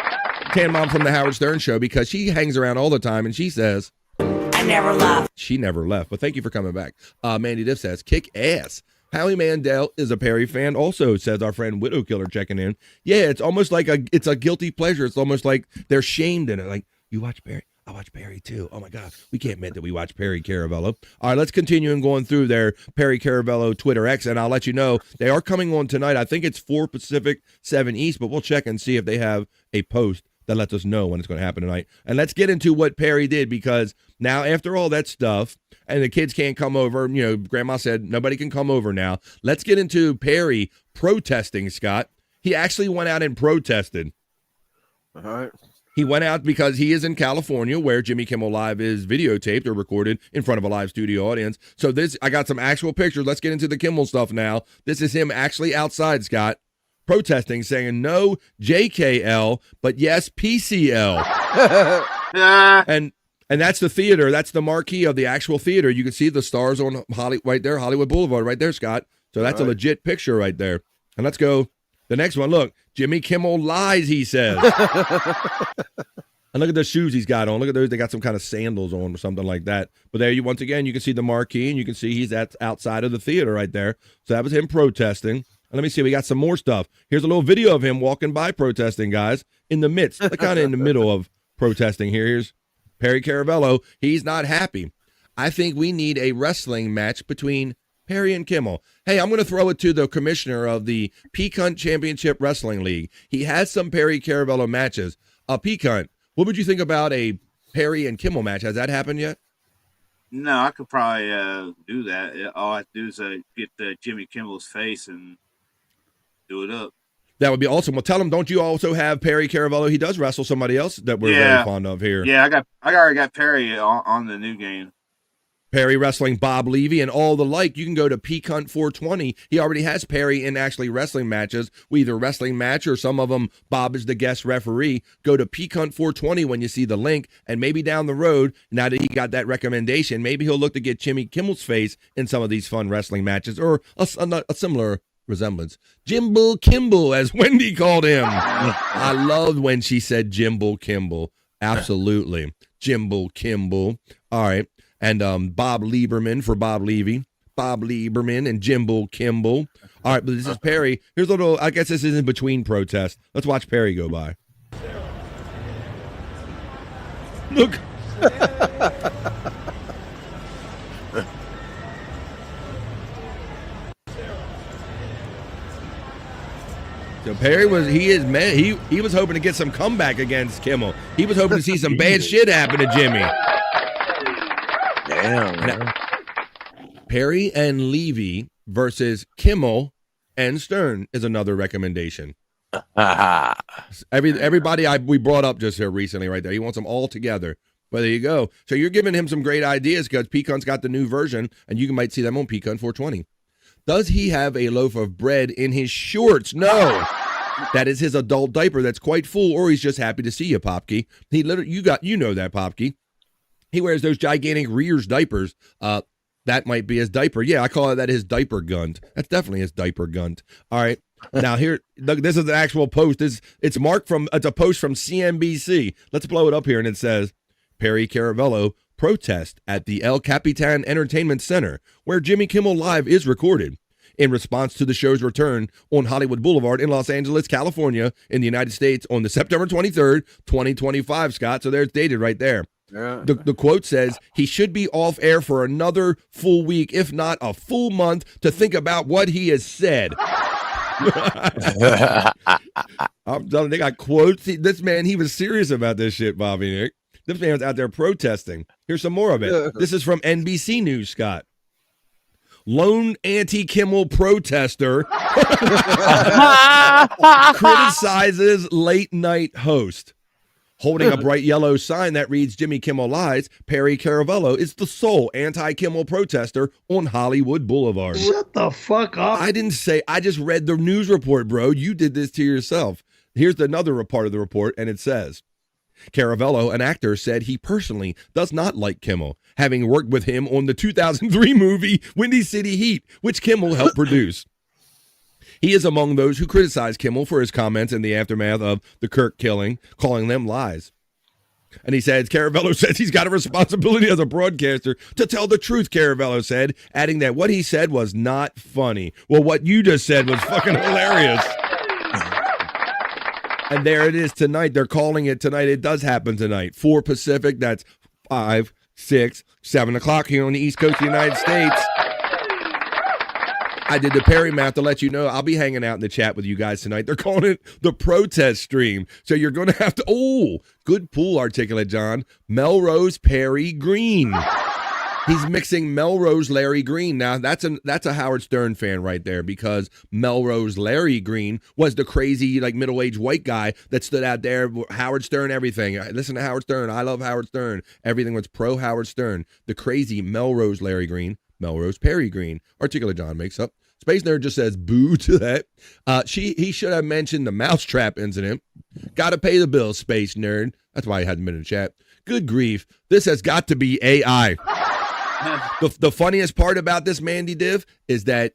from the Howard Stern show? Because she hangs around all the time and she says, I never left. She never left, but thank you for coming back. Mandy Diff says, kick ass. Howie Mandel is a Perry fan also, says our friend Widow Killer checking in. Yeah, it's almost like it's a guilty pleasure. It's almost like they're shamed in it. Like, you watch Perry? I watch Perry too. Oh my God, we can't admit that we watch Perry Caravello. All right, let's continue and going through their Perry Caravello Twitter X, and I'll let you know they are coming on tonight. I think it's 4 Pacific, 7 East, but we'll check and see if they have a post that lets us know when it's going to happen tonight. And let's get into what Perry did, because now after all that stuff, and the kids can't come over, you know, Grandma said nobody can come over now. Let's get into Perry protesting, Scott. He actually went out and protested. All right. He went out because he is in California, where Jimmy Kimmel Live is videotaped or recorded in front of a live studio audience. So I got some actual pictures. Let's get into the Kimmel stuff now. This is him actually outside, Scott, protesting, saying no JKL, but yes PCL. And that's the theater. That's the marquee of the actual theater. You can see the stars on right there, Hollywood Boulevard, right there, Scott. So that's a legit picture right there. And let's go. The next one, look, Jimmy Kimmel lies, he says. And look at the shoes he's got on. Look at those. They got some kind of sandals on or something like that. But there once again, you can see the marquee, and you can see he's outside of the theater right there. So that was him protesting. And let me see. We got some more stuff. Here's a little video of him walking by protesting, guys, in the midst, kind of in the middle of protesting here. Here's Perry Caravello. He's not happy. I think we need a wrestling match between Perry and Kimmel. Hey, I'm going to throw it to the commissioner of the Peacunt Championship Wrestling League. He has some Perry Caravello matches. Peacunt, what would you think about a Perry and Kimmel match? Has that happened yet? No, I could probably do that. All I have to do is get Jimmy Kimmel's face and do it up. That would be awesome. Well, tell him, don't you also have Perry Caravello? He does wrestle somebody else that we're very fond of here. Yeah, I already got Perry on the new game. Perry wrestling Bob Levy and all the like. You can go to Peacunt 420. He already has Perry in actually wrestling matches. We either wrestling match or some of them Bob is the guest referee. Go to Peacunt 420 when you see the link, and maybe down the road, now that he got that recommendation, maybe he'll look to get Jimmy Kimmel's face in some of these fun wrestling matches or a similar resemblance. Jimbo Kimball, as Wendy called him. I loved when she said Jimbo Kimball. Absolutely. Jimbo Kimball. All right. And Bob Lieberman for Bob Levy. Bob Lieberman and Jimbo Kimball. All right, but this is Perry. Here's a little, I guess this is in between protests. Let's watch Perry go by. Look. So Perry he was hoping to get some comeback against Kimmel. He was hoping to see some bad shit happen to Jimmy. Damn. Perry and Levy versus Kimmel and Stern is another recommendation. Everybody we brought up just here recently right there. He wants them all together. But there you go. So you're giving him some great ideas because Pecan's got the new version, and you might see them on Pecan 420. Does he have a loaf of bread in his shorts? No. That is his adult diaper that's quite full, or he's just happy to see you, Popke. He literally, you know that, Popke. He wears those gigantic Rears diapers. That might be his diaper. Yeah, I call that his diaper gunt. That's definitely his diaper gunt. All right. Now here, this is an actual post. It's a post from CNBC. Let's blow it up here, and it says, Perry Caravello protest at the El Capitan Entertainment Center, where Jimmy Kimmel Live is recorded, in response to the show's return on Hollywood Boulevard in Los Angeles, California, in the United States on the September 23rd, 2025, Scott. So there's dated right there. Yeah. The quote says, he should be off air for another full week, if not a full month, to think about what he has said. I'm telling you, they got quotes. This man, he was serious about this shit, Bobby Nick. This man's out there protesting. Here's some more of it. This is from NBC News, Scott. Lone anti-Kimmel protester criticizes late night host. Holding a bright yellow sign that reads Jimmy Kimmel Lies, Perry Caravello is the sole anti-Kimmel protester on Hollywood Boulevard. Shut the fuck up. I didn't say, I just read the news report, bro. You did this to yourself. Here's another part of the report, and it says, Caravello, an actor, said he personally does not like Kimmel, having worked with him on the 2003 movie Windy City Heat, which Kimmel helped produce. He is among those who criticize Kimmel for his comments in the aftermath of the Kirk killing, calling them lies. And he says, Caravello says he's got a responsibility as a broadcaster to tell the truth, Caravello said, adding that what he said was not funny. Well, what you just said was fucking hilarious. And there it is tonight. They're calling it tonight. It does happen tonight. 4 Pacific, that's 5, 6, 7 o'clock here on the East Coast of the United States. I did the Perry math to let you know I'll be hanging out in the chat with you guys tonight. They're calling it the protest stream. So you're going to have to, good pool, Articulate John. Melrose Perry Green. He's mixing Melrose Larry Green. Now, that's a Howard Stern fan right there, because Melrose Larry Green was the crazy, like, middle-aged white guy that stood out there. Howard Stern, everything. Listen to Howard Stern. I love Howard Stern. Everything was pro-Howard Stern. The crazy Melrose Larry Green, Melrose Perry Green. Articulate John makes up. Space Nerd just says boo to that. He should have mentioned the mousetrap incident. Got to pay the bills, Space Nerd. That's why he hadn't been in the chat. Good grief. This has got to be AI. The funniest part about this, Mandy Div, is that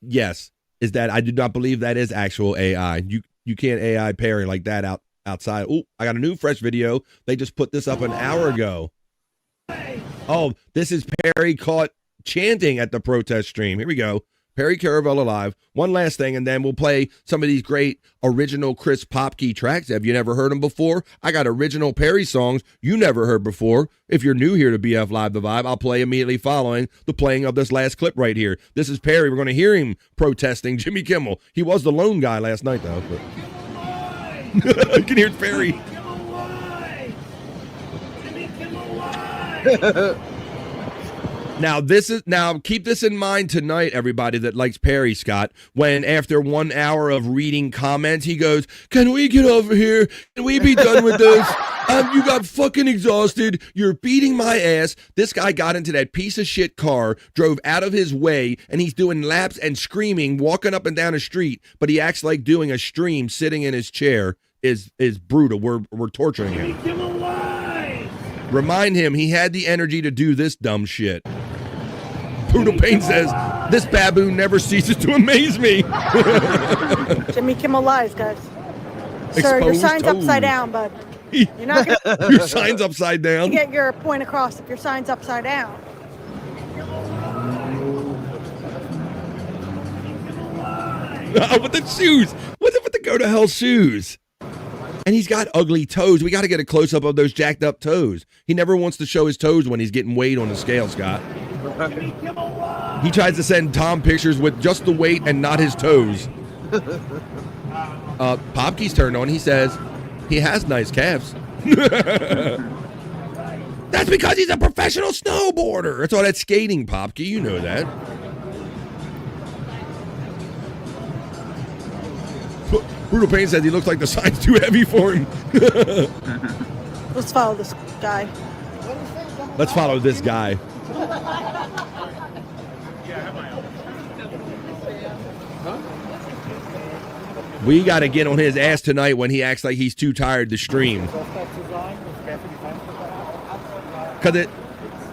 I do not believe that is actual AI. You can't AI Perry like that outside. Oh, I got a new fresh video. They just put this up an hour ago. Oh, this is Perry caught chanting at the protest stream. Here we go. Perry Caravello live. One last thing, and then we'll play some of these great original Chris Popke tracks. Have you never heard them before? I got original Perry songs you never heard before. If you're new here to BF Live The Vibe, I'll play immediately following the playing of this last clip right here. This is Perry. We're going to hear him protesting Jimmy Kimmel. He was the lone guy last night, though. But... you can hear Perry. Now keep this in mind tonight, everybody that likes Perry, Scott, when after 1 hour of reading comments, he goes, can we get over here? Can we be done with this? You got fucking exhausted. You're beating my ass. This guy got into that piece of shit car, drove out of his way, and he's doing laps and screaming, walking up and down a street, but he acts like doing a stream sitting in his chair is brutal. We're torturing him. Remind him he had the energy to do this dumb shit. Brutal Pain says, this baboon never ceases to amaze me. Jimmy Kimmel Lies, guys. Sir, your sign's upside down, bud. You're not gonna... Your sign's upside down? You get your point across if your sign's upside down. With the shoes. What's up with the go to hell shoes? And he's got ugly toes. We got to get a close-up of those jacked up toes. He never wants to show his toes when he's getting weighed on the scale, Scott. He tries to send Tom pictures with just the weight and not his toes. Popke's turned on. He says he has nice calves. That's because he's a professional snowboarder. It's all that skating, Popke. You know that. Brutal Pain says he looks like the sign's too heavy for him. Let's follow this guy. Let's follow this guy. We got to get on his ass tonight when he acts like he's too tired to stream. Because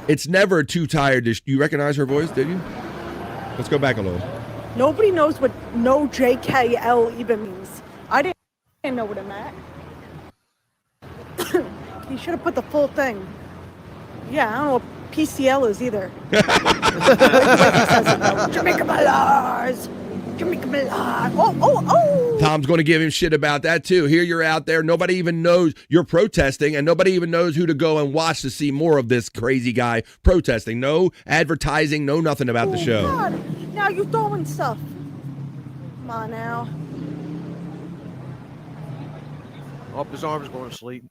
it's never too tired to... You recognize her voice, did you? Let's go back a little. Nobody knows what no JKL even means. I didn't know what it meant. You should have put the full thing. Yeah, I don't know what PCL is either. Jamaica Ballars! Jamaica Ballars! Oh! Tom's going to give him shit about that, too. Here you're out there. Nobody even knows you're protesting, and nobody even knows who to go and watch to see more of this crazy guy protesting. No advertising, no nothing about the show. God. Now you're throwing stuff. Come on now. Up his arm's going to sleep.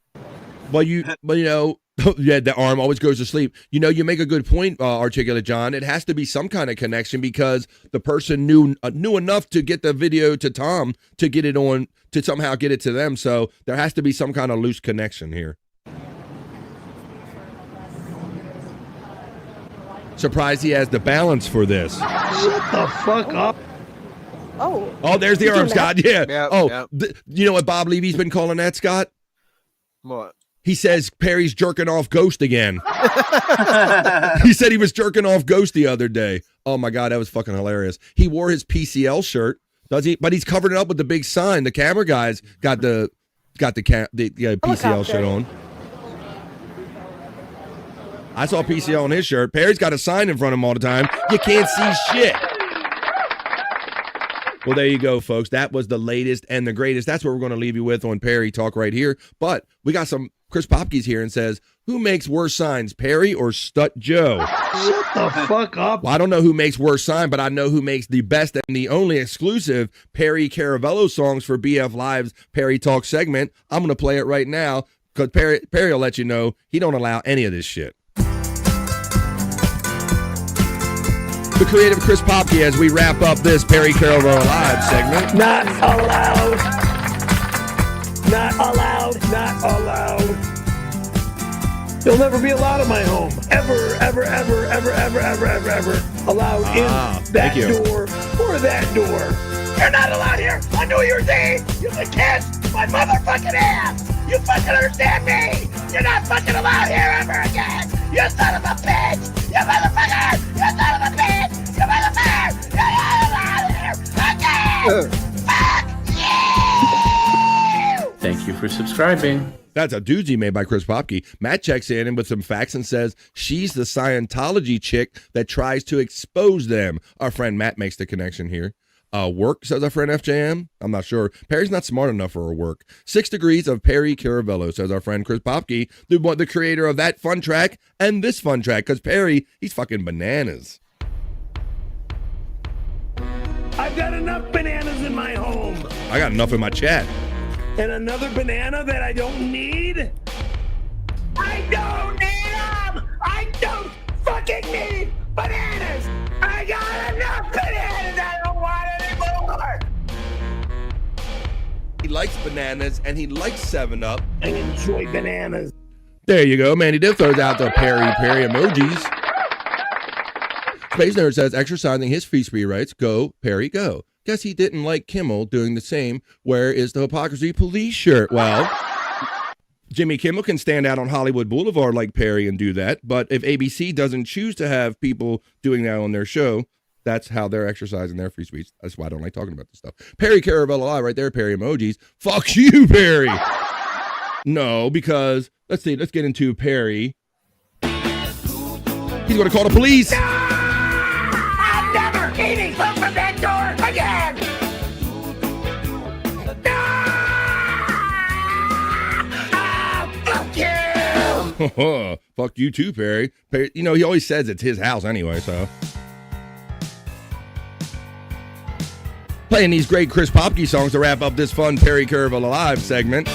Well, you know, yeah, the arm always goes to sleep. You know, you make a good point, Articulate John. It has to be some kind of connection because the person knew enough to get the video to Tom to get it on, to somehow get it to them. So there has to be some kind of loose connection here. Surprised he has the balance for this. Shut the fuck up. Oh, there's the arm, Scott. Yeah. Yep. You know what Bob Levy's been calling that, Scott? What? He says Perry's jerking off Ghost again. He said he was jerking off Ghost the other day. Oh my God, that was fucking hilarious. He wore his PCL shirt, does he? But he's covered it up with the big sign. The camera guys got the PCL shirt on. I saw PCL on his shirt. Perry's got a sign in front of him all the time. You can't see shit. Well, there you go, folks. That was the latest and the greatest. That's what we're going to leave you with on Perry Talk right here. But we got some Chris Popke's here and says, who makes worse signs, Perry or Stut Joe? Shut the fuck up. Well, I don't know who makes worse sign, but I know who makes the best and the only exclusive Perry Caravello songs for BF Live's Perry Talk segment. I'm going to play it right now because Perry will let you know he don't allow any of this shit. The creative Chris Popke as we wrap up this Perry Caravello Live segment. Not allowed. Not allowed. Not allowed. You'll never be allowed in my home. Ever. Allowed in that door or that door. You're not allowed here on New Year's Eve. You can kiss my motherfucking ass. You fucking understand me? You're not fucking allowed here ever again. You son of a bitch. You motherfucker. You son of a bitch. You motherfucker. You're not allowed here again. Fuck you. Thank you for subscribing. That's a doozy made by Chris Popke. Matt checks in with some facts and says she's the Scientology chick that tries to expose them. Our friend Matt makes the connection here. Work, says our friend FJM. I'm not sure. Perry's not smart enough for her work. 6 degrees of Perry Caravello, says our friend Chris Popke, the creator of that fun track and this fun track, because Perry, he's fucking bananas. I've got enough bananas in my home. I got enough in my chat. And another banana that I don't need? I don't need them! I don't fucking need bananas! I got enough bananas! I don't want any more! He likes bananas and he likes 7-Up. I enjoy bananas. There you go. Manny Diff throws out the Perry emojis. Space Nerd says exercising his free speech rights. Go, Perry, go. Guess he didn't like Kimmel doing the same. Where is the hypocrisy police shirt? Well, Jimmy Kimmel can stand out on Hollywood Boulevard like Perry and do that. But if ABC doesn't choose to have people doing that on their show, that's how they're exercising their free speech. That's why I don't like talking about this stuff. Perry Caravello Live right there, Perry emojis. Fuck you, Perry. No, because let's see. Let's get into Perry. He's going to call the police. I'm never eating food from that door again! Fuck you! Fuck you too, Perry. Perry. You know, he always says it's his house anyway, so. Playing these great Chris Popke songs to wrap up this fun Perry Caravel Alive segment.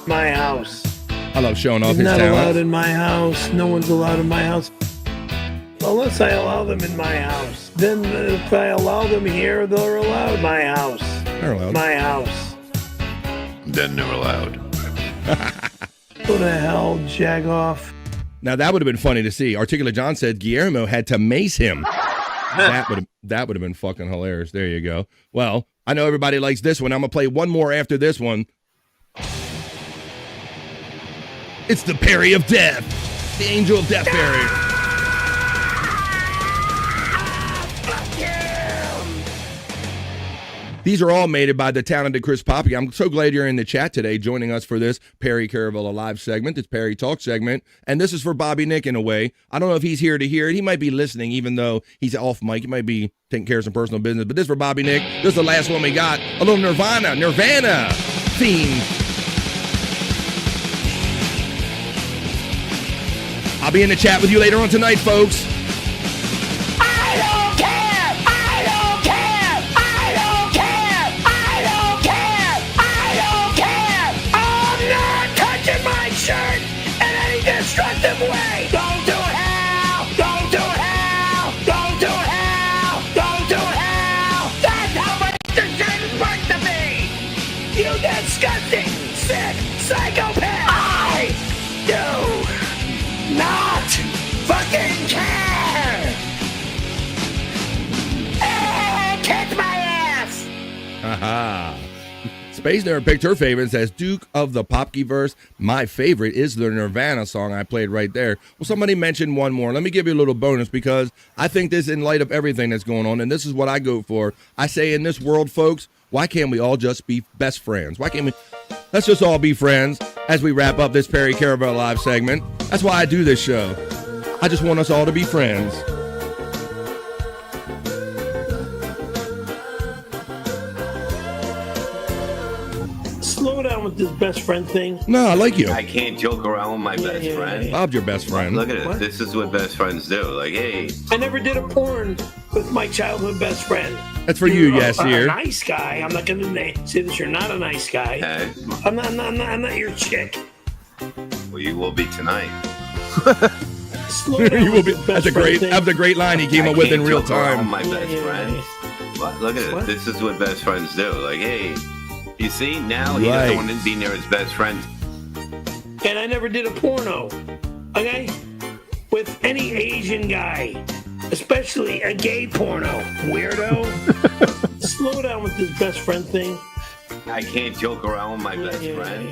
My house. I love showing off his Not talent. allowed in my house. No one's allowed in my house. Unless I allow them in my house. Then if I allow them here, they're allowed. My house. They're allowed. My house. Then they're allowed. Go to hell, Jagoff. Now that would have been funny to see. Articulate John said Guillermo had to mace him. that would have been fucking hilarious. There you go. Well, I know everybody likes this one. I'm gonna play one more after this one. It's the Perry of Death, the Angel of Death Perry. These are all made by the talented Chris Popke. I'm so glad you're in the chat today joining us for this Perry Caravel Alive segment, this Perry Talk segment. And this is for Bobby Nick in a way. I don't know if he's here to hear it. He might be listening even though he's off mic. He might be taking care of some personal business. But this is for Bobby Nick. This is the last one we got. A little Nirvana theme. I'll be in the chat with you later on tonight, folks. I don't care! I don't care! I don't care! I don't care! I don't care! I'm not touching my shirt in any destructive way! Don't do hell! Don't do hell! Don't do hell! Don't do hell! That's how much the shirt is worth to me! You disgusting, sick psychopath! I do not fucking care! Kick my ass! Haha. Space Nerd picked her favorite and says Duke of the Popke verse. My favorite is the Nirvana song I played right there. Well, somebody mentioned one more. Let me give you a little bonus because I think this in light of everything that's going on, and this is what I go for. I say in this world, folks, why can't we all just be best friends? Why can't we? Let's just all be friends as we wrap up this Perry Caravel Live segment. That's why I do this show. I just want us all to be friends. Slow down with this best friend thing. No, I like you. I can't joke around with my best friend. Bob's your best friend. Look at it. What? This is what best friends do. Like, hey. I never did a porn with my childhood best friend. That's for you, You're yes, a here. nice guy. I'm not going to say that you're not a nice guy. Okay. I'm not your chick. Well, you will be tonight. Slow down You will with be. this That's a best friend great. thing. That's a great line he came up with in real time. My best friend. What? Look at it. What? This is what best friends do. Like, hey. You see, now he Right. doesn't want to be near his best friend. And I never did a porno, okay? With any Asian guy, especially a gay porno, weirdo. Slow down with this best friend thing. I can't joke around with my best friend.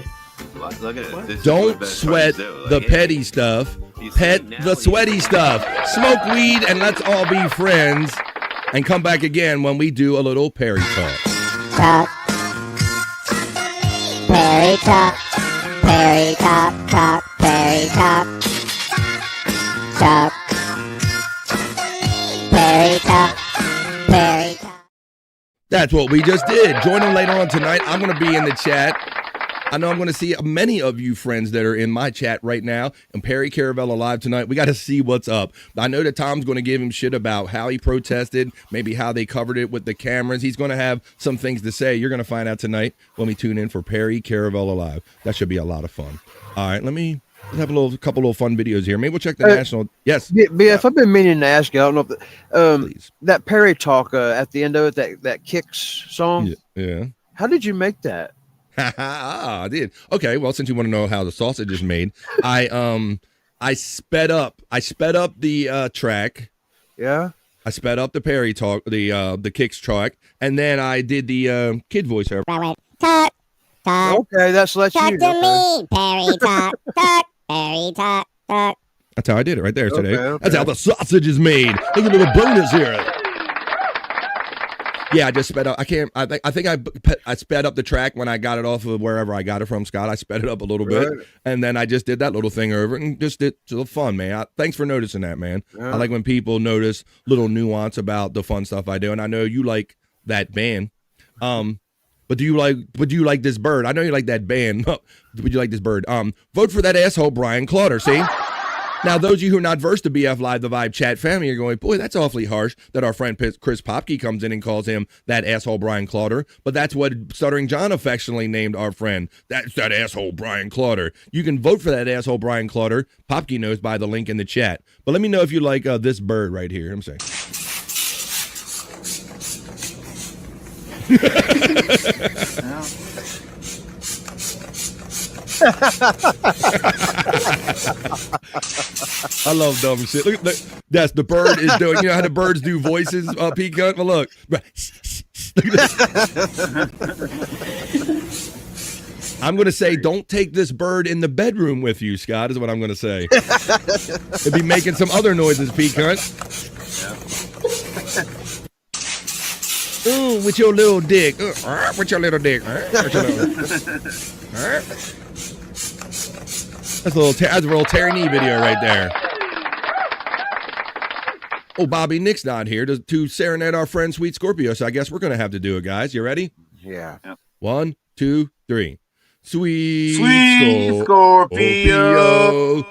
What? Look at it. This is Don't what best sweat friends do. Like, the hey. petty stuff. Pet the sweaty stuff. Smoke weed and let's all be friends. And come back again when we do a little Perry talk. Talk. Perry talk. Perry talk. Talk. Perry talk. Talk. Perry talk. Perry talk. That's what we just did. Join them later on tonight. I'm going to be in the chat. I know I'm going to see many of you friends that are in my chat right now. And Perry Caravel Alive tonight. We got to see what's up. I know that Tom's going to give him shit about how he protested, maybe how they covered it with the cameras. He's going to have some things to say. You're going to find out tonight when we tune in for Perry Caravel Alive. That should be a lot of fun. All right, let's have a couple little fun videos here. Maybe we'll check the national. Yes. BF, I've been meaning to ask you. I don't know if that Perry talk at the end of it, that Kicks song. Yeah. How did you make that? I did. Okay, well, since you want to know how the sausage is made, I sped up the track. Yeah. I sped up the Perry talk, the Kicks track, and then I did the kid voiceover. Talk. Talk. Okay, that's Talk you. to me, Perry talk. Talk. Perry talk. Talk. That's how I did it right there today. Okay. That's how the sausage is made. Look at a little bonus here. Yeah, I just sped up. I think I sped up the track when I got it off of wherever I got it from, Scott. I sped it up a little bit, and then I just did that little thing over it and just did some fun, man. Thanks for noticing that, man. Yeah. I like when people notice little nuance about the fun stuff I do, and I know you like that band. But do you like this bird? I know you like that band. Would you like this bird? Vote for that asshole Brian Clauter. See, Now, those of you who are not versed to BF Live, the Vibe chat family are going, boy, that's awfully harsh that our friend Chris Popke comes in and calls him that asshole Brian Clauter. But that's what Stuttering John affectionately named our friend. That's that asshole Brian Clauter. You can vote for that asshole Brian Clauter. Popke knows by the link in the chat. But let me know if you like this bird right here. I'm saying. I love dumb shit. Look, that's the bird is doing. You know how the birds do voices, Peacock? Well, look. Look at this. I'm going to say, don't take this bird in the bedroom with you, Scott, is what I'm going to say. It'd be making some other noises, Peacock. Ooh, with your little dick. With your little dick. That's a little Terry Nee video right there. Oh, Bobby Nick's not here to serenade our friend Sweet Scorpio, so I guess we're going to have to do it, guys. You ready? Yeah. 1, 2, 3. Sweet Scorpio.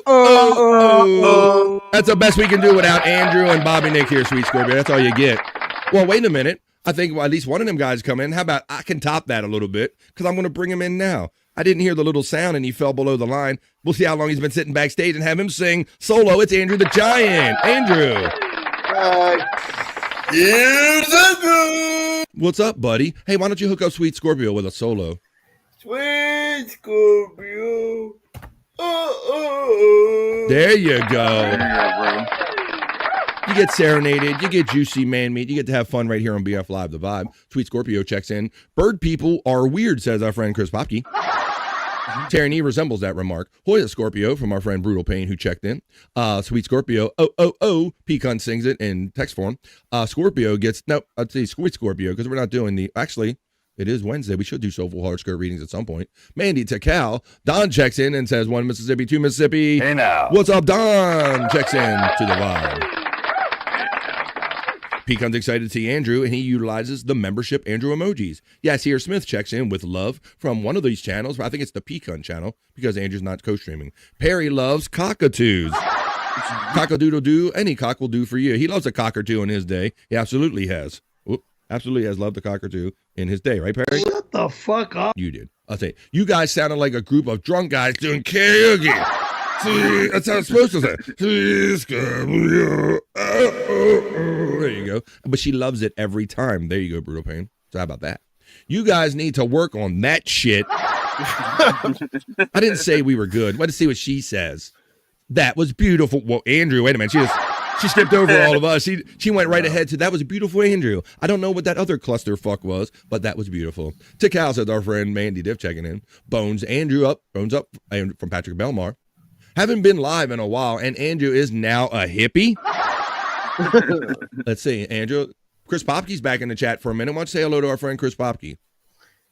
Oh. That's the best we can do without Andrew and Bobby Nick here, Sweet Scorpio. That's all you get. Well, wait a minute. I think at least one of them guys come in. How about I can top that a little bit because I'm going to bring him in now. I didn't hear the little sound and he fell below the line. We'll see how long he's been sitting backstage and have him sing solo. It's Andrew the Giant. Andrew. What's up, buddy? Hey, why don't you hook up Sweet Scorpio with a solo? Sweet Scorpio. There you go. You get serenaded, you get juicy man meat, you get to have fun right here on BF Live, the Vibe. Sweet Scorpio checks in. Bird people are weird, says our friend Chris Popke. Tyranny resembles that remark. Hoya Scorpio from our friend Brutal Pain who checked in. Sweet Scorpio, Pecan sings it in text form. Scorpio gets, I'd say Sweet Scorpio because we're not doing actually, it is Wednesday. We should do Soulful Horoscope Readings at some point. Mandy Takal. Don checks in and says 1 Mississippi, 2 Mississippi. Hey now. What's up, Don? Checks in to the Vibe. Pecan's excited to see Andrew, and he utilizes the membership Andrew emojis. Yes, here Smith checks in with love from one of these channels. I think it's the Pecan channel because Andrew's not co-streaming. Perry loves cockatoos. Cock-a-doodle-doo. Any cock will do for you. He loves a cockatoo in his day. He absolutely has. Absolutely has loved the cockatoo in his day, right, Perry? Shut the fuck up. You did. I'll say, you guys sounded like a group of drunk guys doing karaoke. See, that's how it's supposed to say. There you go. But she loves it every time. There you go, Brutal Pain. So how about that? You guys need to work on that shit. I didn't say we were good. Let's see what she says. That was beautiful. Well, Andrew, wait a minute. She skipped over all of us. She went right ahead to that was beautiful, Andrew. I don't know what that other clusterfuck was, but that was beautiful. Tikal said our friend Mandy Diff checking in. Bones up from Patrick Belmar. Haven't been live in a while, and Andrew is now a hippie. Let's see, Andrew. Chris Popke's back in the chat for a minute. Why don't you say hello to our friend Chris Popke?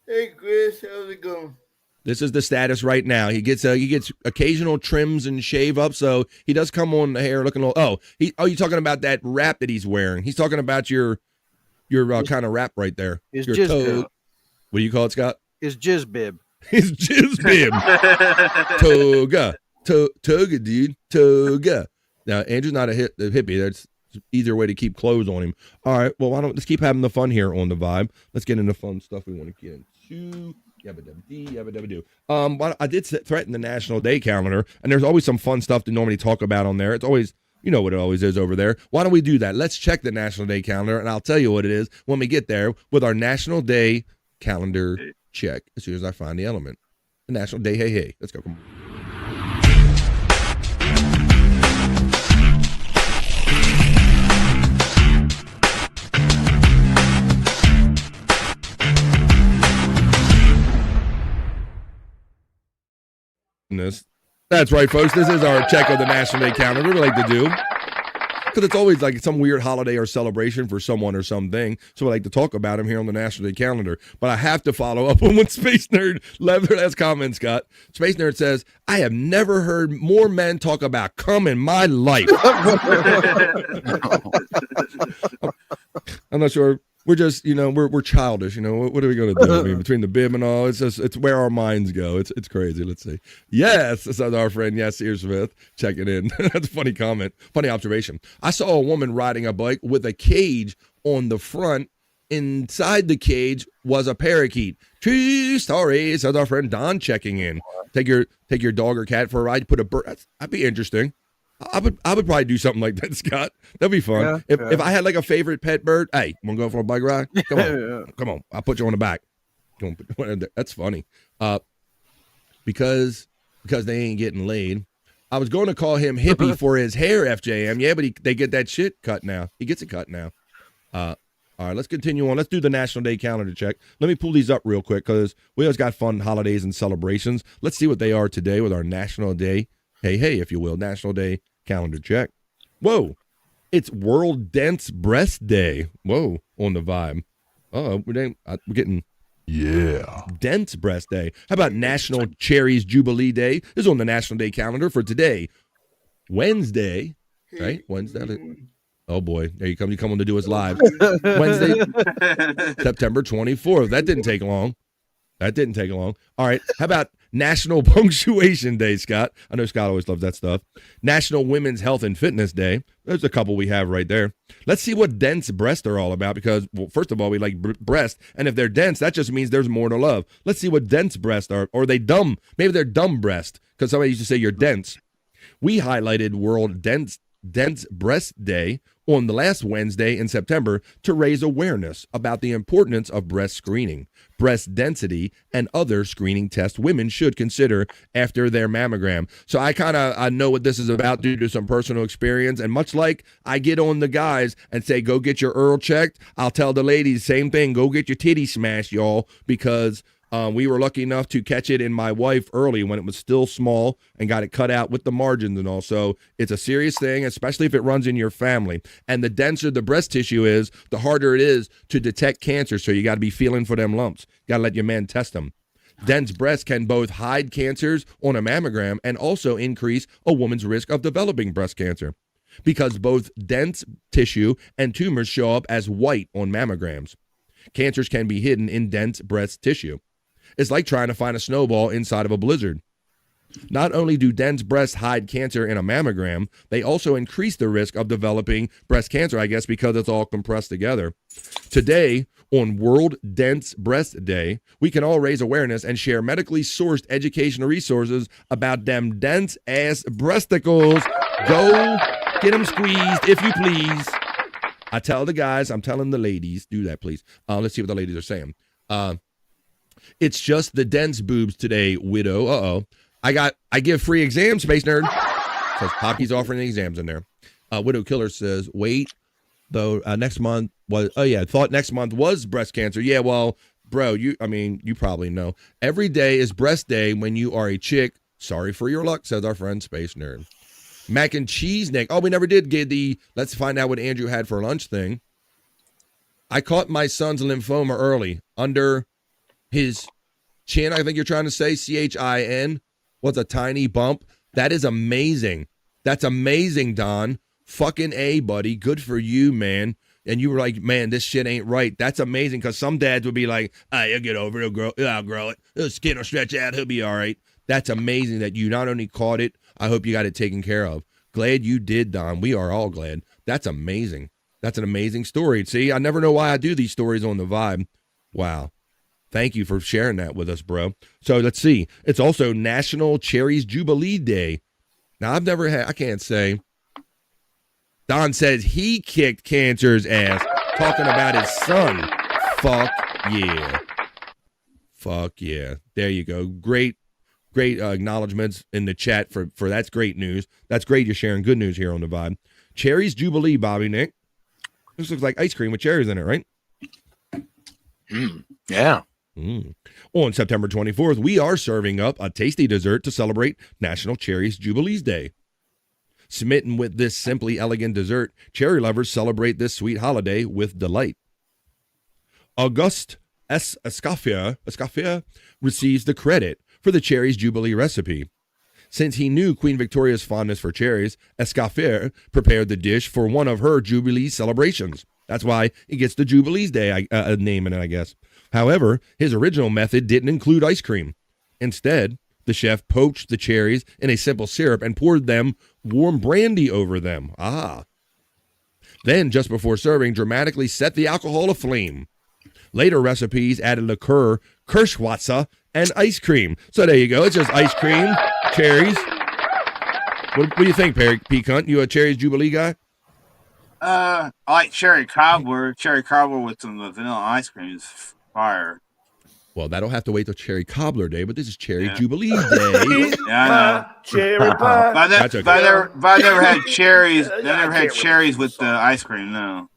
Hey, Chris, how's it going? This is the status right now. He gets occasional trims and shave up, so he does come on the hair looking a little. You're talking about that wrap that he's wearing. He's talking about your kind of wrap right there. His your jizz toe. bib. What do you call it, Scott? His jizz bib. His jizz bib. Toga, dude. Toga. Now, Andrew's not a hippie. That's either way to keep clothes on him. All right, well, let's keep having the fun here on the Vibe. Let's get into fun stuff we want to get into. Yabba-dabba-dee. I did threaten the National Day calendar, and there's always some fun stuff to normally talk about on there. It's always, you know what it always is over there. Why don't we do that? Let's check the National Day calendar, and I'll tell you what it is when we get there with our National Day calendar check as soon as I find the element. The National Day, hey. Let's go. Come on. That's right, folks. This is our check of the National Day calendar we like to do because it's always like some weird holiday or celebration for someone or something. So we like to talk about them here on the National Day calendar. But I have to follow up on what Space Nerd left their last comment, Scott. Space Nerd says, I have never heard more men talk about cum in my life. I'm not sure we're just, we're childish. What are we going to do? I mean, between the bib and all, it's where our minds go. It's crazy. Let's see. Yes, says our friend Yasir Smith checking in. That's a funny comment, funny observation. I saw a woman riding a bike with a cage on the front. Inside the cage was a parakeet. True story, says our friend Don checking in. Take your dog or cat for a ride. Put a bird. That'd be interesting. I would probably do something like that, Scott. That'd be fun. Yeah, if I had like a favorite pet bird, hey, want to go for a bike ride? Come on, come on. I'll put you on the back. That's funny. Because they ain't getting laid. I was going to call him hippie for his hair, FJM. Yeah, but they get that shit cut now. He gets it cut now. All right, let's continue on. Let's do the National Day calendar check. Let me pull these up real quick because we always got fun holidays and celebrations. Let's see what they are today with our National Day, hey, if you will, National Day calendar check. Whoa, it's World Dense Breast Day. Whoa, on the vibe. Oh, we're getting, Dense Breast Day. How about National Cherries Jubilee Day? This is on the National Day calendar for today. Wednesday, right? Wednesday. Oh, boy. There you come. You come on to do us live. Wednesday, September 24th. That didn't take long. All right. How about National Punctuation Day, Scott? I know Scott always loves that stuff. National Women's Health and Fitness Day. There's a couple we have right there. Let's see what dense breasts are all about because, well, first of all, we like breasts. And if they're dense, that just means there's more to love. Let's see what dense breasts are. Or are they dumb? Maybe they're dumb breast because somebody used to say you're dense. We highlighted World Dense Breast Day on the last Wednesday in September to raise awareness about the importance of breast screening, breast density, and other screening tests women should consider after their mammogram. So I know what this is about due to some personal experience. And much like I get on the guys and say, go get your Earl checked, I'll tell the ladies, same thing, go get your titty smashed, y'all, because we were lucky enough to catch it in my wife early when it was still small and got it cut out with the margins and all. So it's a serious thing, especially if it runs in your family. And the denser the breast tissue is, the harder it is to detect cancer. So you got to be feeling for them lumps. Got to let your man test them. Dense breasts can both hide cancers on a mammogram and also increase a woman's risk of developing breast cancer because both dense tissue and tumors show up as white on mammograms. Cancers can be hidden in dense breast tissue. It's like trying to find a snowball inside of a blizzard. Not only do dense breasts hide cancer in a mammogram, they also increase the risk of developing breast cancer, I guess, because it's all compressed together. Today, on World Dense Breast Day, we can all raise awareness and share medically sourced educational resources about them dense-ass breasticles. Go get them squeezed, if you please. I tell the guys, I'm telling the ladies, do that, please. Let's see what the ladies are saying. It's just the dense boobs today, widow. Uh-oh. I give free exams, Space Nerd. Says Poppy's offering the exams in there. Widow Killer says, wait, though, next month was, thought next month was breast cancer. Yeah, well, bro, you probably know. Every day is breast day when you are a chick. Sorry for your luck, says our friend Space Nerd. Mac and cheese, Nick. Oh, we never did get the let's find out what Andrew had for lunch thing. I caught my son's lymphoma early under his chin, I think you're trying to say, CHIN, was a tiny bump. That is amazing. That's amazing, Don. Fucking A, buddy. Good for you, man. And you were like, man, this shit ain't right. That's amazing because some dads would be like, you'll get over it. I'll grow it. The skin will stretch out. He'll be all right. That's amazing that you not only caught it, I hope you got it taken care of. Glad you did, Don. We are all glad. That's amazing. That's an amazing story. See, I never know why I do these stories on the vibe. Wow. Thank you for sharing that with us, bro. So let's see. It's also National Cherries Jubilee Day. Now, I've never had, I can't say. Don says he kicked cancer's ass, talking about his son. Fuck yeah. Fuck yeah. There you go. Great acknowledgments in the chat for that's great news. That's great you're sharing good news here on the vibe. Cherries Jubilee, Bobby Nick. This looks like ice cream with cherries in it, right? Yeah. On September 24th, we are serving up a tasty dessert to celebrate National Cherries Jubilees Day. Smitten with this simply elegant dessert, cherry lovers celebrate this sweet holiday with delight. Auguste S. Escoffier receives the credit for the Cherries Jubilee recipe. Since he knew Queen Victoria's fondness for cherries, Escoffier prepared the dish for one of her Jubilee celebrations. That's why it gets the Jubilees Day name in it, I guess. However, his original method didn't include ice cream. Instead, the chef poached the cherries in a simple syrup and poured them warm brandy over them. Then, just before serving, dramatically set the alcohol aflame. Later recipes added liqueur, Kirschwasser, and ice cream. So there you go. It's just ice cream, cherries. What do you think, P. Cunt? You a cherries Jubilee guy? I like cherry cobbler. Cherry cobbler with some vanilla ice cream is fire. Well, that'll have to wait till Cherry Cobbler Day, but this is Cherry Jubilee Day. Yeah, I know. Cherry pie. But I never had cherries. I never had cherries with the ice cream. No.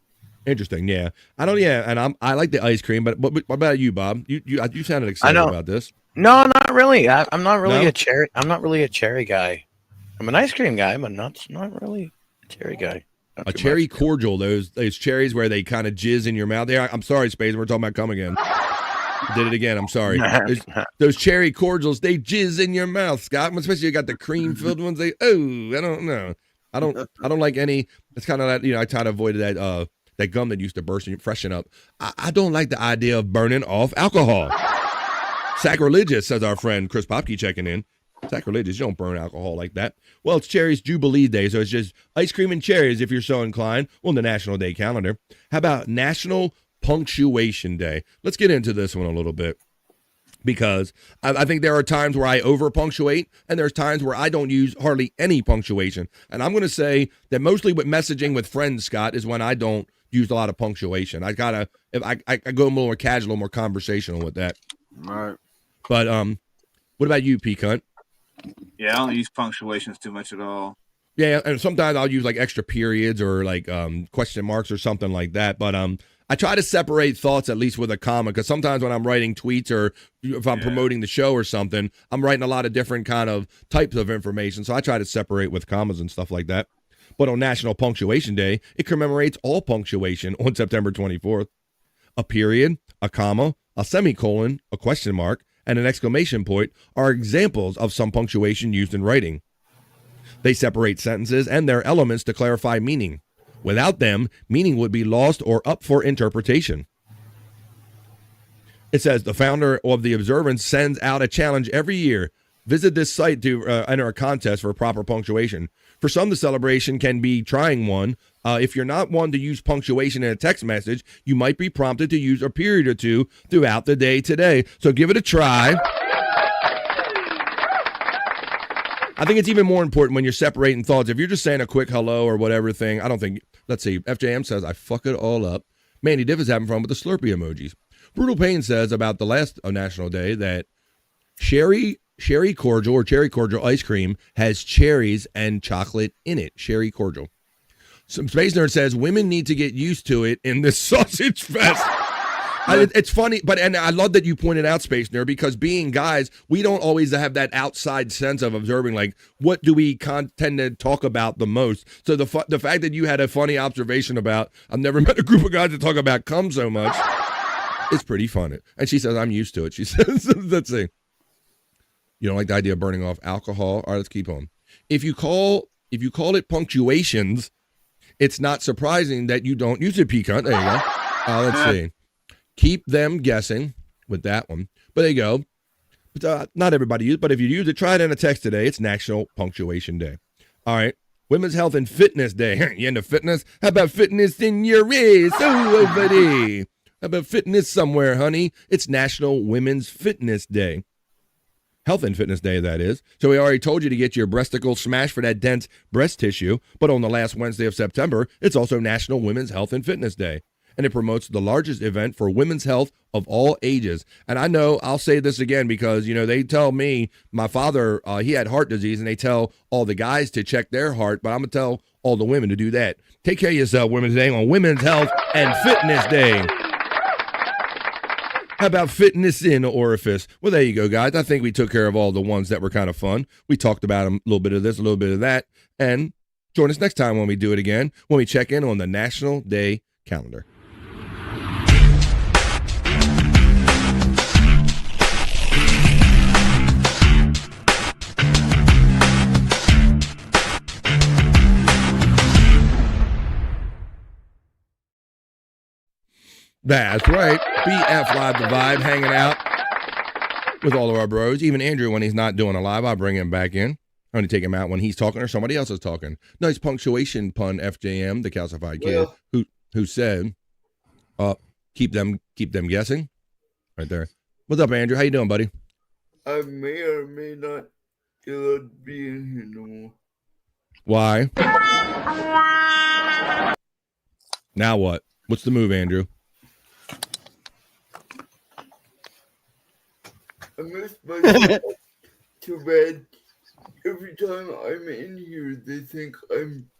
Interesting, yeah. And I like the ice cream, but what about you, Bob? You sounded excited about this. No, not really. I'm not really No? a cherry. I'm not really a cherry guy. I'm an ice cream guy, but not really a cherry guy. Not A too cherry much. cordial, those cherries where they kind of jizz in your mouth. I'm sorry, Space. We're talking about cum again. Did it again. I'm sorry. Those cherry cordials, they jizz in your mouth, Scott. Especially you got the cream filled ones. I don't know. I don't like any. It's kind of that, I kind of avoided that gum that used to burst and freshen up. I don't like the idea of burning off alcohol. Sacrilegious, says our friend Chris Popke checking in. Sacrilegious, you don't burn alcohol like that. Well, it's Cherries Jubilee Day, so it's just ice cream and cherries if you're so inclined on the National Day calendar. How about National Punctuation Day? Let's get into this one a little bit, because I think there are times where I over punctuate and there's times where I don't use hardly any punctuation. And I'm going to say that mostly with messaging with friends, Scott, is when I don't use a lot of punctuation. I go more casual, more conversational with that. All right. But what about you, P. Cunt? Yeah, I don't use punctuations too much at all. Yeah, and sometimes I'll use like extra periods or like question marks or something like that. But I try to separate thoughts at least with a comma, because sometimes when I'm writing tweets or if I'm promoting the show or something, I'm writing a lot of different kind of types of information. So I try to separate with commas and stuff like that. But on National Punctuation Day, it commemorates all punctuation on September 24th. A period, a comma, a semicolon, a question mark, and an exclamation point are examples of some punctuation used in writing. They separate sentences and their elements to clarify meaning. Without them, meaning would be lost or up for interpretation. It says the founder of the observance sends out a challenge every year. Visit this site to enter a contest for proper punctuation. For some, the celebration can be trying one. If you're not one to use punctuation in a text message, you might be prompted to use a period or two throughout the day today. So give it a try. I think it's even more important when you're separating thoughts. If you're just saying a quick hello or whatever thing, I don't think, let's see, FJM says, I fuck it all up. Mandy Diff is having fun with the Slurpee emojis. Brutal Pain says about the last National Day that Sherry cordial or cherry cordial ice cream has cherries and chocolate in it. Sherry cordial. Some Space Nerd says women need to get used to it in this sausage fest. It's funny, and I love that you pointed out, Space Nerd, because being guys, we don't always have that outside sense of observing, like, what do we tend to talk about the most? So the fact that you had a funny observation about, I've never met a group of guys that talk about cum so much, is pretty funny. And she says, I'm used to it. She says, let's see. You don't like the idea of burning off alcohol? All right, let's keep on. If you call it punctuations, it's not surprising that you don't use it, Pecan. There you go. Let's see. Keep them guessing with that one. But there you go. But, not everybody uses it, but if you use it, try it in a text today. It's National Punctuation Day. All right. Women's Health and Fitness Day. You into fitness? How about fitness in your ears? Oh, buddy. How about fitness somewhere, honey? It's National Women's Fitness Day. Health and Fitness Day, that is. So we already told you to get your breasticle smashed for that dense breast tissue. But on the last Wednesday of September, it's also National Women's Health and Fitness Day. And it promotes the largest event for women's health of all ages. And I know, I'll say this again because, they tell me, my father, he had heart disease, and they tell all the guys to check their heart, but I'm going to tell all the women to do that. Take care of yourself, Women's Day, on Women's Health and Fitness Day. How about fitness in the orifice? Well, there you go, guys. I think we took care of all the ones that were kind of fun. We talked about them, a little bit of this, a little bit of that. And join us next time when we do it again, when we check in on the National Day calendar. That's right. BF Live the Vibe, hanging out with all of our bros. Even Andrew, when he's not doing a live, I bring him back in. I only take him out when he's talking or somebody else is talking. Nice punctuation pun, FJM, the calcified kid, who said, keep them guessing. Right there. What's up, Andrew? How you doing, buddy? I may or may not be in here no more. Why? Now what? What's the move, Andrew? I missed my too bad. Every time I'm in here, they think I'm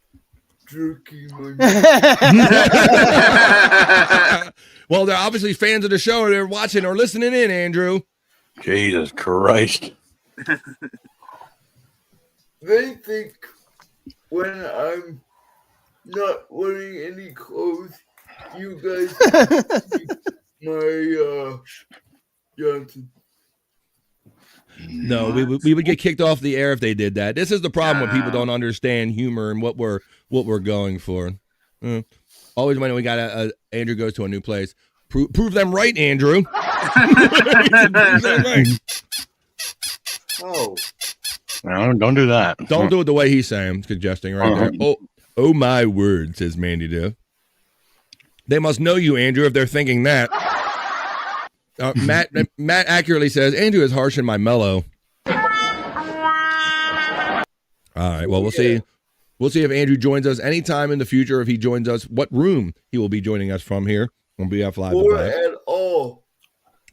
jerking my Well, they're obviously fans of the show, or they're watching or listening in, Andrew. Jesus Christ. They think when I'm not wearing any clothes, you guys see my Johnson. No, we would get kicked off the air if they did that. This is the problem when people don't understand humor and what we're going for. Always when we got Andrew goes to a new place. Prove them right, Andrew. Prove them right. Oh. No, don't do that. Don't do it the way he's saying, suggesting right there. Oh my word, says Mandy Dip. They must know you, Andrew, if they're thinking that. Matt accurately says, Andrew is harsh and my mellow. All right, well, we'll see. We'll see if Andrew joins us anytime in the future. If he joins us, what room he will be joining us from here on BF Live. Or at all.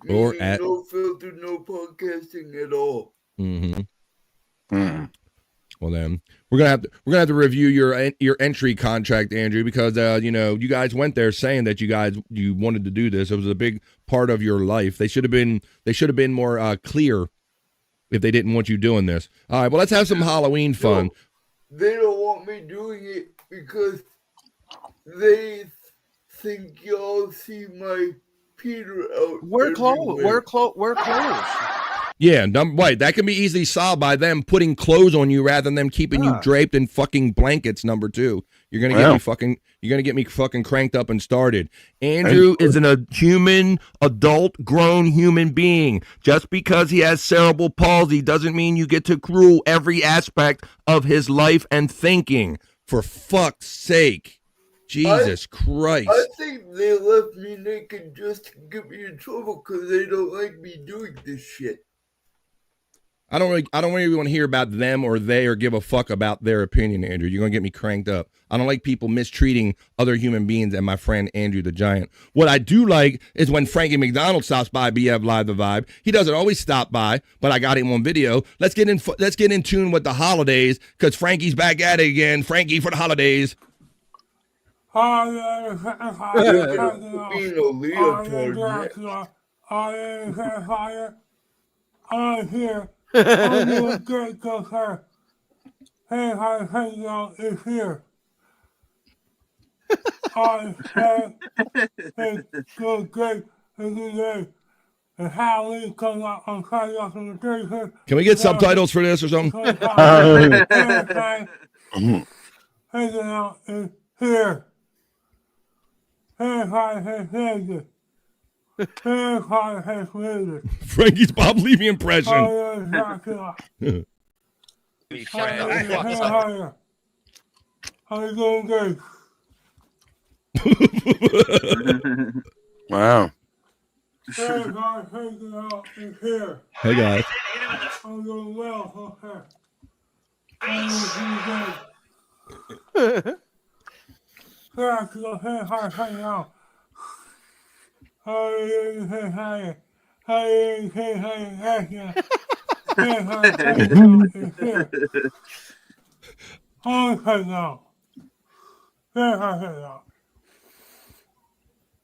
Or at no filter, no podcasting at all. Mm-hmm. Well, then we're gonna have to review your entry contract, Andrew, because you guys went there saying that you wanted to do this. It was a big part of your life. They should have been more clear if they didn't want you doing this. All right, well, let's have some Halloween fun. They don't want me doing it because they think y'all see my Peter out. Wear clothes. Wear clothes. Yeah, right. That can be easily solved by them putting clothes on you rather than them keeping you draped in fucking blankets. Number two, you're gonna get me fucking cranked up and started. Andrew is a human, grown human being. Just because he has cerebral palsy doesn't mean you get to rule every aspect of his life and thinking. For fuck's sake. Jesus Christ. I think they left me naked just to get me in trouble because they don't like me doing this shit. I don't really want to hear about them or they or give a fuck about their opinion, Andrew. You're going to get me cranked up. I don't like people mistreating other human beings and my friend Andrew the Giant. What I do like is when Frankie McDonald stops by BF Live the Vibe. He doesn't always stop by, but I got him on video. Let's get in tune with the holidays because Frankie's back at it again. Frankie for the holidays. I'm here. I'm doing great because her hangout is here. I have a great today. And Halloween comes out on Friday on the 35th. Can we get subtitles for this or something? Hanging out is here. Frankie's Bob Levy impression. Wow. Hey guys. I'm doing well.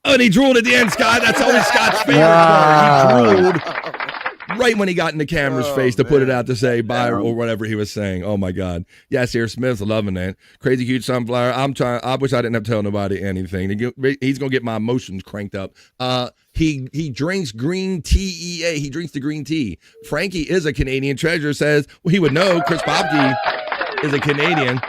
Oh, and he drooled at the end, Scott. That's always Scott's favorite part. He drooled right when he got in the camera's face to put it out to say bye or whatever he was saying. Oh my God. Yes, here Smith's loving that. Crazy Cute Sunflower. I wish I didn't have to tell nobody anything. He's gonna get my emotions cranked up. He drinks green tea. He drinks the green tea. Frankie is a Canadian treasure. Says, well, he would know. Chris Popke is a Canadian.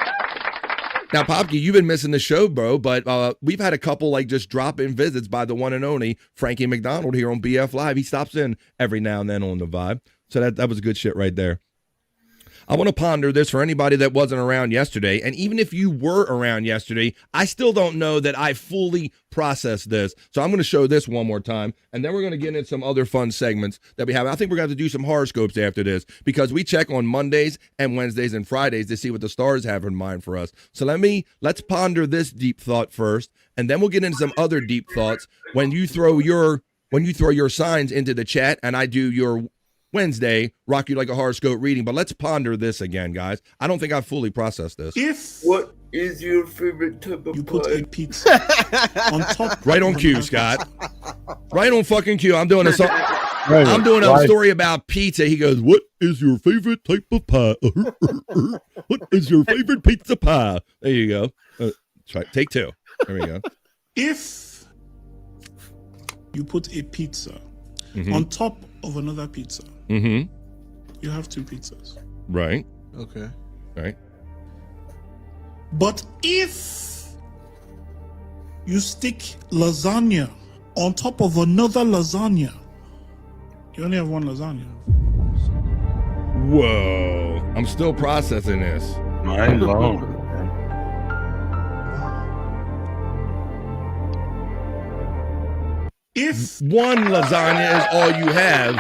Now, Popke, you've been missing the show, bro, but we've had a couple like just drop-in visits by the one and only Frankie McDonald here on BF Live. He stops in every now and then on the Vibe. So that was good shit right there. I want to ponder this for anybody that wasn't around yesterday. And even if you were around yesterday, I still don't know that I fully processed this. So I'm going to show this one more time. And then we're going to get into some other fun segments that we have. I think we're going to do some horoscopes after this because we check on Mondays and Wednesdays and Fridays to see what the stars have in mind for us. So let's ponder this deep thought first. And then we'll get into some other deep thoughts when you throw your signs into the chat and I do your Wednesday, rock you like a horoscope reading. But let's ponder this again, guys. I don't think I've fully processed this. What is your favorite type of put a pizza on top? Right on cue, Scott. Right on fucking cue. I'm doing a song. I'm doing a story about pizza. He goes, "What is your favorite type of pie? What is your favorite pizza pie?" There you go. Try take two. There we go. If you put a pizza on top of another pizza, you have two pizzas. Right. Okay. Right. But if you stick lasagna on top of another lasagna, you only have one lasagna. Whoa. I'm still processing this. Mind blown. If one lasagna is all you have.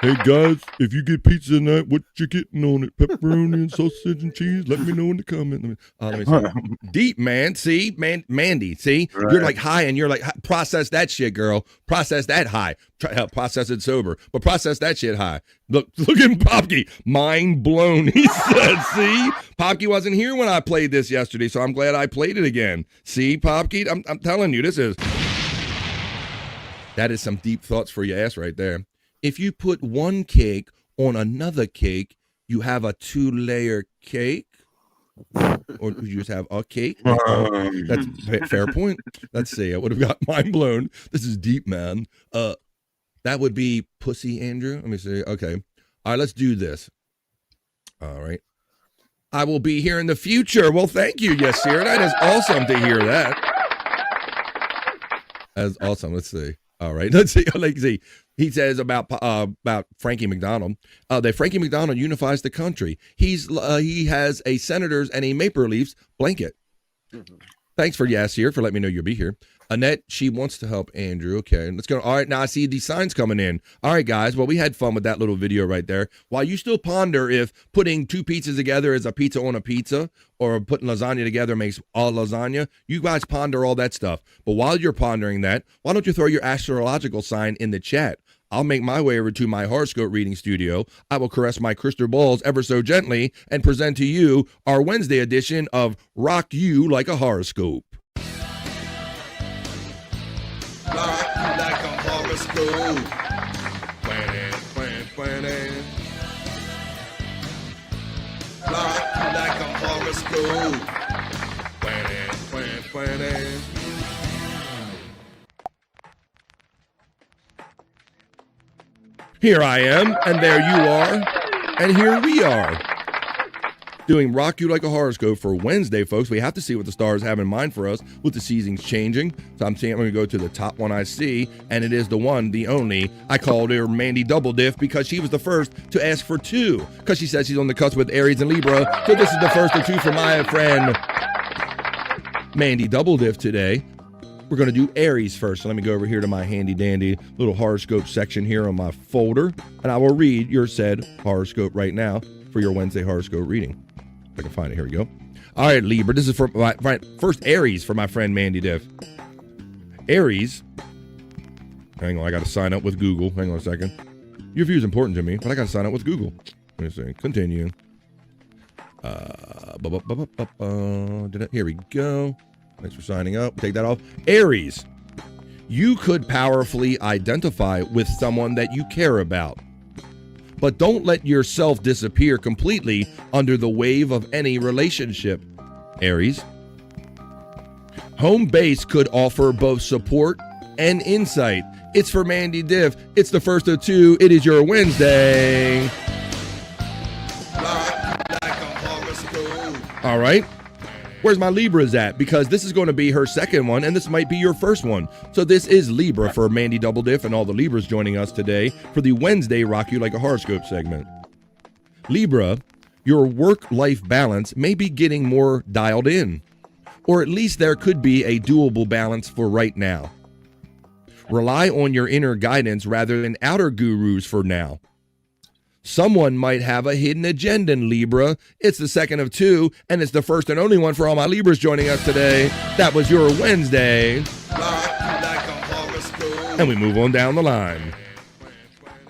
Hey guys, if you get pizza tonight, what you getting on it? Pepperoni and sausage and cheese? Let me know in the comment. Let me see. Deep, man. See, Mandy. See, right. You're like high, and you're like, process that shit, girl. Process that high. Process it sober, but process that shit high. Look at Popke. Mind blown. He said. See, Popke wasn't here when I played this yesterday, so I'm glad I played it again. See, Popke, I'm telling you, that is some deep thoughts for your ass right there. If you put one cake on another cake, you have a 2-layer cake. Or you just have a cake. That's a fair point. Let's see. I would have got mind blown. This is deep, man. That would be pussy, Andrew. Let me see. Okay. All right, let's do this. All right. I will be here in the future. Well, thank you, yes, sir. That is awesome to hear that. That's awesome. Let's see. All right, let's see. He says about Frankie McDonald that Frankie McDonald unifies the country. He has a Senators and a Maple Leafs blanket. Thanks for Yassir for letting me know you'll be here. Annette, she wants to help Andrew. Okay, let's go. All right, now I see these signs coming in. All right, guys. Well, we had fun with that little video right there. While you still ponder if putting two pizzas together is a pizza on a pizza or putting lasagna together makes all lasagna, you guys ponder all that stuff. But while you're pondering that, why don't you throw your astrological sign in the chat? I'll make my way over to my horoscope reading studio. I will caress my crystal balls ever so gently and present to you our Wednesday edition of Rock You Like a Horoscope. Rock you like a horoscope. Rock you like a horoscope. Here I am, and there you are, and here we are. Doing Rock You Like a Horoscope for Wednesday, folks. We have to see what the stars have in mind for us with the seasons changing. So I'm going to go to the top one I see, and it is the one, the only. I called her Mandy Double Diff because she was the first to ask for two, because she says she's on the cusp with Aries and Libra. So this is the first of two for my friend Mandy Double Diff today. We're going to do Aries first. So let me go over here to my handy dandy little horoscope section here on my folder, and I will read your said horoscope right now for your Wednesday horoscope reading. If I can find it. Here we go. All right, Libra. This is for my first Aries for my friend Mandy Diff. Aries. Hang on. I got to sign up with Google. Hang on a second. Your view is important to me, but I got to sign up with Google. Let me see. Continue. Here we go. Thanks for signing up. Take that off. Aries, you could powerfully identify with someone that you care about, but don't let yourself disappear completely under the wave of any relationship. Aries, home base could offer both support and insight. It's for Mandy Diff. It's the first of two. It is your Wednesday. All right. Where's my Libras at? Because this is going to be her second one, and this might be your first one. So this is Libra for Mandy Double Diff and all the Libras joining us today for the Wednesday Rock You Like a Horoscope segment. Libra, your work-life balance may be getting more dialed in, or at least there could be a doable balance for right now. Rely on your inner guidance rather than outer gurus for now. Someone might have a hidden agenda in Libra. It's the second of two, and it's the first and only one for all my Libras joining us today. That was your Wednesday. And we move on down the line.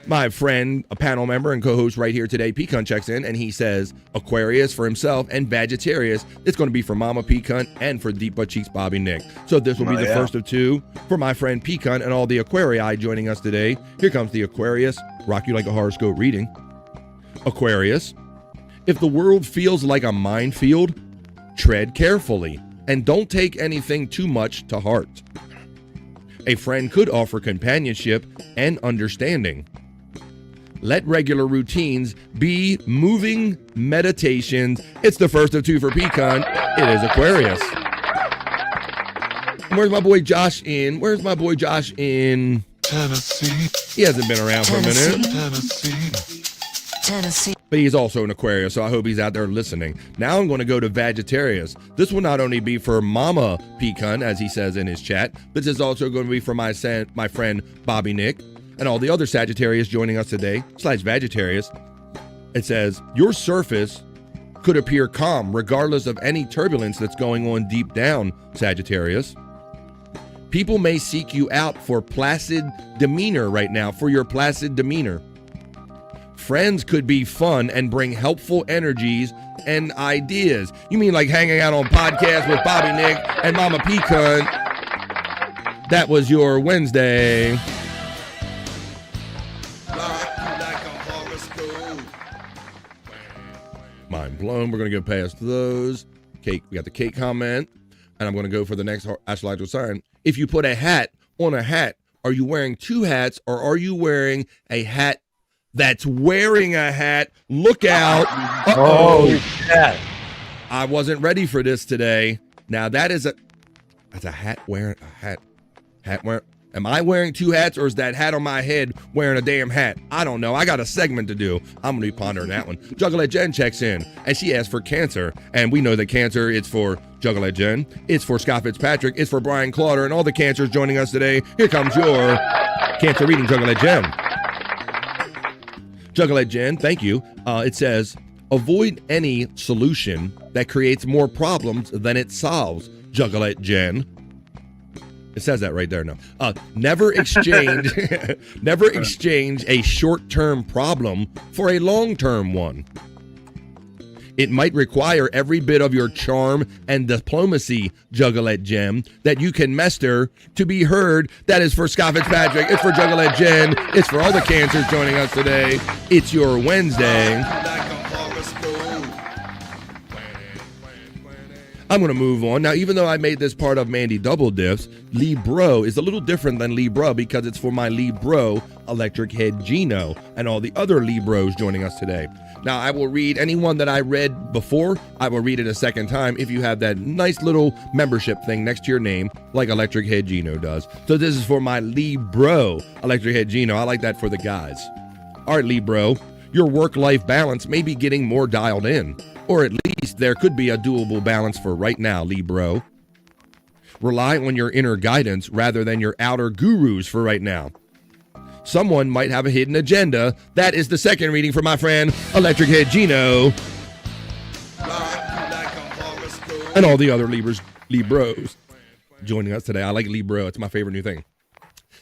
My friend, a panel member and co-host right here today, Pecan, checks in, and he says Aquarius for himself and Sagittarius. It's going to be for Mama Pecan and for Deep Butt Cheeks Bobby Nick. So this will be the first of two for my friend Pecan and all the Aquarii joining us today. Here comes the Aquarius Rock You Like a Horoscope reading. Aquarius, if the world feels like a minefield, tread carefully and don't take anything too much to heart. A friend could offer companionship and understanding. Let regular routines be moving meditations. It's the first of two for Pecan. It is Aquarius. Where's my boy Josh in? Tennessee. He hasn't been around for a minute. Tennessee. But he's also an Aquarius, so I hope he's out there listening. Now I'm going to go to Sagittarius. This will not only be for Mama Pecan, as he says in his chat, but this is also going to be for my friend Bobby Nick and all the other Sagittarius joining us today, /Sagittarius. It says, your surface could appear calm regardless of any turbulence that's going on deep down, Sagittarius. People may seek you out for placid demeanor right now, for your placid demeanor. Friends could be fun and bring helpful energies and ideas. You mean like hanging out on podcasts with Bobby Nick and Mama Pecan? That was your Wednesday. Mind blown. We're going to go past those. Cake. We got the cake comment. And I'm going to go for the next astrological sign. If you put a hat on a hat, are you wearing two hats or are you wearing a hat that's wearing a hat? Look out. Uh-oh. Yeah. I wasn't ready for this today. Now that's a hat wearing a hat. Am I wearing two hats or is that hat on my head wearing a damn hat? I don't know. I got a segment to do. I'm going to be pondering that one. Juggalette Jen checks in and she asks for Cancer. And we know that Cancer, it's for Juggalette Jen. It's for Scott Fitzpatrick. It's for Brian Clauder and all the Cancers joining us today. Here comes your Cancer reading, Juggalette Jen. Juggalette Jen, thank you. It says, avoid any solution that creates more problems than it solves, Juggalette Jen. It says that right there. No. Never exchange a short-term problem for a long-term one. It might require every bit of your charm and diplomacy, Juggalette Jen, that you can muster to be heard. That is for Scott Fitzpatrick. It's for Juggalette Jen. It's for all the Cancers joining us today. It's your Wednesday. I'm going to move on. Now, even though I made this part of Mandy Double Diffs, Libro is a little different than Libra because it's for my Libro Electric Head Gino and all the other Libros joining us today. Now, I will read anyone that I read before. I will read it a second time if you have that nice little membership thing next to your name like Electric Head Gino does. So this is for my Libro Electric Head Gino. I like that for the guys. All right, Libro, your work-life balance may be getting more dialed in. Or at least there could be a doable balance for right now, Libro. Rely on your inner guidance rather than your outer gurus for right now. Someone might have a hidden agenda. That is the second reading for my friend, Electric Head Gino. And all the other Libros joining us today. I like Libro. It's my favorite new thing.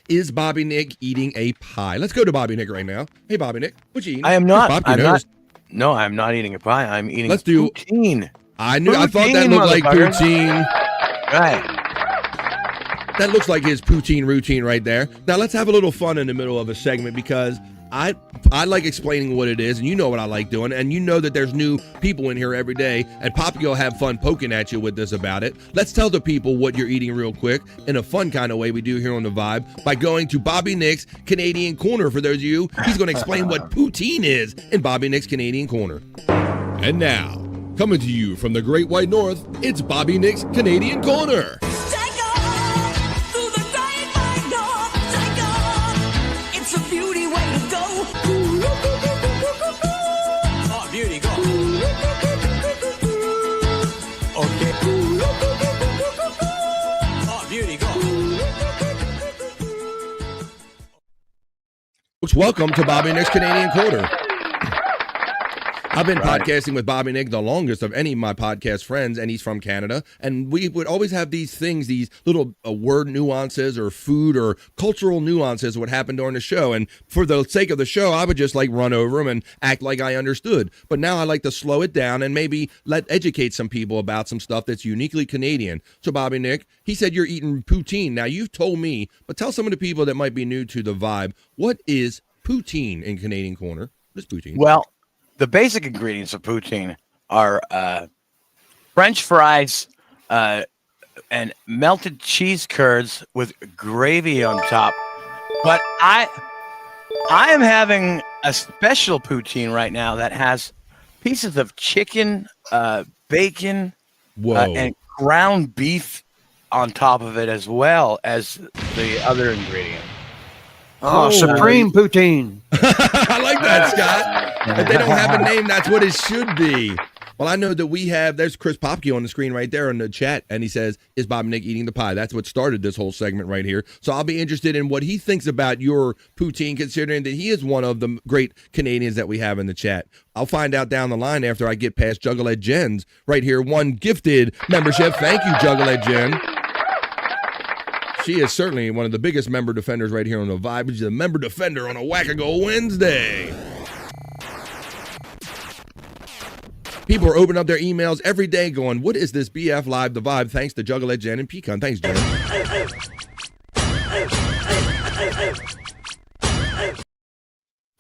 Is Bobby Nick eating a pie? Let's go to Bobby Nick right now. Hey, Bobby Nick, what you eating? I am not. No, I'm not eating a pie. I'm eating poutine. I thought that looked like poutine. Right. That looks like his poutine routine right there. Now let's have a little fun in the middle of a segment because I like explaining what it is, and you know what I like doing, and you know that there's new people in here every day, and Poppy will have fun poking at you with this about it. Let's tell the people what you're eating real quick in a fun kind of way we do here on The Vibe by going to Bobby Nick's Canadian Corner. For those of you, he's going to explain what poutine is in Bobby Nick's Canadian Corner. And now, Coming to you from the Great White North, it's Bobby Nick's Canadian Corner. It's a beauty way to go. Oh, beauty, go. Okay. Oh, beauty, go. Welcome to Bobby Nick's Canadian Corner. I've been podcasting with Bobby Nick the longest of any of my podcast friends, and he's from Canada. And we would always have these things, these little word nuances or food or cultural nuances would happen during the show. And for the sake of the show, I would just like run over them and act like I understood. But now I like to slow it down and maybe educate some people about some stuff that's uniquely Canadian. So Bobby Nick, he said you're eating poutine. Now you've told me, but tell some of the people that might be new to the vibe, what is poutine in Canadian Corner? What is poutine? Well, the basic ingredients of poutine are French fries and melted cheese curds with gravy on top. But I am having a special poutine right now that has pieces of chicken, bacon, and ground beef on top of it, as well as the other ingredient. Oh, supreme poutine. I like that, Scott. If they don't have a name, that's what it should be. Well, I know that we have, there's Chris Popke on the screen right there in the chat, and he says, is Bobby Nick eating the pie? That's what started this whole segment right here. So I'll be interested in what he thinks about your poutine, considering that he is one of the great Canadians that we have in the chat. I'll find out down the line after I get past Juggalette Jen's right here. One gifted membership. Thank you, Juggalette Jen. She is certainly one of the biggest member defenders right here on the Vibe. She's a member defender on a Wackago Wednesday. People are opening up their emails every day going, what is this BF Live, the Vibe? Thanks to Juggalette Jen and Pecan. Thanks, Jen.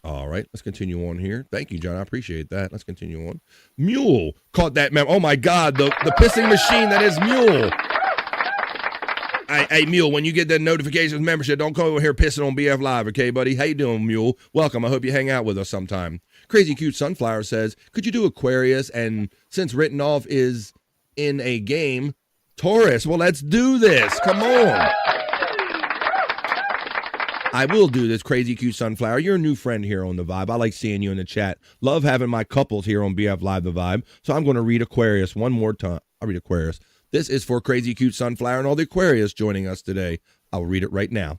All right, let's continue on here. Thank you, John. I appreciate that. Let's continue on. Mule caught that memo. Oh, my God, the pissing machine that is Mule. Hey, Mule, when you get that notifications membership, don't come over here pissing on BF Live, okay, buddy? How you doing, Mule? Welcome. I hope you hang out with us sometime. Crazy Cute Sunflower says, could you do Aquarius? And since written off is in a game, Taurus. Well, let's do this. Come on. I will do this, Crazy Cute Sunflower. You're a new friend here on The Vibe. I like seeing you in the chat. Love having my couples here on BF Live, The Vibe. So I'm going to read Aquarius one more time. I'll read Aquarius. This is for Crazy Cute Sunflower and all the Aquarius joining us today. I'll read it right now.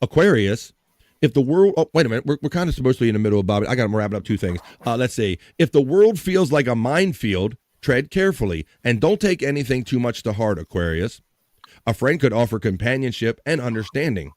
Aquarius, if the world... Oh, wait a minute. We're kind of supposed to be in the middle of Bobby. I got to wrap it up two things. Let's see. If the world feels like a minefield, tread carefully and don't take anything too much to heart, Aquarius. A friend could offer companionship and understanding.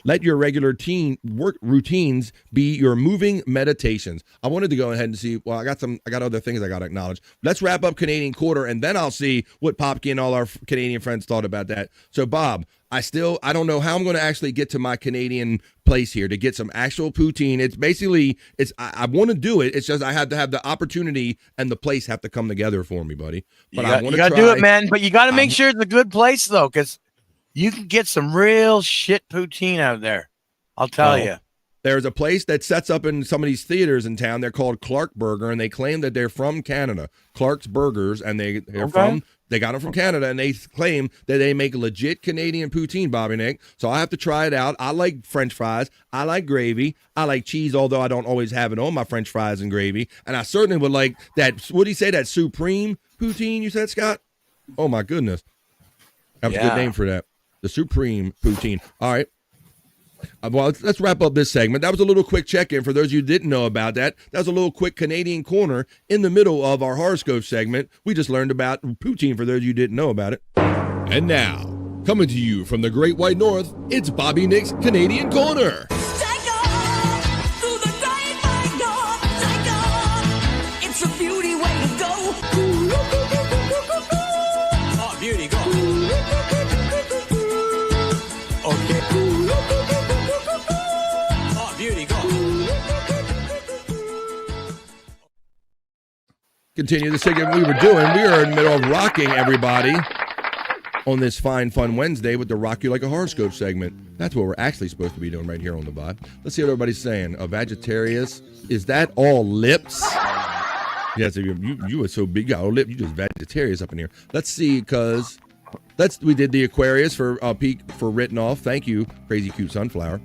Let your regular work routines be your moving meditations. I wanted to go ahead and see, well, I got other things I got to acknowledge. Let's wrap up Canadian Quarter, and then I'll see what Popke and all our Canadian friends thought about that. So, Bob, I don't know how I'm going to actually get to my Canadian place here to get some actual poutine. It's basically, I want to do it. It's just I have to have the opportunity and the place have to come together for me, buddy. But I want to try. You got to do it, man. But you got to make sure it's a good place, though, because you can get some real shit poutine out there. I'll tell you. There's a place that sets up in some of these theaters in town. They're called Clark Burger, and they claim that they're from Canada. Clark's Burgers, and they got them from Canada, and they claim that they make legit Canadian poutine, Bobby Nick. So I have to try it out. I like French fries. I like gravy. I like cheese, although I don't always have it on my French fries and gravy. And I certainly would like that, what do you say, that supreme poutine you said, Scott? Oh, my goodness. That was a good name for that. The Supreme Poutine. All right. Well, let's wrap up this segment. That was a little quick check-in for those of you who didn't know about that. That was a little quick Canadian Corner in the middle of our horoscope segment. We just learned about poutine for those of you who didn't know about it. And now, coming to you from the Great White North, it's Bobby Nick's Canadian Corner. It's a beauty way to go. Oh, beauty, go. Okay. Oh, beauty, go. Continue the segment we were doing. We are in the middle of rocking everybody on this fine, fun Wednesday with the Rock You Like a Horoscope segment. That's what we're actually supposed to be doing right here on the Vibe. Let's see what everybody's saying. A Vegetarius, is that all lips? Yes, you were so big, you got a lip. You just vegetarians up in here. Let's see, cause we did the Aquarius for Peak for written off. Thank you, Crazy Cute Sunflower.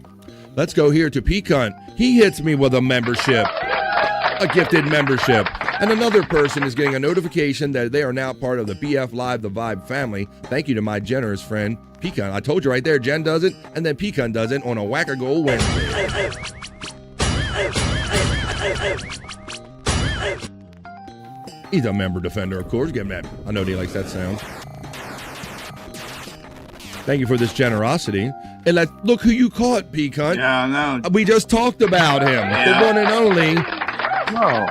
Let's go here to Peacunt. He hits me with a membership, a gifted membership. And another person is getting a notification that they are now part of the BF Live The Vibe family. Thank you to my generous friend, Peacunt. I told you right there, Jen does it, and then Peacunt does it on a Whack-A-Goal Wednesday. He's a member defender, of course. Give him that. I know he likes that sound. Thank you for this generosity. And look who you caught, Peacunt. Yeah, I know. We just talked about him. Yeah. The one and only. No.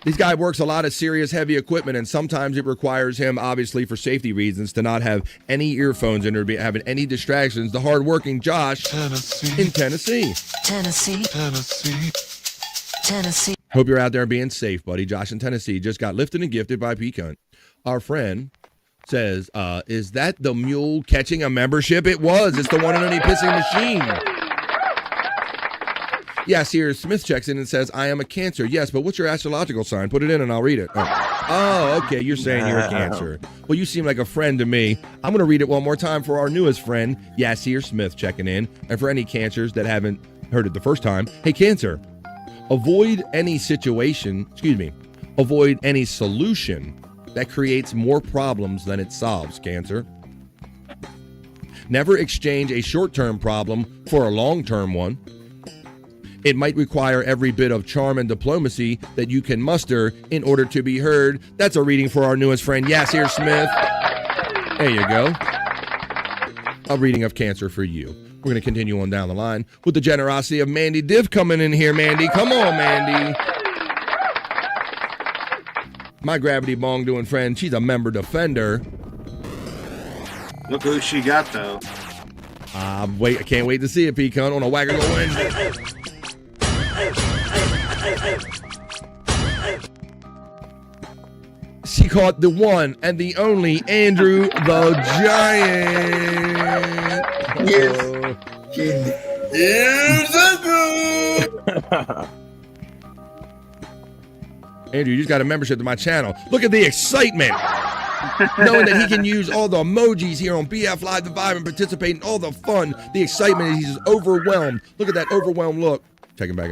This guy works a lot of serious heavy equipment, and sometimes it requires him, obviously for safety reasons, to not have any earphones in or be having any distractions. The hardworking Josh in Tennessee. Tennessee. Hope you're out there being safe, buddy. Josh in Tennessee just got lifted and gifted by Peacunt. Our friend says, is that the mule catching a membership? It was. It's the one and only pissing machine. Yes, here Smith checks in and says, I am a Cancer. Yes, but what's your astrological sign? Put it in and I'll read it. Oh, okay. You're saying you're a Cancer. Well, you seem like a friend to me. I'm going to read it one more time for our newest friend, Yasir Smith checking in. And for any Cancers that haven't heard it the first time, hey, Cancer, avoid any solution that creates more problems than it solves, Cancer. Never exchange a short-term problem for a long-term one. It might require every bit of charm and diplomacy that you can muster in order to be heard. That's a reading for our newest friend, Yasir Smith. There you go. A reading of Cancer for you. We're going to continue on down the line with the generosity of Mandy Div coming in here, Mandy. Come on, Mandy. My Gravity Bong doing friend, she's a member defender. Look who she got, though. I can't wait to see it, Peacunt, on a Whack-A-Goal Wednesday. She caught the one and the only Andrew the Giant. Andrew, you just got a membership to my channel. Look at the excitement. Knowing that he can use all the emojis here on BF Live The Vibe and participate in all the fun. The excitement is he's just overwhelmed. Look at that overwhelmed look. Check him back.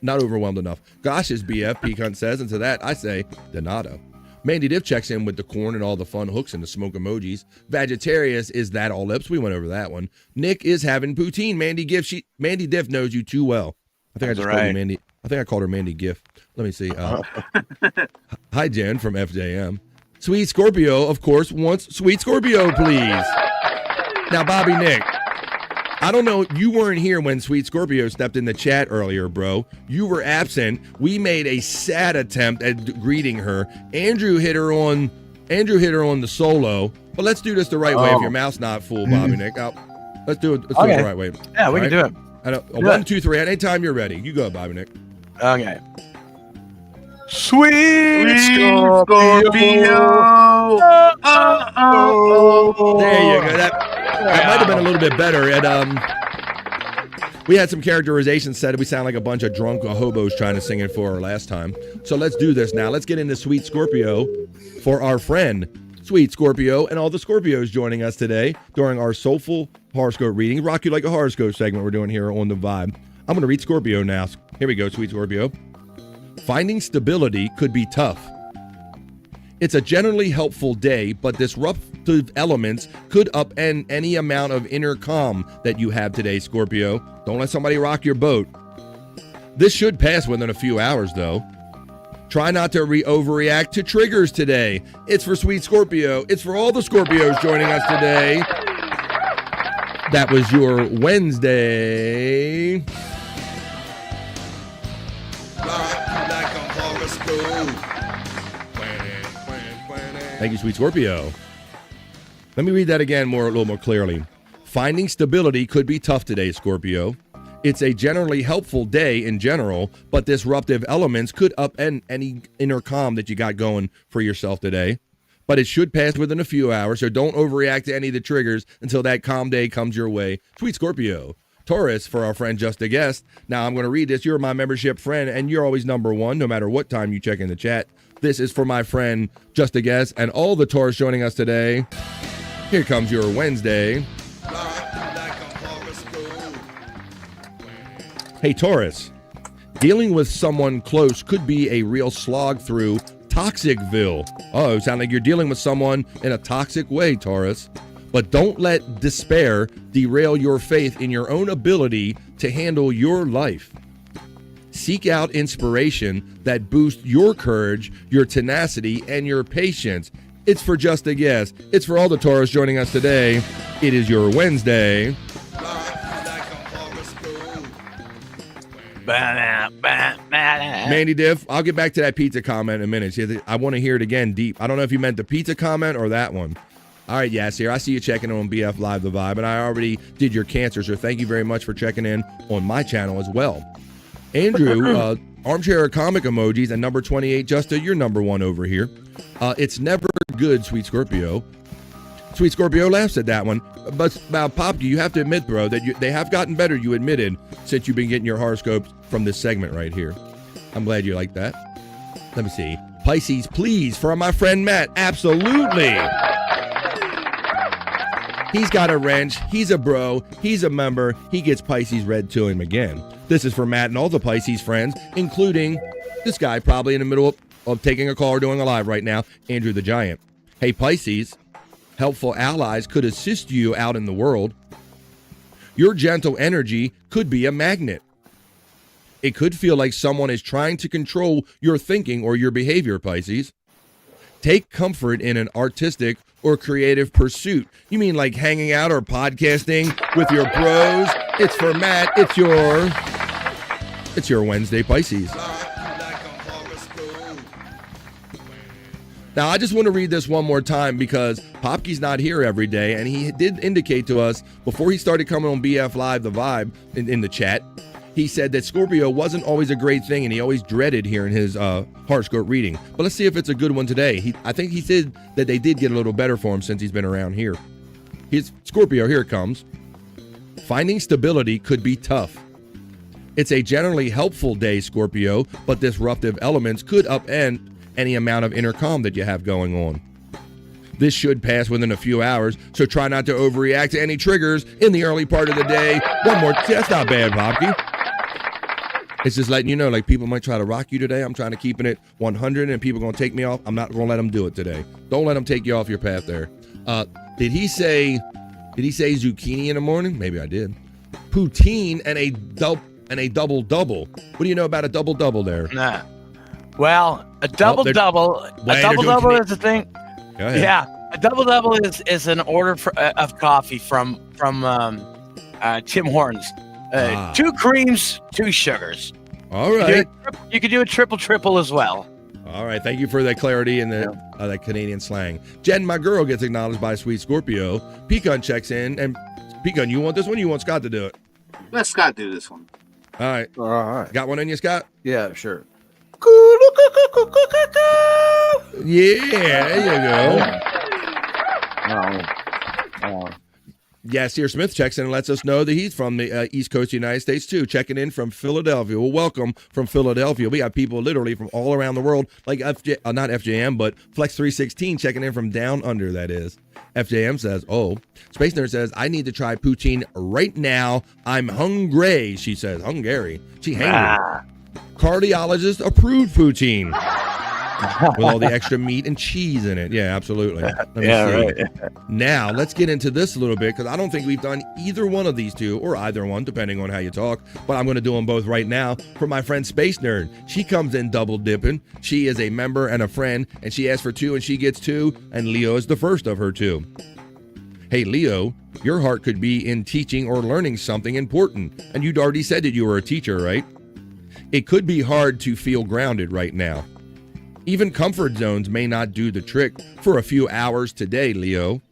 Not overwhelmed enough. Gosh is BF, Peacunt says, and to that I say, Donato. Mandy Diff checks in with the corn and all the fun hooks and the smoke emojis. Vegetarius is that all lips. We went over that one. Nick is having poutine. Mandy Diff knows you too well. I think I just called you Mandy. I think I called her Mandy Giff. Let me see. Hi, Jen from FJM. Sweet Scorpio, of course, wants Sweet Scorpio, please. Now, Bobby Nick, I don't know. You weren't here when Sweet Scorpio stepped in the chat earlier, bro. You were absent. We made a sad attempt at greeting her. Andrew hit her on the solo. But let's do this the right way. If your mouth's not full, Bobby Nick. Let's do it. Let's do it the right way. Yeah, we can do it. 1, 2, 3. Anytime you're ready. You go, Bobby Nick. Okay. Sweet Scorpio. There you go. That might have been a little bit better. We had some characterizations said we sound like a bunch of drunk hobos trying to sing it for her last time. So let's do this now. Let's get into Sweet Scorpio for our friend, Sweet Scorpio, and all the Scorpios joining us today during our Soulful Horoscope Reading. Rock You Like a Horoscope segment we're doing here on The Vibe. I'm going to read Scorpio now. Here we go, Sweet Scorpio. Finding stability could be tough. It's a generally helpful day, but disruptive elements could upend any amount of inner calm that you have today, Scorpio. Don't let somebody rock your boat. This should pass within a few hours, though. Try not to overreact to triggers today. It's for Sweet Scorpio. It's for all the Scorpios joining us today. That was your Wednesday. Thank you, Sweet Scorpio. Let me read that again a little more clearly. Finding stability could be tough today, Scorpio. It's a generally helpful day in general, but disruptive elements could upend any inner calm that you got going for yourself today. But it should pass within a few hours, so don't overreact to any of the triggers until that calm day comes your way. Sweet Scorpio. Taurus for our friend Just a Guest. Now I'm going to read this. You're my membership friend, and you're always number one, no matter what time you check in the chat. This is for my friend Just a Guest and all the Taurus joining us today. Here comes your Wednesday. Hey, Taurus. Dealing with someone close could be a real slog through Toxicville. Oh, sound like you're dealing with someone in a toxic way, Taurus. But don't let despair derail your faith in your own ability to handle your life. Seek out inspiration that boosts your courage, your tenacity, and your patience. It's for Just a Guess. It's for all the Taurus joining us today. It is your Wednesday. Mandy Diff, I'll get back to that pizza comment in a minute. I want to hear it again deep. I don't know if you meant the pizza comment or that one. All right, Yassir, I see you checking in on BF Live The Vibe, and I already did your cancer, so thank you very much for checking in on my channel as well. Andrew, armchair comic emojis, and number 28, Justa, you're number one over here. It's never good, Sweet Scorpio. Sweet Scorpio laughs at that one. But Pop, you have to admit, bro, that they have gotten better, you admitted, since you've been getting your horoscopes from this segment right here. I'm glad you like that. Let me see. Pisces, please, from my friend Matt. Absolutely. He's got a wrench. He's a bro. He's a member. He gets Pisces read to him again. This is for Matt and all the Pisces friends, including this guy probably in the middle of taking a call or doing a live right now, Andrew the Giant. Hey, Pisces, helpful allies could assist you out in the world. Your gentle energy could be a magnet. It could feel like someone is trying to control your thinking or your behavior, Pisces. Take comfort in an artistic or creative pursuit. You mean like hanging out or podcasting with your bros? It's for Matt. It's your Wednesday, Pisces. Now, I just want to read this one more time because Popke's not here every day, and he did indicate to us before he started coming on BF Live The Vibe in the chat, he said that Scorpio wasn't always a great thing, and he always dreaded hearing his horoscope reading. But let's see if it's a good one today. I think he said that they did get a little better for him since he's been around here. Here's Scorpio, here it comes. Finding stability could be tough. It's a generally helpful day, Scorpio, but disruptive elements could upend any amount of inner calm that you have going on. This should pass within a few hours, so try not to overreact to any triggers in the early part of the day. One more, that's not bad, Popke. It's just letting you know, like, people might try to rock you today. I'm trying to keep it 100, and people are going to take me off. I'm not going to let them do it today. Don't let them take you off your path there. Did he say zucchini in the morning? Maybe I did. Poutine and a double-double. What do you know about a double-double there? Nah. Well, a double-double is a thing. Yeah, a double-double is an order of coffee from Tim Hortons. 2 creams, 2 sugars. All right. You could do a triple as well. All right. Thank you for that clarity and that Canadian slang. Jen, my girl, gets acknowledged by Sweet Scorpio. Pecan checks in. And Pecan, you want this one or you want Scott to do it? Let Scott do this one. All right. All right. Got one in you, Scott? Yeah, sure. Yeah, there you go. Yassir Smith checks in and lets us know that he's from the East Coast of the United States, too, checking in from Philadelphia. Well, welcome from Philadelphia. We got people literally from all around the world, like not FJM, but Flex 316 checking in from down under, that is. FJM says, Space Nerd says, I need to try poutine right now. I'm hungry, she says. Hungry. She hangry. Cardiologist approved poutine. With all the extra meat and cheese in it. Yeah, absolutely. Let me see. Right. Now, let's get into this a little bit because I don't think we've done either one of these two or either one, depending on how you talk. But I'm going to do them both right now for my friend Space Nerd. She comes in double dipping. She is a member and a friend, and she asks for 2 and she gets 2, and Leo is the first of her 2. Hey, Leo, your heart could be in teaching or learning something important. And you'd already said that you were a teacher, right? It could be hard to feel grounded right now. Even comfort zones may not do the trick for a few hours today, Leo.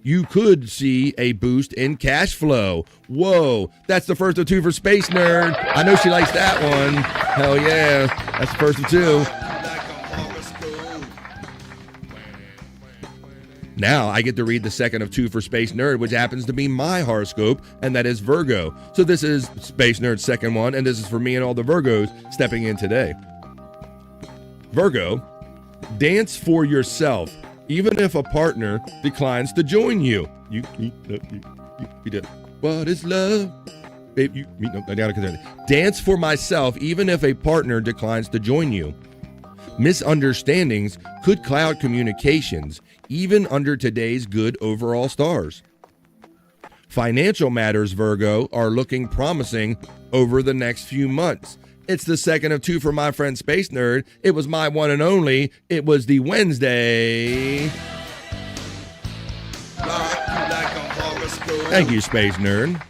You could see a boost in cash flow. Whoa, that's the first of 2 for Space Nerd. I know she likes that one. Hell yeah, that's the first of 2. Now I get to read the second of 2 for Space Nerd, which happens to be my horoscope, and that is Virgo. So this is Space Nerd's second one, and this is for me and all the Virgos stepping in today. Virgo, dance for yourself, even if a partner declines to join you. You did. What is love? Babe, dance for myself, even if a partner declines to join you. Misunderstandings could cloud communications, even under today's good overall stars. Financial matters, Virgo, are looking promising over the next few months. It's the second of 2 for my friend Space Nerd. It was my one and only. It was the Wednesday. Thank you, Space Nerd.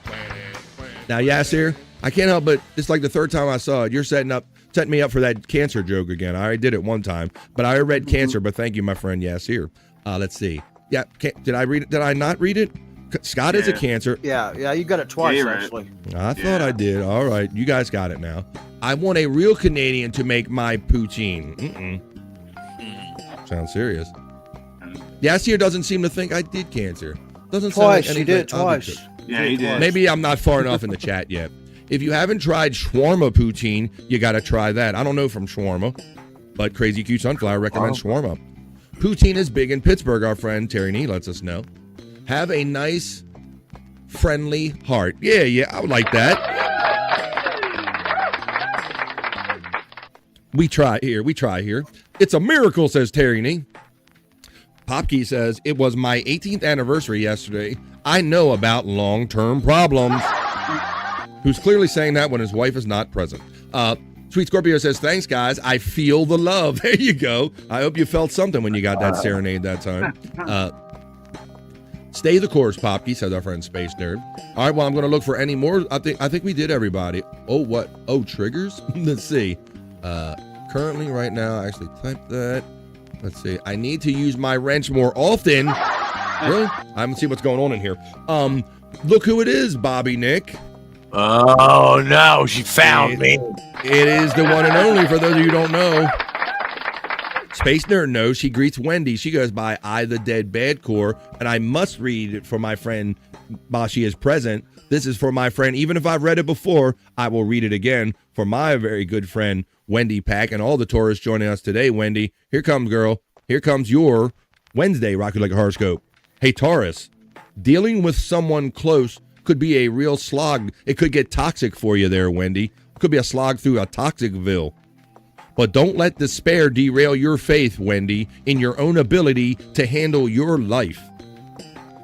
Now, Yasir, I can't help but it's like the third time I saw it. You're setting me up for that cancer joke again. I already did it one time, but I read cancer. But thank you, my friend Yasir. Let's see. Yeah, did I read it? Did I not read it? Scott is a cancer. Yeah, you got it twice actually. I thought I did. All right, you guys got it now. I want a real Canadian to make my poutine. Sounds serious. Yasir doesn't seem to think I did cancer. Doesn't twice. Sound like He did it twice. Yeah, he did. Maybe I'm not far enough in the chat yet. If you haven't tried shawarma poutine, you got to try that. I don't know from shawarma, but Crazy Cute Sunflower recommends shawarma. Poutine is big in Pittsburgh, our friend Terry Nee lets us know. Have a nice, friendly heart. Yeah, I would like that. We try here. It's a miracle, says Terry Nee. Popkey says, it was my 18th anniversary yesterday. I know about long-term problems. Who's clearly saying that when his wife is not present. Sweet Scorpio says, thanks, guys. I feel the love. There you go. I hope you felt something when you got that serenade that time. Stay the course, Popkey, said our friend Space Nerd. All right, well, I'm going to look for any more. I think we did everybody. Oh, what? Oh, triggers? Let's see. Currently, right now, I actually typed that. Let's see. I need to use my wrench more often. Really? I haven't seen what's going on in here. Look who it is, Bobby Nick. Oh, no, she found me. It is the one and only, for those of you who don't know. Space Nerd knows. She greets Wendy. She goes by I the Dead Badcore, and I must read it for my friend while she is present. This is for my friend. Even if I've read it before, I will read it again for my very good friend, Wendy Pack, and all the tourists joining us today. Wendy, here comes, girl. Here comes your Wednesday Rocky Like a Horoscope. Hey, Taurus, dealing with someone close could be a real slog. It could get toxic for you there, Wendy. It could be a slog through a toxicville. But don't let despair derail your faith, Wendy, in your own ability to handle your life.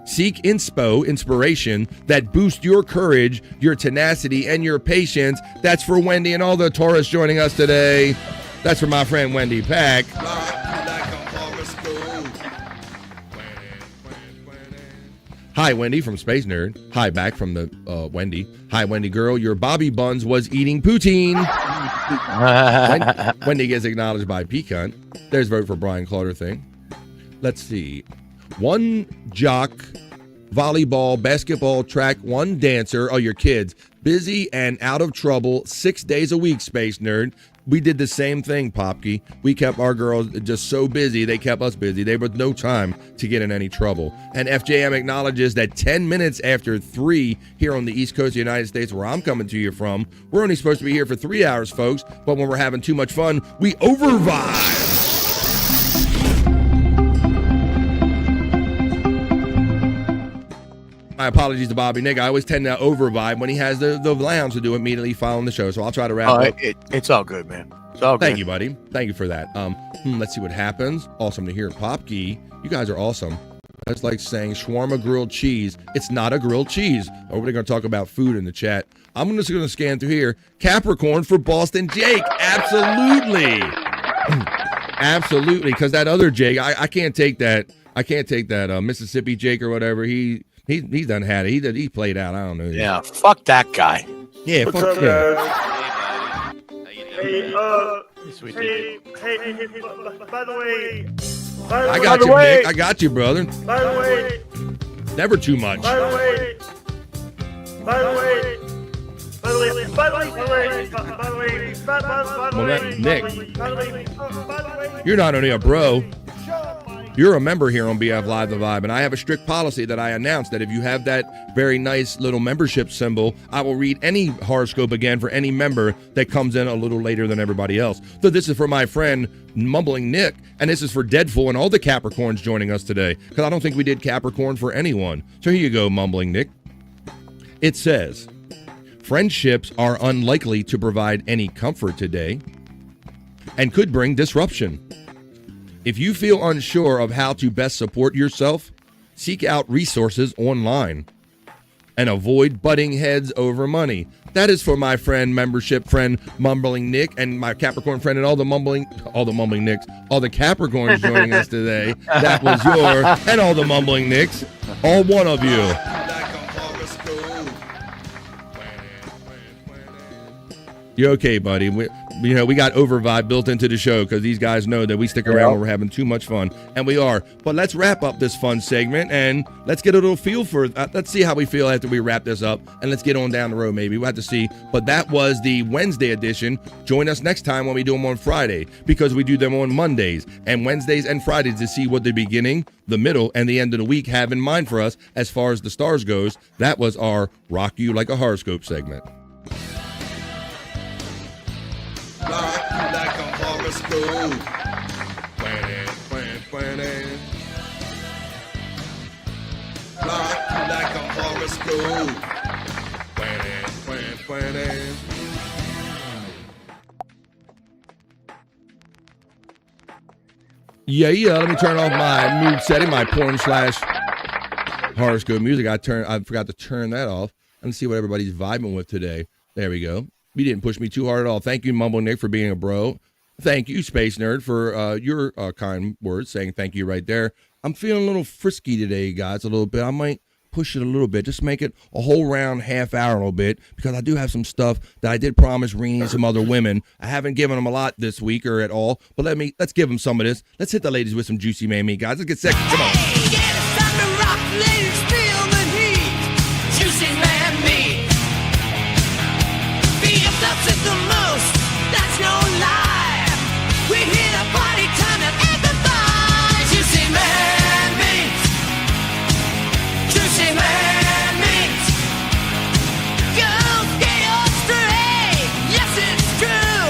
Seek inspiration that boosts your courage, your tenacity, and your patience. That's for Wendy and all the tourists joining us today. That's for my friend Wendy Pack. Hi, Wendy from Space Nerd. Hi, back from the Wendy. Hi, Wendy girl. Your Bobby Buns was eating poutine. Wendy gets acknowledged by Pecan. There's vote for Brian Clauder thing. Let's see. 1 jock, volleyball, basketball, track, 1 dancer. Oh, your kids. Busy and out of trouble 6 days a week, Space Nerd. We did the same thing, Popke. We kept our girls just so busy. They kept us busy. They had no time to get in any trouble. And FJM acknowledges that 10 minutes after 3 here on the East Coast of the United States, where I'm coming to you from, we're only supposed to be here for 3 hours, folks. But when we're having too much fun, we overvibe. My apologies to Bobby Nick. I always tend to overvibe when he has the lounge to do immediately following the show. So I'll try to wrap up. It's all good, man. It's all good. Thank you, buddy. Thank you for that. Let's see what happens. Awesome to hear. Popkey, you guys are awesome. That's like saying shawarma grilled cheese. It's not a grilled cheese. Oh, we're going to talk about food in the chat. I'm just going to scan through here. Capricorn for Boston Jake. Absolutely. Absolutely. Because that other Jake, I can't take that. I can't take that Mississippi Jake or whatever. He's done had it. He played out. I don't know. Yeah, fuck that guy. Yeah, what's fuck up, him. Hey, by the way. I got you, Nick. I got you, brother. By the way. Never too much. By the way. Nick, you're not only a bro. you're a member here on BF Live The Vibe, and I have a strict policy that I announced that if you have that very nice little membership symbol, I will read any horoscope again for any member that comes in a little later than everybody else. So this is for my friend Mumbling Nick, and this is for Deadful and all the Capricorns joining us today, because I don't think we did Capricorn for anyone. So here you go, Mumbling Nick. It says, friendships are unlikely to provide any comfort today and could bring disruption. If you feel unsure of how to best support yourself, seek out resources online and avoid butting heads over money. That is for my membership friend, Mumbling Nick, and my Capricorn friend, and all the Mumbling Nicks, all the Capricorns joining us today. That was and all the Mumbling Nicks, all one of you. You're okay, buddy. We got overvibe built into the show because these guys know that we stick around when we're having too much fun, and we are. But let's wrap up this fun segment and let's get a little feel for let's see how we feel after we wrap this up, and let's get on down the road. Maybe we'll have to see. But that was the Wednesday edition. Join us next time when we do them on Friday, because we do them on Mondays and Wednesdays and Fridays to see what the beginning, the middle, and the end of the week have in mind for us as far as the stars goes. That was our Rock You Like a Horoscope segment. Rock you like a horoscope. Rock you like a horoscope. Yeah. Let me turn off my mood setting, my porn / horoscope music. I forgot to turn that off and see what everybody's vibing with today. There we go. You didn't push me too hard at all. Thank you, Mumble Nick, for being a bro. Thank you, Space Nerd, for your kind words, saying thank you right there. I'm feeling a little frisky today, guys, a little bit. I might push it a little bit, just make it a whole round half hour a little bit, because I do have some stuff that I did promise Reen and some other women. I haven't given them a lot this week or at all, but let's give them some of this. Let's hit the ladies with some juicy man meat, guys. Let's get sexy. Come on. Hey, yeah, it's time to rock, ladies, feel the heat. Juicy man meat. BFFs is the most, that's no lie. We hit a party time and everybody. Juicy man meat. Juicy man meat. Girls, get your straight. Yes, it's true.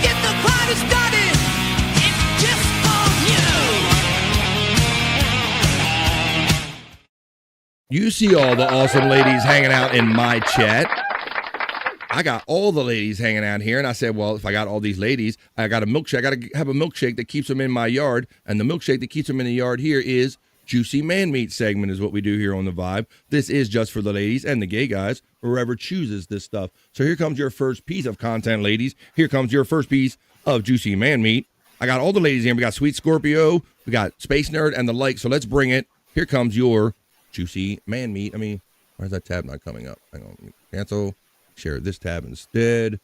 Get the party started. It's just for you. You see all the awesome ladies hanging out in my chat. I got all the ladies hanging out here, and I said, well, if I got all these ladies, I got a milkshake. I got to have a milkshake that keeps them in my yard, and the milkshake that keeps them in the yard here is Juicy Man Meat segment is what we do here on The Vibe. This is just for the ladies and the gay guys, whoever chooses this stuff. So here comes your first piece of content, ladies. Here comes your first piece of Juicy Man Meat. I got all the ladies here. We got Sweet Scorpio, we got Space Nerd, and the like, so let's bring it. Here comes your Juicy Man Meat. Where's that tab not coming up? Hang on, let me cancel. Share this tab instead.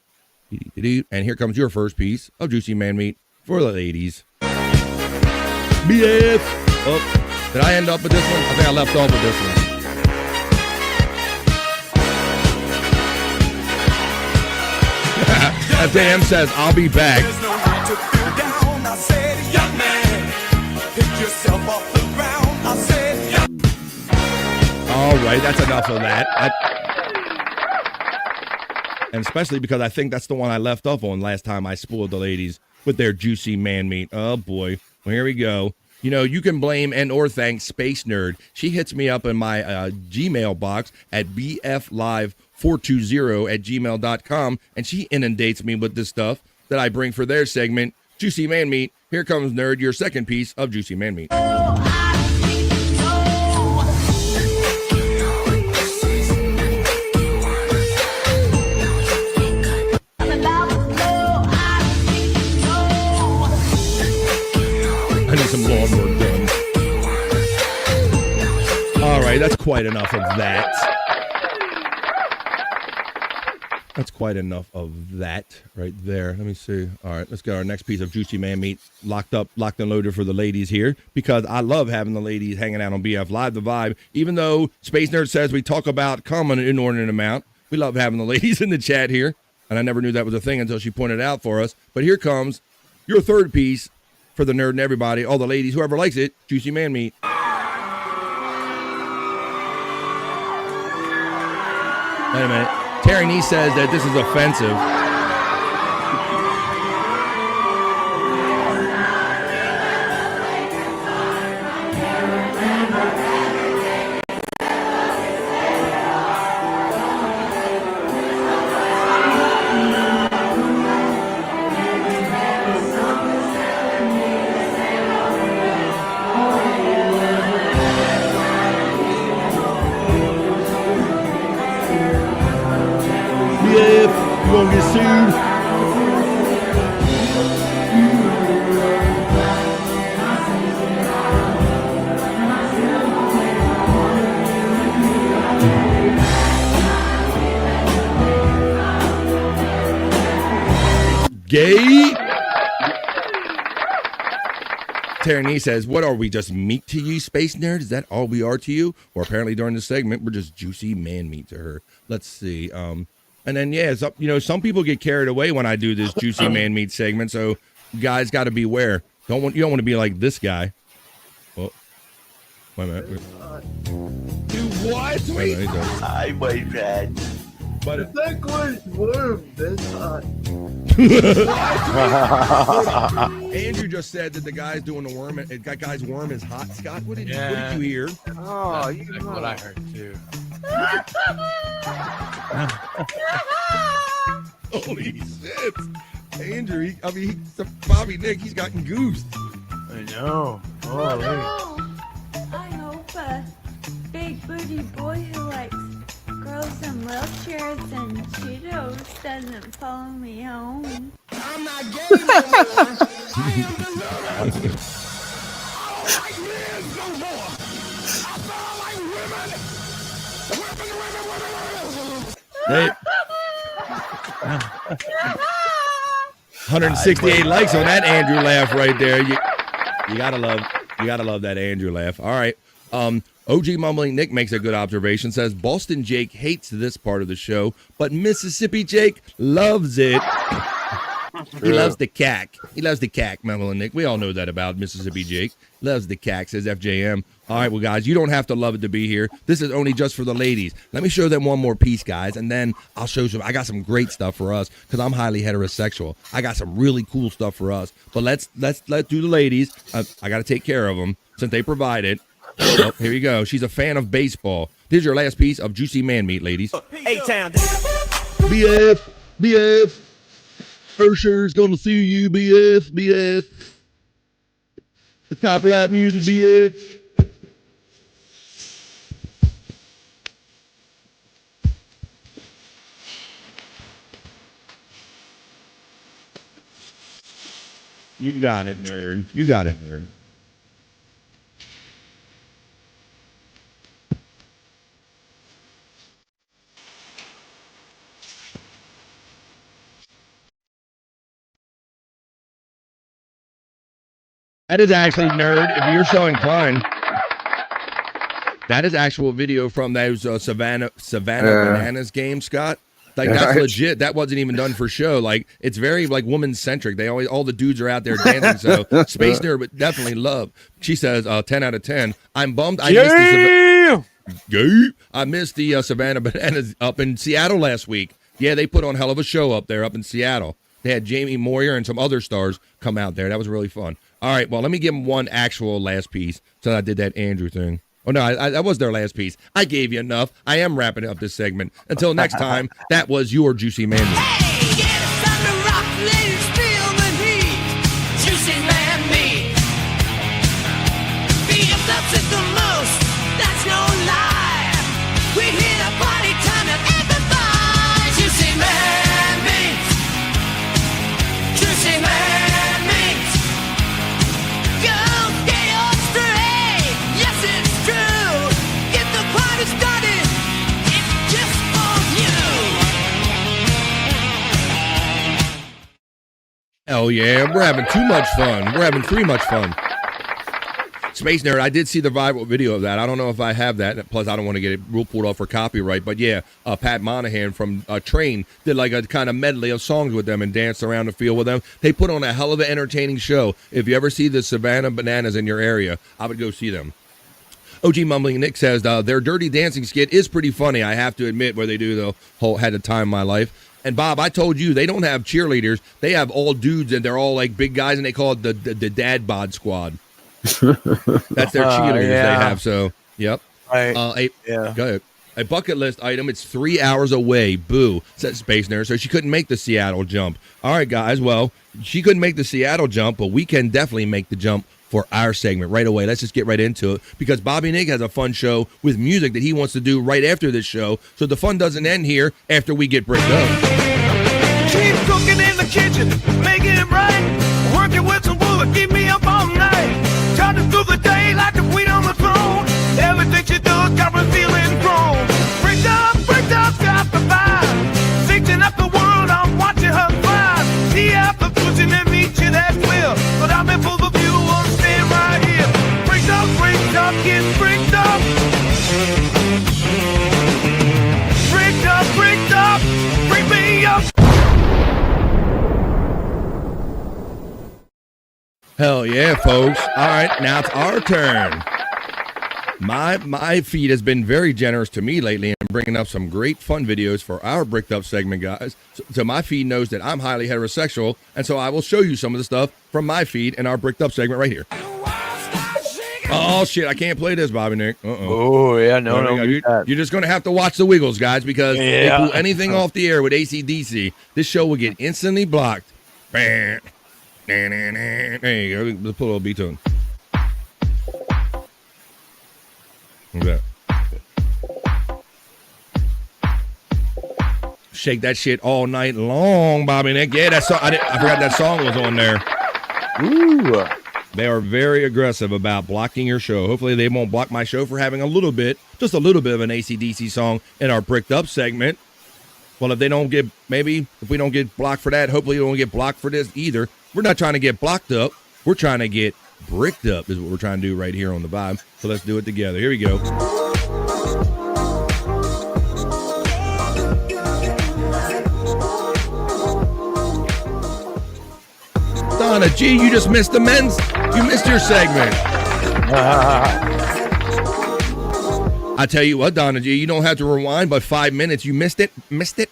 And here comes your first piece of Juicy Man Meat for the ladies. BF. Oh, did I end up with this one? I think I left off with this one. As Dan says, I'll be back. All right, that's enough of that. And especially because I think that's the one I left off on last time I spoiled the ladies with their Juicy Man Meat. Oh, boy. Well, here we go. You know, you can blame and or thank Space Nerd. She hits me up in my Gmail box at bflive420@gmail.com, and she inundates me with this stuff that I bring for their segment, Juicy Man Meat. Here comes, Nerd, your second piece of Juicy Man Meat. I need some lawnmower done. All right, that's quite enough of that. That's quite enough of that right there. Let me see. All right, let's get our next piece of Juicy Man Meat locked and loaded for the ladies here, because I love having the ladies hanging out on BF Live The Vibe. Even though Space Nerd says we talk about cum an inordinate amount, we love having the ladies in the chat here, and I never knew that was a thing until she pointed it out for us. But here comes your third piece for the nerd and everybody, all the ladies, whoever likes it, juicy man meat. Wait a minute. Terry Nee says that this is offensive. Gonna get sued. Gay. Terry says, what are we, just meat to you, space nerd? Is that all we are to you? Or apparently during this segment, we're just juicy man meat to her. Let's see. And then, yeah, some people get carried away when I do this juicy man meat segment, so you guys got to beware. You don't want to be like this guy. Oh, wait a minute. Do what? Hi, my friend. But if that guy's warm, that's hot. Andrew just said that the guy's doing the worm. That guy's worm is hot. Scott, what did you hear? Oh, that's exactly what I heard too. Holy shit, Andrew! Bobby Nick, he's gotten goosed. I know. Oh, I hope a big booty boy who likes girls in wheelchairs and Cheetos doesn't follow me home. I'm not gay no more. I am the Lord. I don't like men no more. I like women. Hey. 168 likes on that Andrew laugh right there. You gotta love that Andrew laugh. All right. OG Mumbling Nick makes a good observation, says Boston Jake hates this part of the show, but Mississippi Jake loves it. He loves the cack. He loves the cack, Mumbling Nick. We all know that about Mississippi Jake. Loves the cack, says FJM. All right, well, guys, you don't have to love it to be here. This is only just for the ladies. Let me show them one more piece, guys, and then I'll show some. I got some great stuff for us because I'm highly heterosexual. I got some really cool stuff for us. But let's do the ladies. I got to take care of them since they provide it. Oh, here you go. She's a fan of baseball. Here's your last piece of juicy man meat, ladies. A-Town. BF. Ursher's gonna sue you, BF. The copyright music, BF. You got it, nerd. You got it, nerd. That is actually, nerd, if you're so inclined, that is actual video from those Savannah Bananas games, Scott. Like, that's legit. That wasn't even done for show. Like, it's very, like, woman-centric. All the dudes are out there dancing, so Space Nerd would definitely love. She says, 10 out of 10. I'm bummed I missed the Savannah Bananas up in Seattle last week. Yeah, they put on a hell of a show up there up in Seattle. They had Jamie Moyer and some other stars come out there. That was really fun. All right, well, let me give them one actual last piece since I did that Andrew thing. Oh, no, that was their last piece. I gave you enough. I am wrapping up this segment. Until next time, that was your Juicy Man Meat. Hey, get us under rock, ladies, feel the heat. Juicy Man Meat. BF loves it the most, that's no lie. We hit a party time and amplify. Juicy Man Meat. Juicy Man Meat. Go get your straight. Yes, it's true. Get the party started. It's just for you. Hell yeah, we're having too much fun. We're having too much fun. Space Nerd, I did see the viral video of that. I don't know if I have that. Plus, I don't want to get it rule pulled off for copyright. But yeah, Pat Monahan from Train did like a kind of medley of songs with them and danced around the field with them. They put on a hell of an entertaining show. If you ever see the Savannah Bananas in your area, I would go see them. OG Mumbling Nick says their Dirty Dancing skit is pretty funny. I have to admit, where they do the whole had a time in my life. And Bob, I told you, they don't have cheerleaders. They have all dudes, and they're all like big guys, and they call it the Dad Bod Squad. That's their cheerleaders they have. So, yep. Right. Go ahead. A bucket list item. It's 3 hours away. Boo, said Space Nerd. So she couldn't make the Seattle jump. All right, guys. Well, she couldn't make the Seattle jump, but we can definitely make the jump for our segment right away. Let's just get right into it, because Bobby Nick has a fun show with music that he wants to do right after this show. So the fun doesn't end here after we get bricked up. Keep cooking in the kitchen, making it right. Working with some wood, keep me up all night. Turning through the day like the queen on the throne. Everything she does got me feeling grown. Bricked up, got the vibe. Fixing up the world, I'm watching her fly. See out the fusion and meet you, that's well. But I'm in full view, I'm staying right here. Bricked up, get bricked up. Bricked up, bring me up. Hell yeah, folks. All right, now it's our turn. My feed has been very generous to me lately and bringing up some great fun videos for our Bricked Up segment, guys. So my feed knows that I'm highly heterosexual, and so I will show you some of the stuff from my feed in our Bricked Up segment right here. Oh, shit, I can't play this, Bobby Nick. Oh, yeah, no. You're just going to have to watch the Wiggles, guys, because they pull anything off the air with AC/DC, this show will get instantly blocked. There you go. Let's pull a little B-tone. Okay. Shake that shit all night long, Bobby Nick. Yeah, that song. I forgot that song was on there. Ooh. They are very aggressive about blocking your show. Hopefully they won't block my show for having just a little bit of an AC/DC song in our Bricked Up segment. Well, if we don't get blocked for that, hopefully you don't get blocked for this either. We're not trying to get blocked up. We're trying to get bricked up is what we're trying to do right here on the vibe. So let's do it together. Here we go. Donna G, you just missed you missed your segment. I tell you what, Donna G, you don't have to rewind, but 5 minutes, you missed it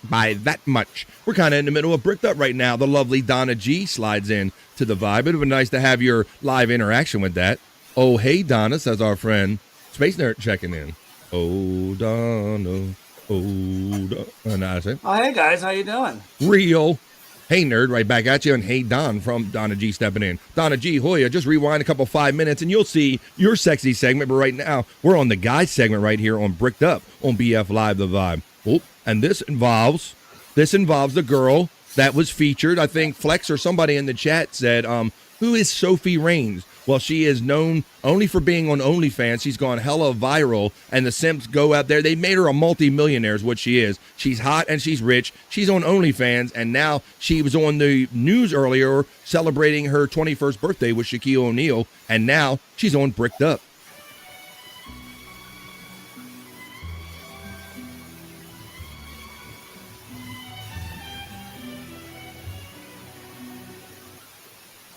by that much. We're kind of in the middle of Bricked Up right now. The lovely Donna G slides in to the vibe. It would have been nice to have your live interaction with that. Oh, hey, Donna, says our friend Space Nerd checking in. Oh, Donna, oh, Donna. Oh, hey, guys, how you doing? Real. Hey, nerd, right back at you. And hey, Don from Donna G stepping in. Donna G, Hoya, just rewind a couple 5 minutes and you'll see your sexy segment. But right now, we're on the guy segment right here on Bricked Up on BF Live The Vibe. Oh, and this involves the girl that was featured. I think Flex or somebody in the chat said, who is Sophie Raines? Well, she is known only for being on OnlyFans. She's gone hella viral, and the simps go out there. They made her a multi-millionaire is what she is. She's hot and she's rich. She's on OnlyFans, and now she was on the news earlier celebrating her 21st birthday with Shaquille O'Neal, and now she's on Bricked Up.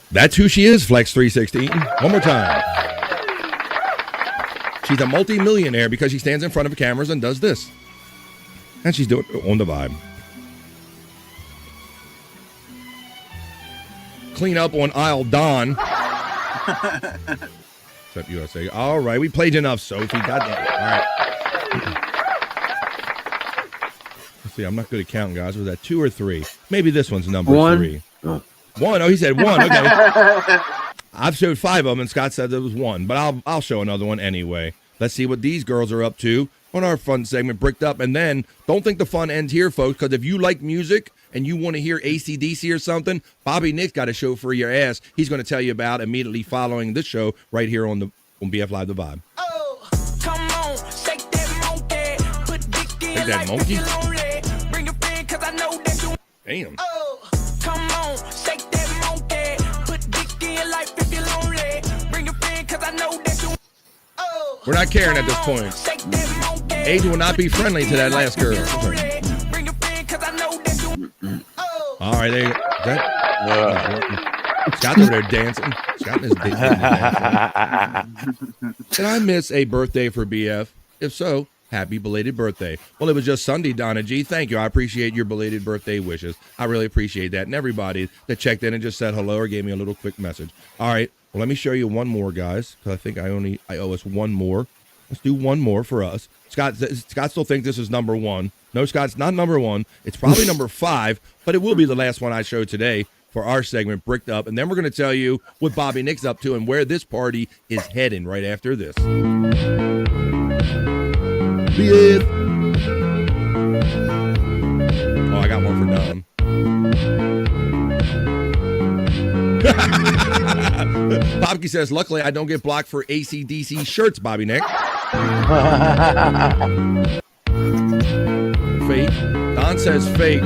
That's who she is, Flex 316. One more time. She's a multi-millionaire because she stands in front of cameras and does this. And she's doing it on the vibe. Clean up on aisle Don. Except USA. All right, we played enough, Sophie. Goddamn. All right. Let's see, I'm not good at counting, guys. Was that 2 or 3? Maybe this one's number 3. 1. Oh, he said 1. Okay. I've showed 5 of them, and Scott said there was 1, but I'll show another one anyway. Let's see what these girls are up to on our fun segment, Bricked Up. And then don't think the fun ends here, folks, because if you like music and you want to hear AC/DC or something, Bobby Nick's got a show for your ass. He's going to tell you about immediately following this show right here on BF Live The Vibe. Oh, come on, shake that monkey. Put dick in Shake that monkey? Bring a friend, 'cause I know that you. Damn. Oh, come on, shake that monkey. Put dick in life if you're lonely. Bring a friend, 'cause I know that you We're not caring at this point. Age will not be friendly to that last girl. All right, there you go. Scott's over there dancing. Scott is dancing. Did I miss a birthday for BF? If so, happy belated birthday. Well, it was just Sunday, Donna G. Thank you. I appreciate your belated birthday wishes. I really appreciate that. And everybody that checked in and just said hello or gave me a little quick message. All right. Well, let me show you one more, guys, because I think I owe us one more. Let's do one more for us. Scott still thinks this is number one. No, Scott, it's not number one. It's probably number 5, but it will be the last one I show today for our segment, Bricked Up. And then we're going to tell you what Bobby Nick's up to and where this party is heading right after this. BF. Oh, I got one for Don. Bobby says, luckily I don't get blocked for AC/DC shirts, Bobby Nick. Fake. Don says fake.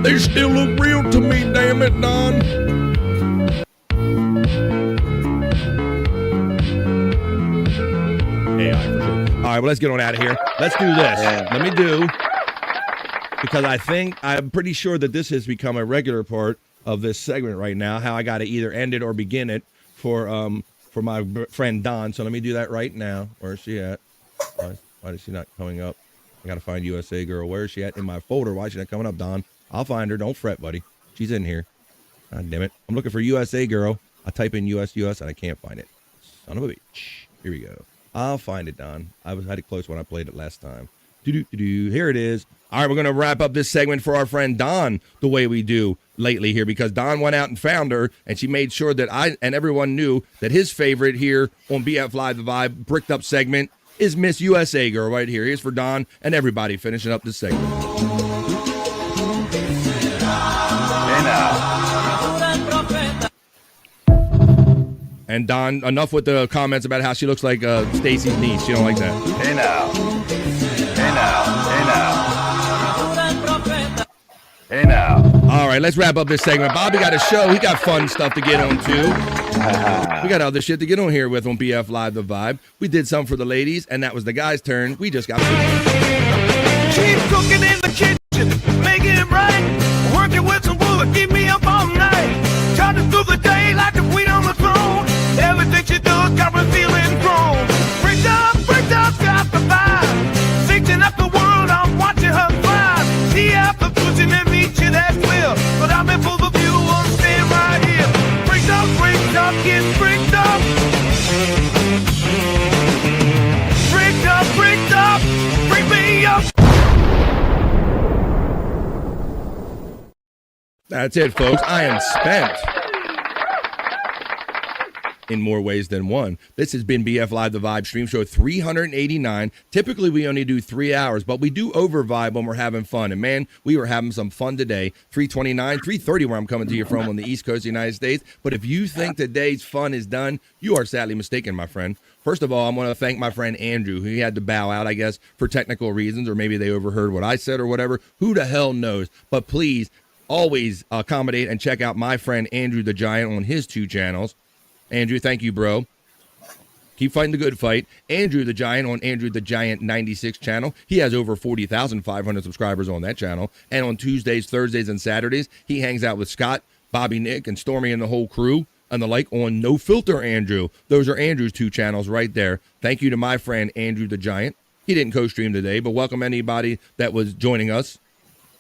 They still look real to me, damn it, Don. AI for sure. All right, well, let's get on out of here. Let's do this. Let me do, because I'm pretty sure that this has become a regular part of this segment right now, how I got to either end it or begin it for my friend Don. So let me do that right now. Where is she at? Why is she not coming up? I got to find USA Girl. Where is she at in my folder? Why is she not coming up, Don? I'll find her. Don't fret, buddy. She's in here. God damn it. I'm looking for USA Girl. I type in US and I can't find it. Son of a bitch. Here we go. I'll find it, Don. Had it close when I played it last time. Here it is. All right, we're going to wrap up this segment for our friend Don the way we do lately here, because Don went out and found her, and she made sure that I and everyone knew that his favorite here on BF Live The Vibe Bricked Up segment is Miss USA Girl right here. Here's for Don and everybody finishing up this segment. Hey now. And Don, enough with the comments about how she looks like Stacy's niece. She don't like that. Hey now. Hey now. Hey now. Hey now. All right, let's wrap up this segment. Bobby got a show. He got fun stuff to get on too. We got other shit to get on here with on BF Live The Vibe. We did some for the ladies, and that was the guys' turn. We just got Keep cooking in the kitchen, making it right. Working with some wood, keep me up all night. Charging through the day like a queen on the throne. Everything she does got me feeling grown. Bricked up, got the vibe. Thinking up the world, I'm watching her fly. See after pushing and reaching that will. But I'm in full of view, I'm staying right here. Bricked up, get bricked up. Bricked up, bring me up. That's it, folks. I am spent. In more ways than one. This has been BF Live The Vibe Stream Show 389. Typically, we only do 3 hours, but we do over vibe when we're having fun. And man, we were having some fun today. 329, 330 where I'm coming to you from on the East Coast of the United States. But if you think today's fun is done, you are sadly mistaken, my friend. First of all, I want to thank my friend Andrew, who had to bow out, I guess, for technical reasons, or maybe they overheard what I said or whatever. Who the hell knows? But please, always accommodate and check out my friend Andrew the Giant on his 2 channels. Andrew, thank you, bro. Keep fighting the good fight. Andrew the Giant on Andrew the Giant 96 channel. He has over 40,500 subscribers on that channel. And on Tuesdays, Thursdays, and Saturdays, he hangs out with Scott, Bobby Nick, and Stormy and the whole crew and the like on No Filter Andrew. Those are Andrew's 2 channels right there. Thank you to my friend Andrew the Giant. He didn't co-stream today, but welcome anybody that was joining us.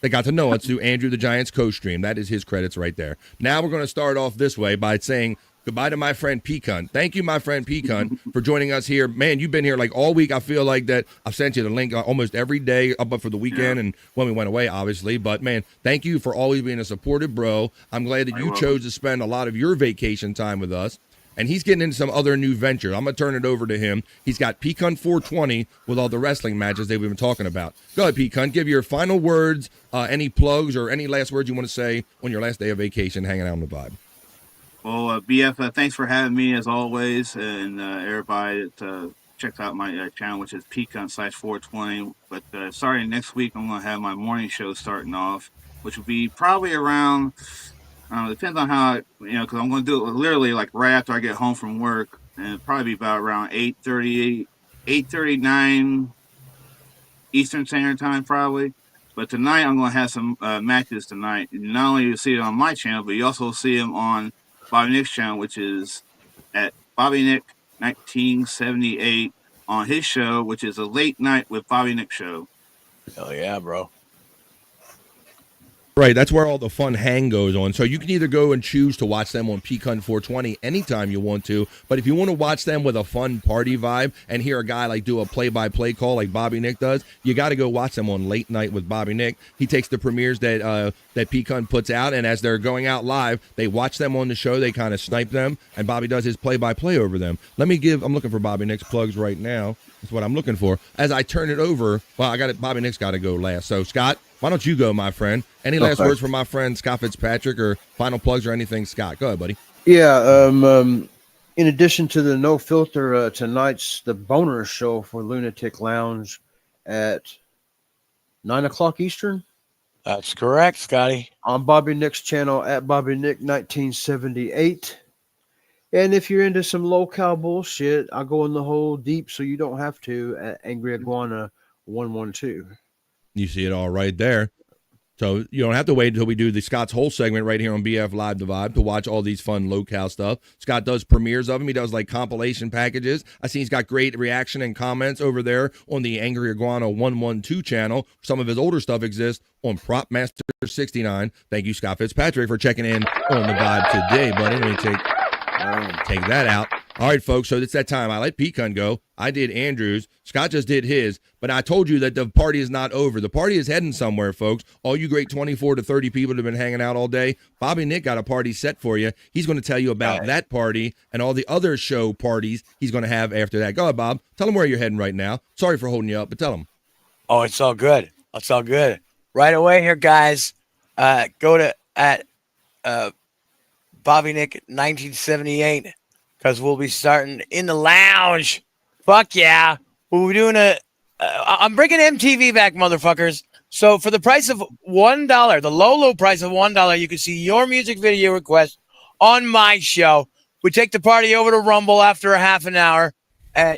They got to know us through Andrew the Giant's co-stream. That is his credits right there. Now we're going to start off this way by saying goodbye to my friend P-Cunt. Thank you, my friend P-Cunt, for joining us here. Man, you've been here like all week. I feel like that I've sent you the link almost every day up for the weekend and when we went away, obviously. But, man, thank you for always being a supportive bro. I'm glad that you chose to spend a lot of your vacation time with us. And he's getting into some other new venture. I'm going to turn it over to him. He's got P-Cunt 420 with all the wrestling matches that we've been talking about. Go ahead, P-Cunt. Give your final words, any plugs or any last words you want to say on your last day of vacation hanging out on the vibe. Well, BF, thanks for having me as always, and everybody that checks out my channel, which is P-Cunt/420. But starting next week, I'm going to have my morning show starting off, which will be probably around, depends on how, because I'm going to do it literally like right after I get home from work, and it'll probably be about around 8:30 8:39 Eastern Standard Time, probably. But tonight, I'm going to have some matches tonight. Not only you see it on my channel, but you also see them on Bobby Nick's channel, which is at Bobby Nick 1978 on his show, which is a late night with Bobby Nick show. Hell yeah, bro. Right, that's where all the fun hang goes on. So you can either go and choose to watch them on Pecan 420 anytime you want to, but if you want to watch them with a fun party vibe and hear a guy like do a play-by-play call like Bobby Nick does, you got to go watch them on Late Night with Bobby Nick. He takes the premieres that Pecan puts out, and as they're going out live, they watch them on the show, they kind of snipe them, and Bobby does his play-by-play over them. I'm looking for Bobby Nick's plugs right now. That's what I'm looking for. As I turn it over, well, I got it. Bobby Nick's got to go last. So, Scott, why don't you go, my friend? Any last words from my friend Scott Fitzpatrick or final plugs or anything? Scott, go ahead, buddy. Yeah. In addition to the No Filter, tonight's the Boner Show for Lunatic Lounge at 9:00 Eastern. That's correct, Scotty. On Bobby Nick's channel at Bobby Nick 1978. And if you're into some low-cal bullshit, I'll go in the hole deep so you don't have to at Angry Iguana 112. You see it all right there. So you don't have to wait until we do the Scott's whole segment right here on BF Live the Vibe to watch all these fun low-cal stuff. Scott does premieres of them. He does like compilation packages. I see he's got great reaction and comments over there on the Angry Iguana 112 channel. Some of his older stuff exists on Prop Master 69. Thank you, Scott Fitzpatrick, for checking in on the Vibe today, buddy. Let me take that out. All right, folks, so it's that time. I let Pecan go. I did Andrew's. Scott just did his. But I told you that the party is not over. The party is heading somewhere, folks. All you great 24 to 30 people that have been hanging out all day, Bobby Nick got a party set for you. He's going to tell you about that party and all the other show parties he's going to have after that. Go ahead, Bob. Tell him where you're heading right now. Sorry for holding you up, but tell him. Oh, it's all good. It's all good. Right away here, guys. Go to Bobby Nick 1978. Because we'll be starting in the lounge. Fuck yeah. We'll be doing I'm bringing MTV back, motherfuckers. So for the price of $1, the low price of $1, you can see your music video request on my show. We take the party over to Rumble after a half an hour.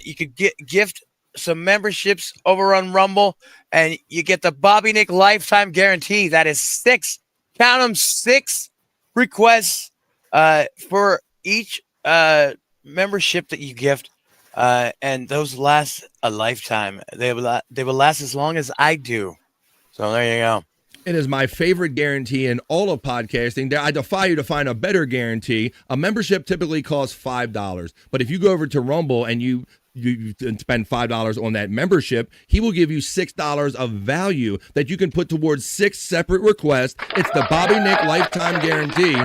You could gift some memberships over on Rumble. And you get the Bobby Nick lifetime guarantee. That is 6, count them, 6 requests for each membership that you gift, and those last a lifetime. They will last as long as I do. So there you go. It is my favorite guarantee in all of podcasting. I defy you to find a better guarantee. A membership typically costs $5, but if you go over to Rumble and you spend $5 on that membership, he will give you $6 of value that you can put towards 6 separate requests. It's the Bobby Nick lifetime guarantee.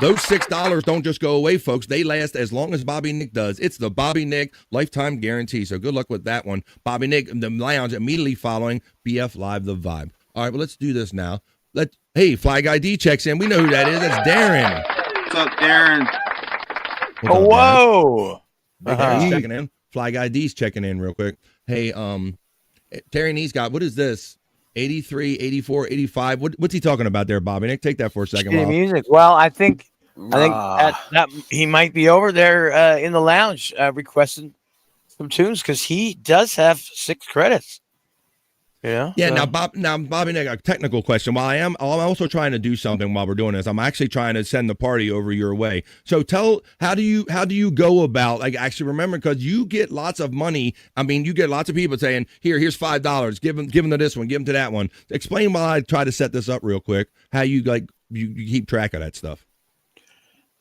Those $6 don't just go away, folks. They last as long as Bobby Nick does. It's the Bobby Nick lifetime guarantee. So good luck with that one. Bobby Nick, the lounge immediately following BF Live the Vibe. All right, well, let's do this now. Hey, Flag ID checks in. We know who that is. That's Darren. What's up, Darren? Oh, whoa. Darren's checking in. Flag ID's checking in real quick. Hey, Terry Nee's got, what is this? 83, 84, 85. What's he talking about there, Bobby Nick? Take that for a second. Music. Well, I think that he might be over there in the lounge requesting some tunes because he does have 6 credits. Yeah. Now Bobby Nick, a technical question. I'm also trying to do something while we're doing this. I'm actually trying to send the party over your way. So how do you go about, like, actually remember, because you get lots of money. I mean, you get lots of people saying, here's $5. Give them to this one, give them to that one. Explain while I try to set this up real quick, how you keep track of that stuff.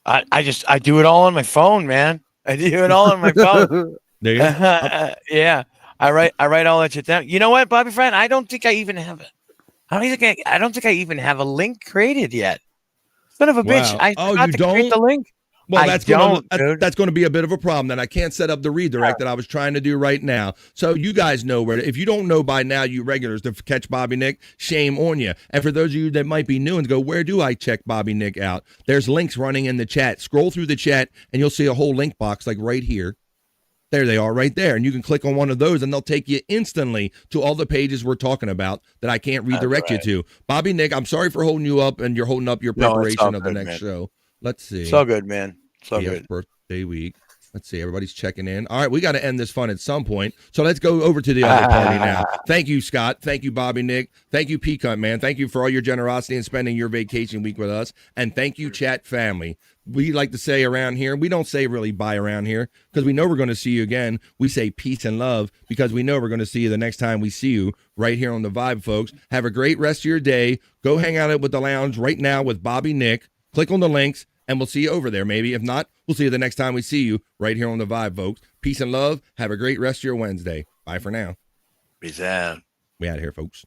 I do it all on my phone, man. I do it all on my phone. There you go. Yeah. I write all that shit down. You know what, Bobby Friend? I don't think I even have a link created yet. Son of a bitch! I forgot to create the link. Well, that's going to be a bit of a problem. Then I can't set up the redirect that I was trying to do right now. So you guys know where. If you don't know by now, you regulars, to catch Bobby Nick, shame on you. And for those of you that might be new and go, where do I check Bobby Nick out? There's links running in the chat. Scroll through the chat, and you'll see a whole link box like right here. There they are right there. And you can click on one of those and they'll take you instantly to all the pages we're talking about that I can't redirect you to. Bobby Nick, I'm sorry for holding you up and you're holding up your preparation of the next show. Let's see. So good, man. So good. Birthday week. Let's see. Everybody's checking in. All right, we got to end this fun at some point. So let's go over to the other party now. Thank you, Scott. Thank you, Bobby Nick. Thank you, Peacunt Man. Thank you for all your generosity and spending your vacation week with us. And thank you, chat family. We like to say around here, we don't say really bye around here because we know we're going to see you again. We say peace and love because we know we're going to see you the next time we see you right here on The Vibe, folks. Have a great rest of your day. Go hang out with the lounge right now with Bobby Nick. Click on the links. And we'll see you over there, maybe. If not, we'll see you the next time we see you right here on The Vibe, folks. Peace and love. Have a great rest of your Wednesday. Bye for now. Peace out. We out of here, folks.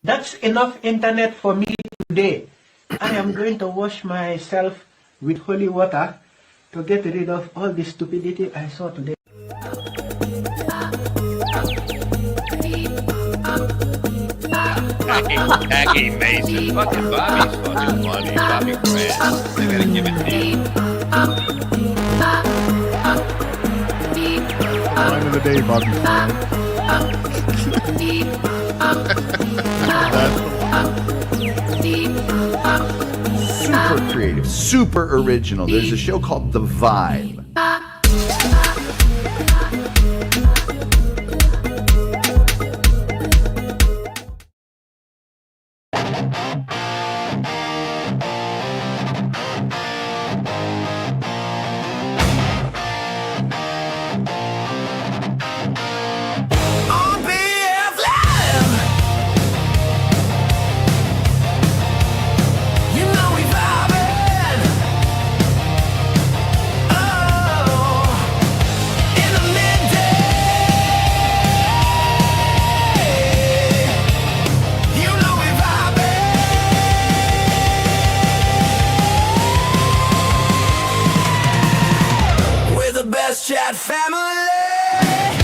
That's enough internet for me today. I am going to wash myself with holy water to get rid of all the stupidity I saw today. Jackie Mason. Fucking Bobby's fucking funny. Bobby Grant. I gotta give it to you. Line of the day, Bobby Super creative, super original. There's a show called The Vibe. Chat family.